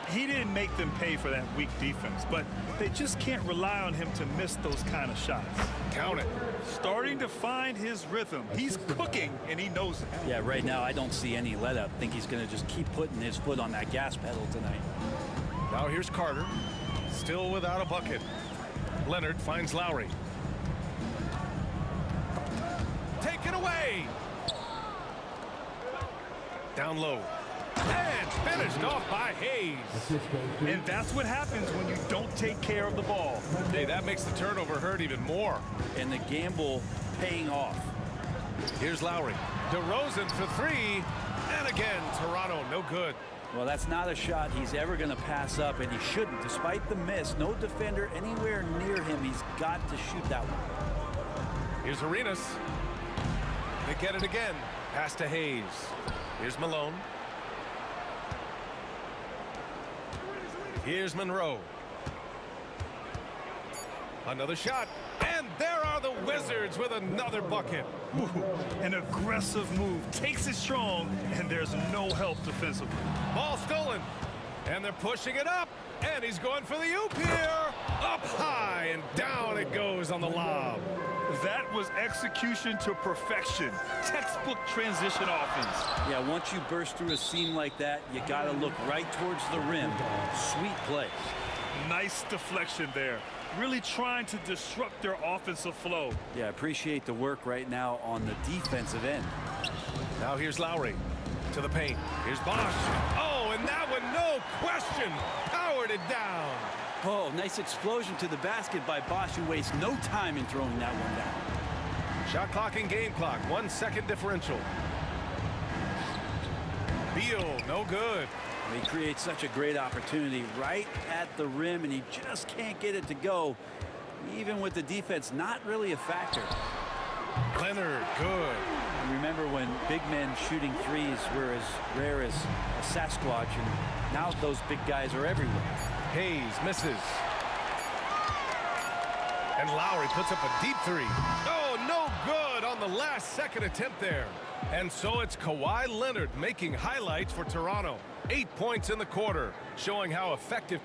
He didn't make them pay for that weak defense, but they just can't rely on him to miss those kind of shots. Count it. Starting to find his rhythm. He's cooking, and he knows it. Yeah, right now I don't see any let up. I think he's going to just keep putting his foot on that gas pedal tonight. Now here's Carter. Still without a bucket. Leonard finds Lowry. Taken away. Down low. And finished off by Hayes. And that's what happens when you don't take care of the ball. Hey, that makes the turnover hurt even more. And the gamble paying off. Here's Lowry. DeRozan for 3. And again, Toronto no good. Well, that's not a shot he's ever going to pass up, and he shouldn't. Despite the miss, no defender anywhere near him. He's got to shoot that one. Here's Arenas. They get it again. Pass to Hayes. Here's Malone. Here's Monroe. Another shot. And there are the Wizards with another bucket. Ooh, an aggressive move. Takes it strong, and there's no help defensively. Ball stolen. And they're pushing it up. And he's going for the oop here. Up high, and down it goes on the lob. That was execution to perfection. Textbook transition offense. Yeah, once you burst through a seam like that, you got to look right towards the rim. Sweet play. Nice deflection there. Really trying to disrupt their offensive flow. Yeah, appreciate the work right now on the defensive end. Now here's Lowry to the paint. Here's Bosch. Oh, and that one, no question, powered it down. Oh, nice explosion to the basket by Bosch, who wastes no time in throwing that one down. Shot clock and game clock, 1 second differential. Beal, no good. He creates such a great opportunity right at the rim, and he just can't get it to go. Even with the defense not really a factor. Leonard, good. And remember when big men shooting threes were as rare as a Sasquatch, and now those big guys are everywhere. Hayes misses. And Lowry puts up a deep 3. Oh, no good on the last second attempt there. And so it's Kawhi Leonard making highlights for Toronto. 8 points in the quarter, showing how effective.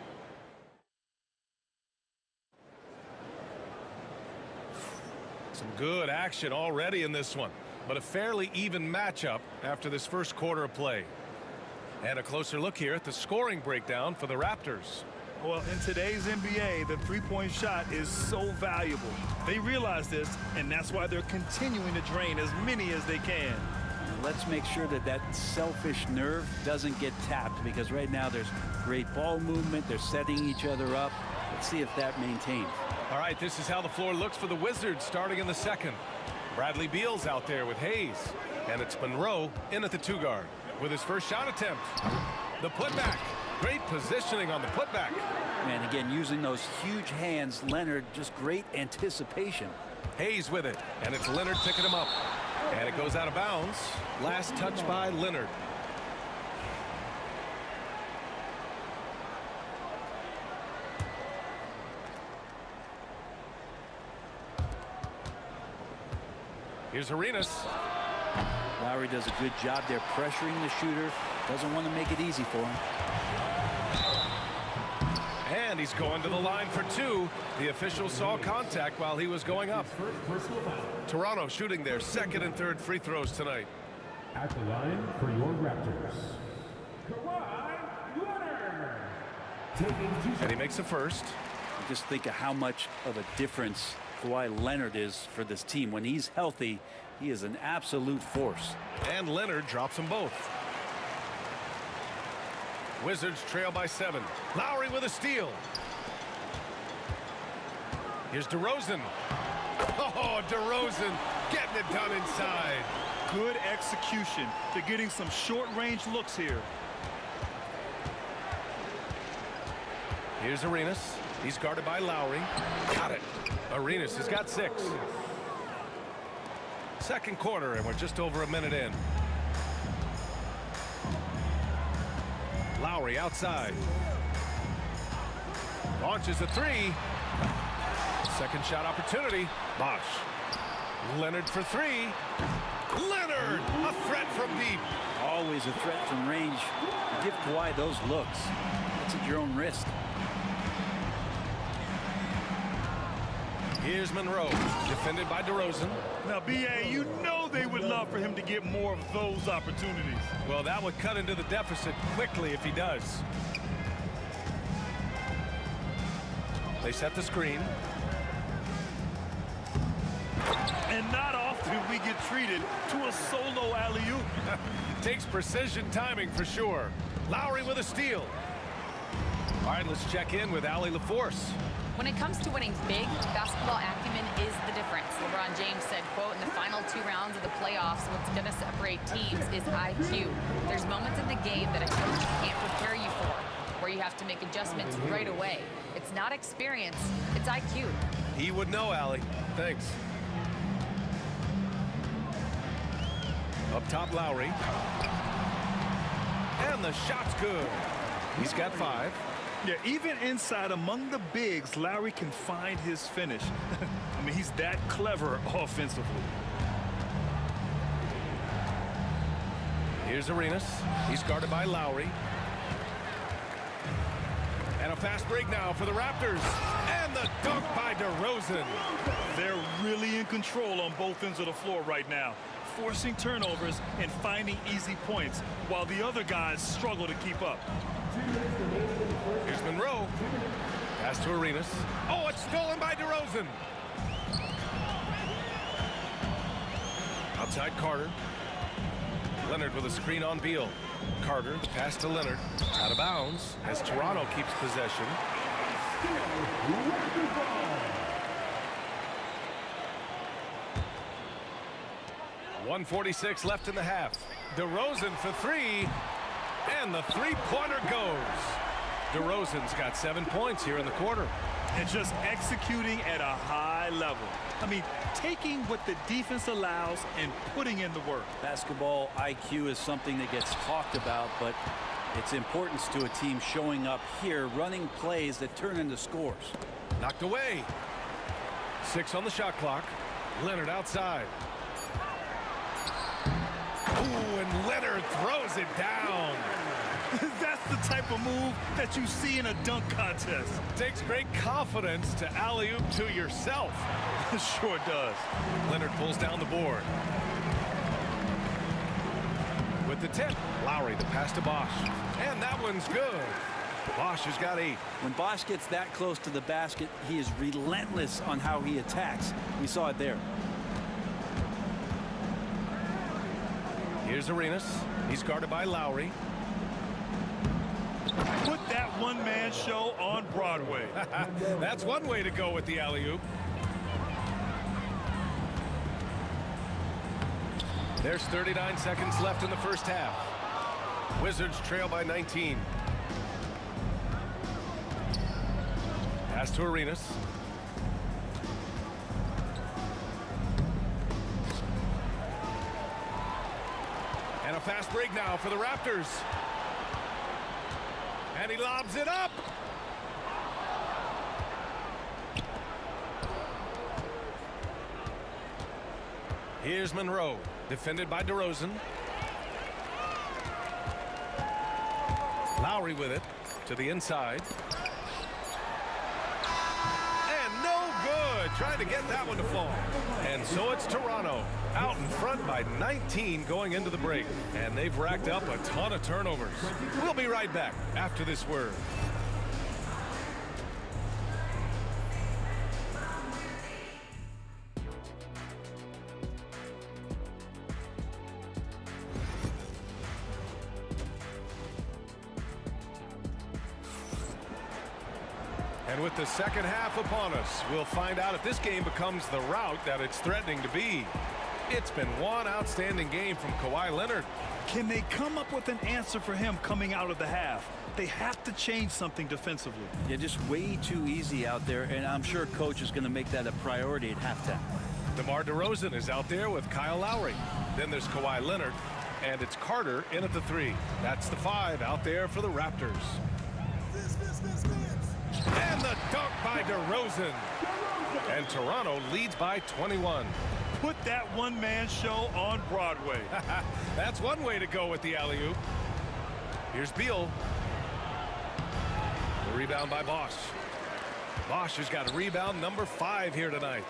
Some good action already in this one, but a fairly even matchup after this first quarter of play. And a closer look here at the scoring breakdown for the Raptors. Well, in today's NBA, the three-point shot is so valuable. They realize this, and that's why they're continuing to drain as many as they can. Let's make sure that that selfish nerve doesn't get tapped, because right now there's great ball movement. They're setting each other up. Let's see if that maintains. All right, this is how the floor looks for the Wizards starting in the second. Bradley Beal's out there with Hayes, and it's Monroe in at the 2-guard with his first shot attempt. The putback. Great positioning on the putback. And again, using those huge hands, Leonard, just great anticipation. Hayes with it, and it's Leonard picking him up. And it goes out of bounds. Last touch by Leonard. Here's Arenas. Lowry does a good job there pressuring the shooter. Doesn't want to make it easy for him. And he's going to the line for 2. The official saw contact while he was going up. Toronto shooting their second and third free throws tonight. At the line for your Raptors, Kawhi Leonard. And he makes the first. Just think of how much of a difference Kawhi Leonard is for this team. When he's healthy, he is an absolute force. And Leonard drops them both. Wizards trail by 7. Lowry with a steal. Here's DeRozan. Oh, DeRozan getting it done inside. Good execution. They're getting some short-range looks here. Here's Arenas. He's guarded by Lowry. Got it. Arenas has got 6. Second quarter, and we're just over a minute in. Lowry outside. Launches a 3. Second shot opportunity. Bosh. Leonard for 3. Leonard, a threat from deep. Always a threat from range. Give Kawhi those looks. It's at your own risk. Here's Monroe, defended by DeRozan. Now, B.A., you know they would love for him to get more of those opportunities. Well, that would cut into the deficit quickly if he does. They set the screen. And not often we get treated to a solo alley-oop. Takes precision timing for sure. Lowry with a steal. All right, let's check in with Allie LaForce. When it comes to winning big, basketball acumen is the difference. LeBron James said, quote, in the final 2 rounds of the playoffs, what's going to separate teams is IQ. There's moments in the game that a coach can't prepare you for, where you have to make adjustments right away. It's not experience, it's IQ. He would know, Allie. Thanks. Up top, Lowry. And the shot's good. He's got 5. Yeah, even inside among the bigs, Lowry can find his finish. I mean, he's that clever offensively. Here's Arenas. He's guarded by Lowry. And a fast break now for the Raptors. And the dunk by DeRozan. They're really in control on both ends of the floor right now, forcing turnovers and finding easy points while the other guys struggle to keep up. Here's Monroe. Pass to Arenas. Oh, it's stolen by DeRozan. Outside Carter. Leonard with a screen on Beal. Carter, the pass to Leonard. Out of bounds as Toronto keeps possession. 1:46 left in the half. DeRozan for 3. And the 3-pointer goes. DeRozan's got 7 points here in the quarter. And just executing at a high level. I mean, taking what the defense allows and putting in the work. Basketball IQ is something that gets talked about, but its importance to a team showing up here, running plays that turn into scores. Knocked away. 6 on the shot clock. Leonard outside. Ooh, and Leonard throws it down. That's the type of move that you see in a dunk contest. Takes great confidence to alley-oop to yourself. Sure does. Leonard pulls down the board. With the tip, Lowry, the pass to Bosh. And that one's good. Bosh has got 8. When Bosh gets that close to the basket, he is relentless on how he attacks. We saw it there. Here's Arenas. He's guarded by Lowry. Put that one-man show on Broadway. That's one way to go with the alley-oop. There's 39 seconds left in the first half. Wizards trail by 19. Pass to Arenas. And a fast break now for the Raptors. And he lobs it up. Here's Monroe, defended by DeRozan. Lowry with it to the inside. And no good. Trying to get that one to fall. And so it's Toronto out in front by 19 going into the break. And they've racked up a ton of turnovers. We'll be right back after this word. And with the second half upon us, we'll find out if this game becomes the rout that it's threatening to be. It's been one outstanding game from Kawhi Leonard. Can they come up with an answer for him coming out of the half? They have to change something defensively. Yeah, just way too easy out there, and I'm sure coach is going to make that a priority at halftime. DeMar DeRozan is out there with Kyle Lowry. Then there's Kawhi Leonard, and it's Carter in at the 3. That's the 5 out there for the Raptors. And the dunk by DeRozan. And Toronto leads by 21. Put that one-man show on Broadway. That's one way to go with the alley-oop. Here's Beal. The rebound by Bosch. Bosch has got rebound number 5 here tonight.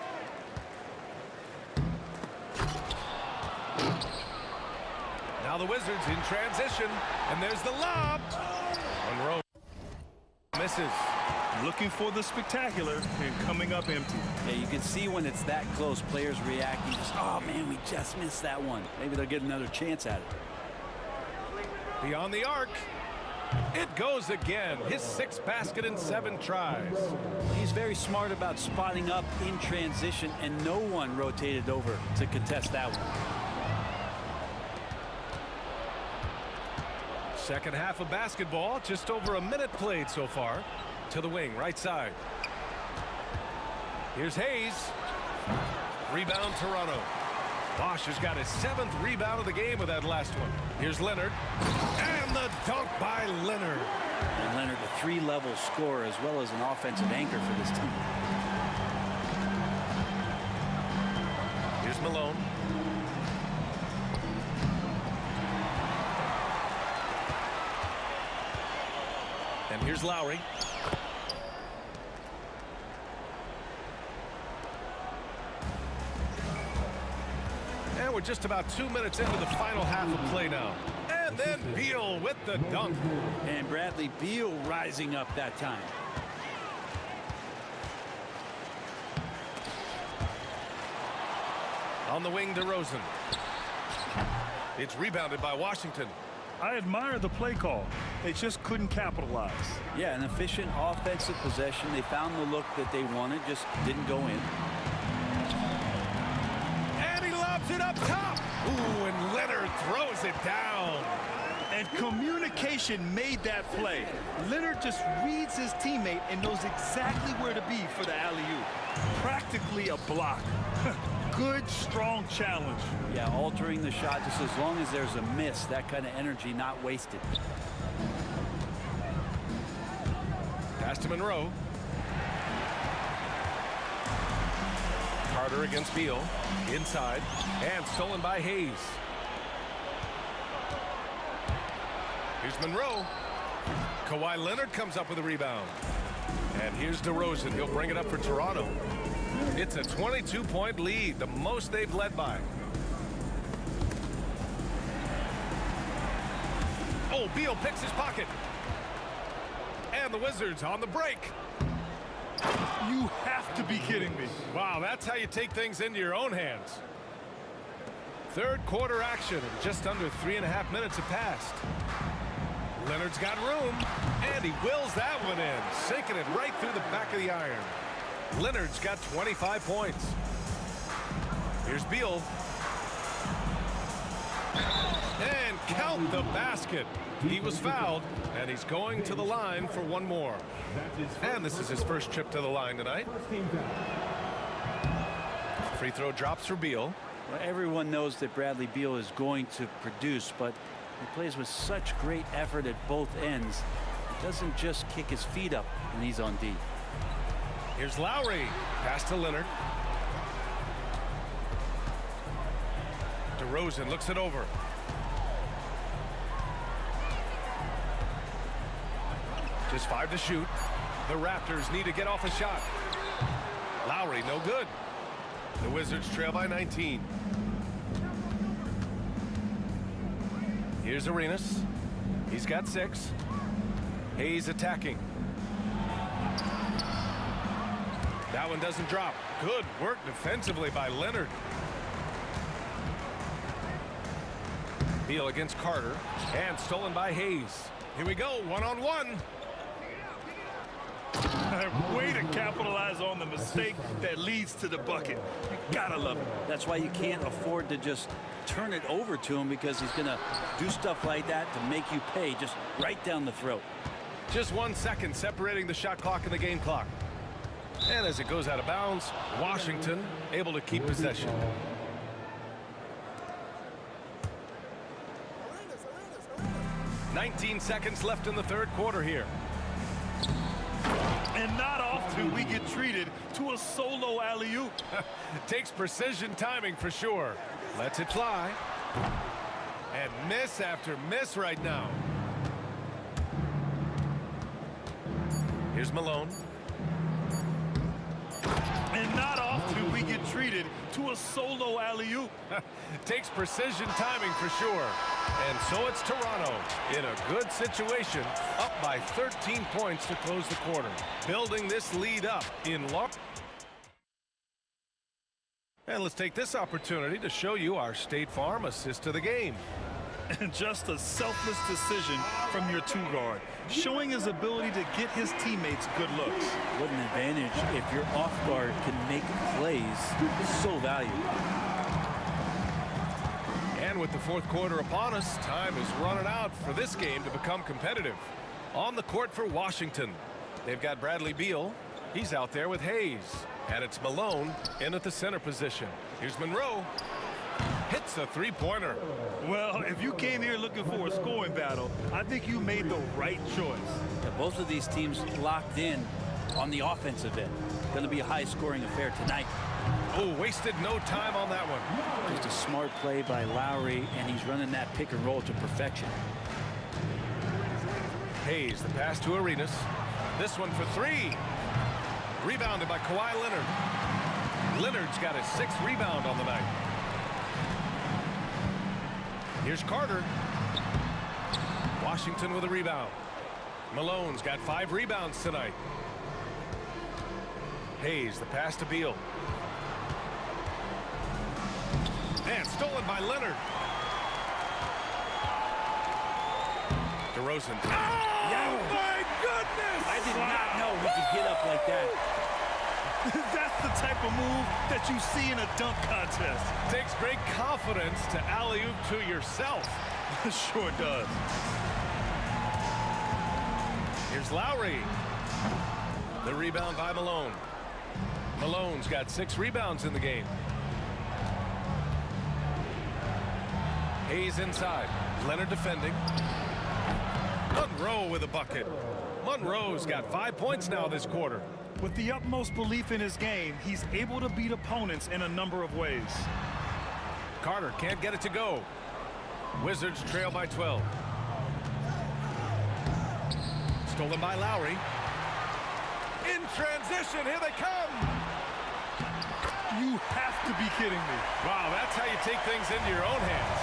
Now the Wizards in transition, and there's the lob. Monroe misses. Looking for the spectacular and coming up empty. Yeah, you can see when it's that close, players reacting. Just, oh, man, we just missed that one. Maybe they'll get another chance at it. Beyond the arc. It goes again. His 6th basket in 7 tries. He's very smart about spotting up in transition, and no one rotated over to contest that one. Second half of basketball, just over a minute played so far. To the wing, right side. Here's Hayes. Rebound, Toronto. Bosch has got his 7th rebound of the game with that last one. Here's Leonard. And the dunk by Leonard. And Leonard, a 3-level scorer as well as an offensive anchor for this team. Here's Malone. And here's Lowry. And we're just about 2 minutes into the final half of play now. And then Beal with the dunk. And Bradley Beal rising up that time. On the wing, DeRozan. It's rebounded by Washington. I admire the play call. They just couldn't capitalize. Yeah, an efficient offensive possession. They found the look that they wanted, just didn't go in. And he lobs it up top. Ooh, and Leonard throws it down. And communication made that play. Leonard just reads his teammate and knows exactly where to be for the alley-oop. Practically a block. Good, strong challenge. Yeah, altering the shot just as long as there's a miss. That kind of energy not wasted. Pass to Monroe. Carter against Beal. Inside. And stolen by Hayes. Here's Monroe. Kawhi Leonard comes up with a rebound. And here's DeRozan. He'll bring it up for Toronto. It's a 22-point lead, the most they've led by. Oh, Beal picks his pocket. And the Wizards on the break. You have to be kidding me. Wow, that's how you take things into your own hands. Third quarter action, and just under 3.5 minutes have passed. Leonard's got room, and he wills that one in, sinking it right through the back of the iron. Leonard's got 25 points. Here's Beal. And count the basket. He was fouled, and he's going to the line for one more. And this is his first trip to the line tonight. Free throw drops for Beal. Well, everyone knows that Bradley Beal is going to produce, but he plays with such great effort at both ends. He doesn't just kick his feet up when he's on D. Here's Lowry. Pass to Leonard. DeRozan looks it over. Just 5 to shoot. The Raptors need to get off a shot. Lowry, no good. The Wizards trail by 19. Here's Arenas. He's got 6. Hayes attacking. That one doesn't drop. Good work defensively by Leonard. Beal against Carter. And stolen by Hayes. Here we go, one-on-one. And way to capitalize on the mistake that leads to the bucket. You gotta love it. That's why you can't afford to just turn it over to him, because he's going to do stuff like that to make you pay just right down the throat. Just 1 second separating the shot clock and the game clock. And as it goes out of bounds, Washington able to keep possession. "19 seconds left in the third quarter here. And not often we get treated to a solo alley-oop. Takes precision timing for sure. Lets it fly. And miss after miss right now. Here's Malone. And not often we get treated to a solo alley-oop. Takes precision timing for sure. And so it's Toronto in a good situation, up by 13 points to close the quarter. Building this lead up in long. And let's take this opportunity to show you our State Farm assist to the game. And just a selfless decision from your two-guard, showing his ability to get his teammates good looks. What an advantage if your off guard can make plays. So valuable. And with the fourth quarter upon us, time is running out for this game to become competitive. On the court for Washington, they've got Bradley Beal. He's out there with Hayes. And it's Malone in at the center position. Here's Monroe. Hits a three-pointer. Well, if you came here looking for a scoring battle, I think you made the right choice. Yeah, both of these teams locked in on the offensive end. Going to be a high-scoring affair tonight. Oh, wasted no time on that one. Just a smart play by Lowry, and he's running that pick and roll to perfection. Hayes, the pass to Arenas. This one for three. Rebounded by Kawhi Leonard. Leonard's got his 6th rebound on the night. Here's Carter. Washington with a rebound. Malone's got 5 rebounds tonight. Hayes, the pass to Beal. And stolen by Leonard. DeRozan. Oh, my goodness! I did not know he could get up like that. That's the type of move that you see in a dunk contest. Takes great confidence to alley-oop to yourself. Sure does. Here's Lowry. The rebound by Malone. Malone's got 6 rebounds in the game. Hayes inside. Leonard defending. Monroe with a bucket. Monroe's got 5 points now this quarter. With the utmost belief in his game, he's able to beat opponents in a number of ways. Carter can't get it to go. Wizards trail by 12. Stolen by Lowry. In transition, here they come. You have to be kidding me. Wow, that's how you take things into your own hands.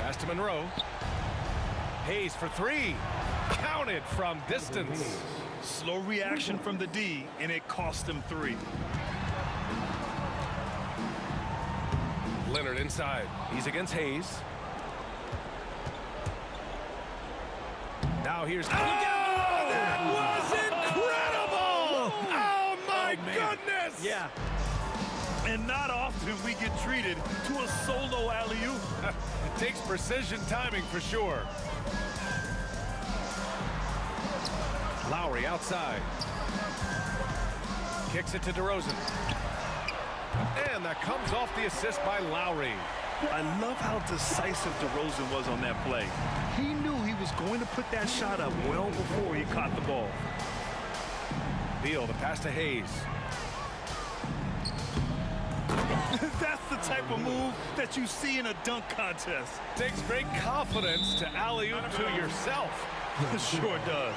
Pass to Monroe. Hayes for 3. Counted from distance. Slow reaction from the D, and it cost him 3. Leonard inside. He's against Hayes. Now here's... Oh, that was incredible! Oh, my goodness! Yeah. And not often we get treated to a solo alley-oop. Takes precision timing for sure. Lowry outside. Kicks it to DeRozan. And that comes off the assist by Lowry. I love how decisive DeRozan was on that play. He knew he was going to put that shot up well before he caught the ball. Beal, the pass to Hayes. That's the type of move that you see in a dunk contest. Takes great confidence to alley-oop to yourself. Sure does.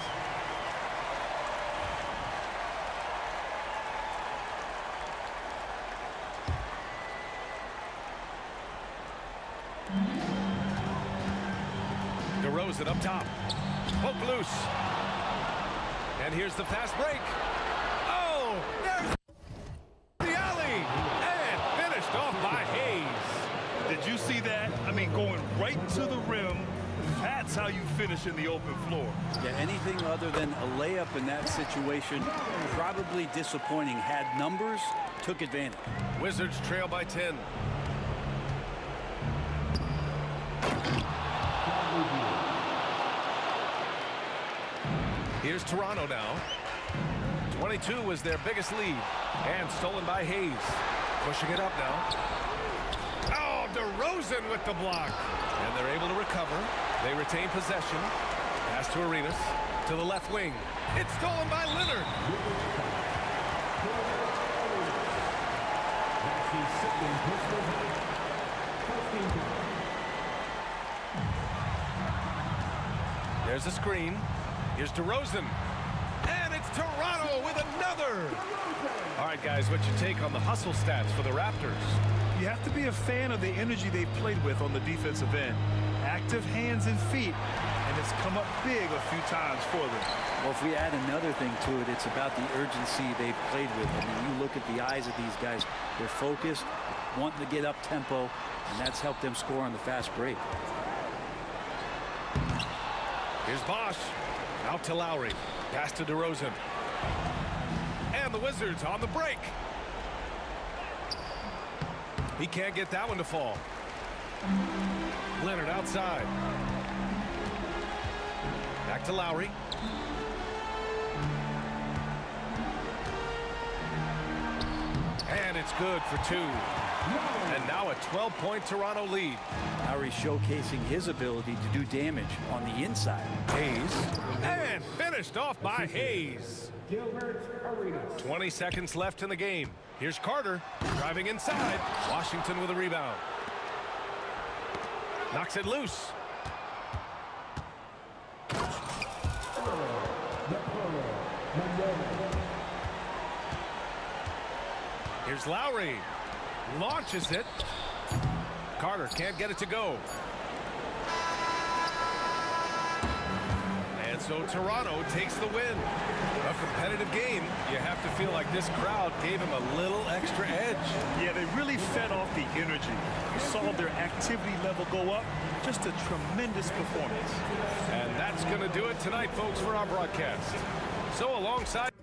DeRozan up top. Poke loose. And here's the fast break. Oh, there's the alley. And finished off by Hayes. Did you see that? I mean, going right to the rim. That's how you finish. finish in the open floor. Yeah, anything other than a layup in that situation, probably disappointing. Had numbers, took advantage. Wizards trail by 10. Here's Toronto now. 22 was their biggest lead. And stolen by Hayes. Pushing it up now. Oh, DeRozan with the block. And they're able to recover. They retain possession. Pass to Arenas. To the left wing. It's stolen by Leonard. There's a screen. Here's DeRozan. And it's Toronto with another. All right, guys, what's your take on the hustle stats for the Raptors? You have to be a fan of the energy they've played with on the defensive end. Active hands and feet, and it's come up big a few times for them. Well, if we add another thing to it, it's about the urgency they've played with. I mean, you look at the eyes of these guys. They're focused, wanting to get up tempo, and that's helped them score on the fast break. Here's Bosch. Out to Lowry. Pass to DeRozan. And the Wizards on the break. He can't get that one to fall. Leonard outside. Back to Lowry. And it's good for two. And now a 12-point Toronto lead. Lowry showcasing his ability to do damage on the inside. Hayes. And finished off by Hayes. 20 seconds left in the game. Here's Carter driving inside. Washington with a rebound. Knocks it loose. Here's Lowry. Launches it. Carter can't get it to go. And so Toronto takes the win. A competitive game. You have to feel like this crowd gave him a little extra edge. Yeah, they really fed off the energy. You saw their activity level go up. Just a tremendous performance. And that's going to do it tonight, folks, for our broadcast. So alongside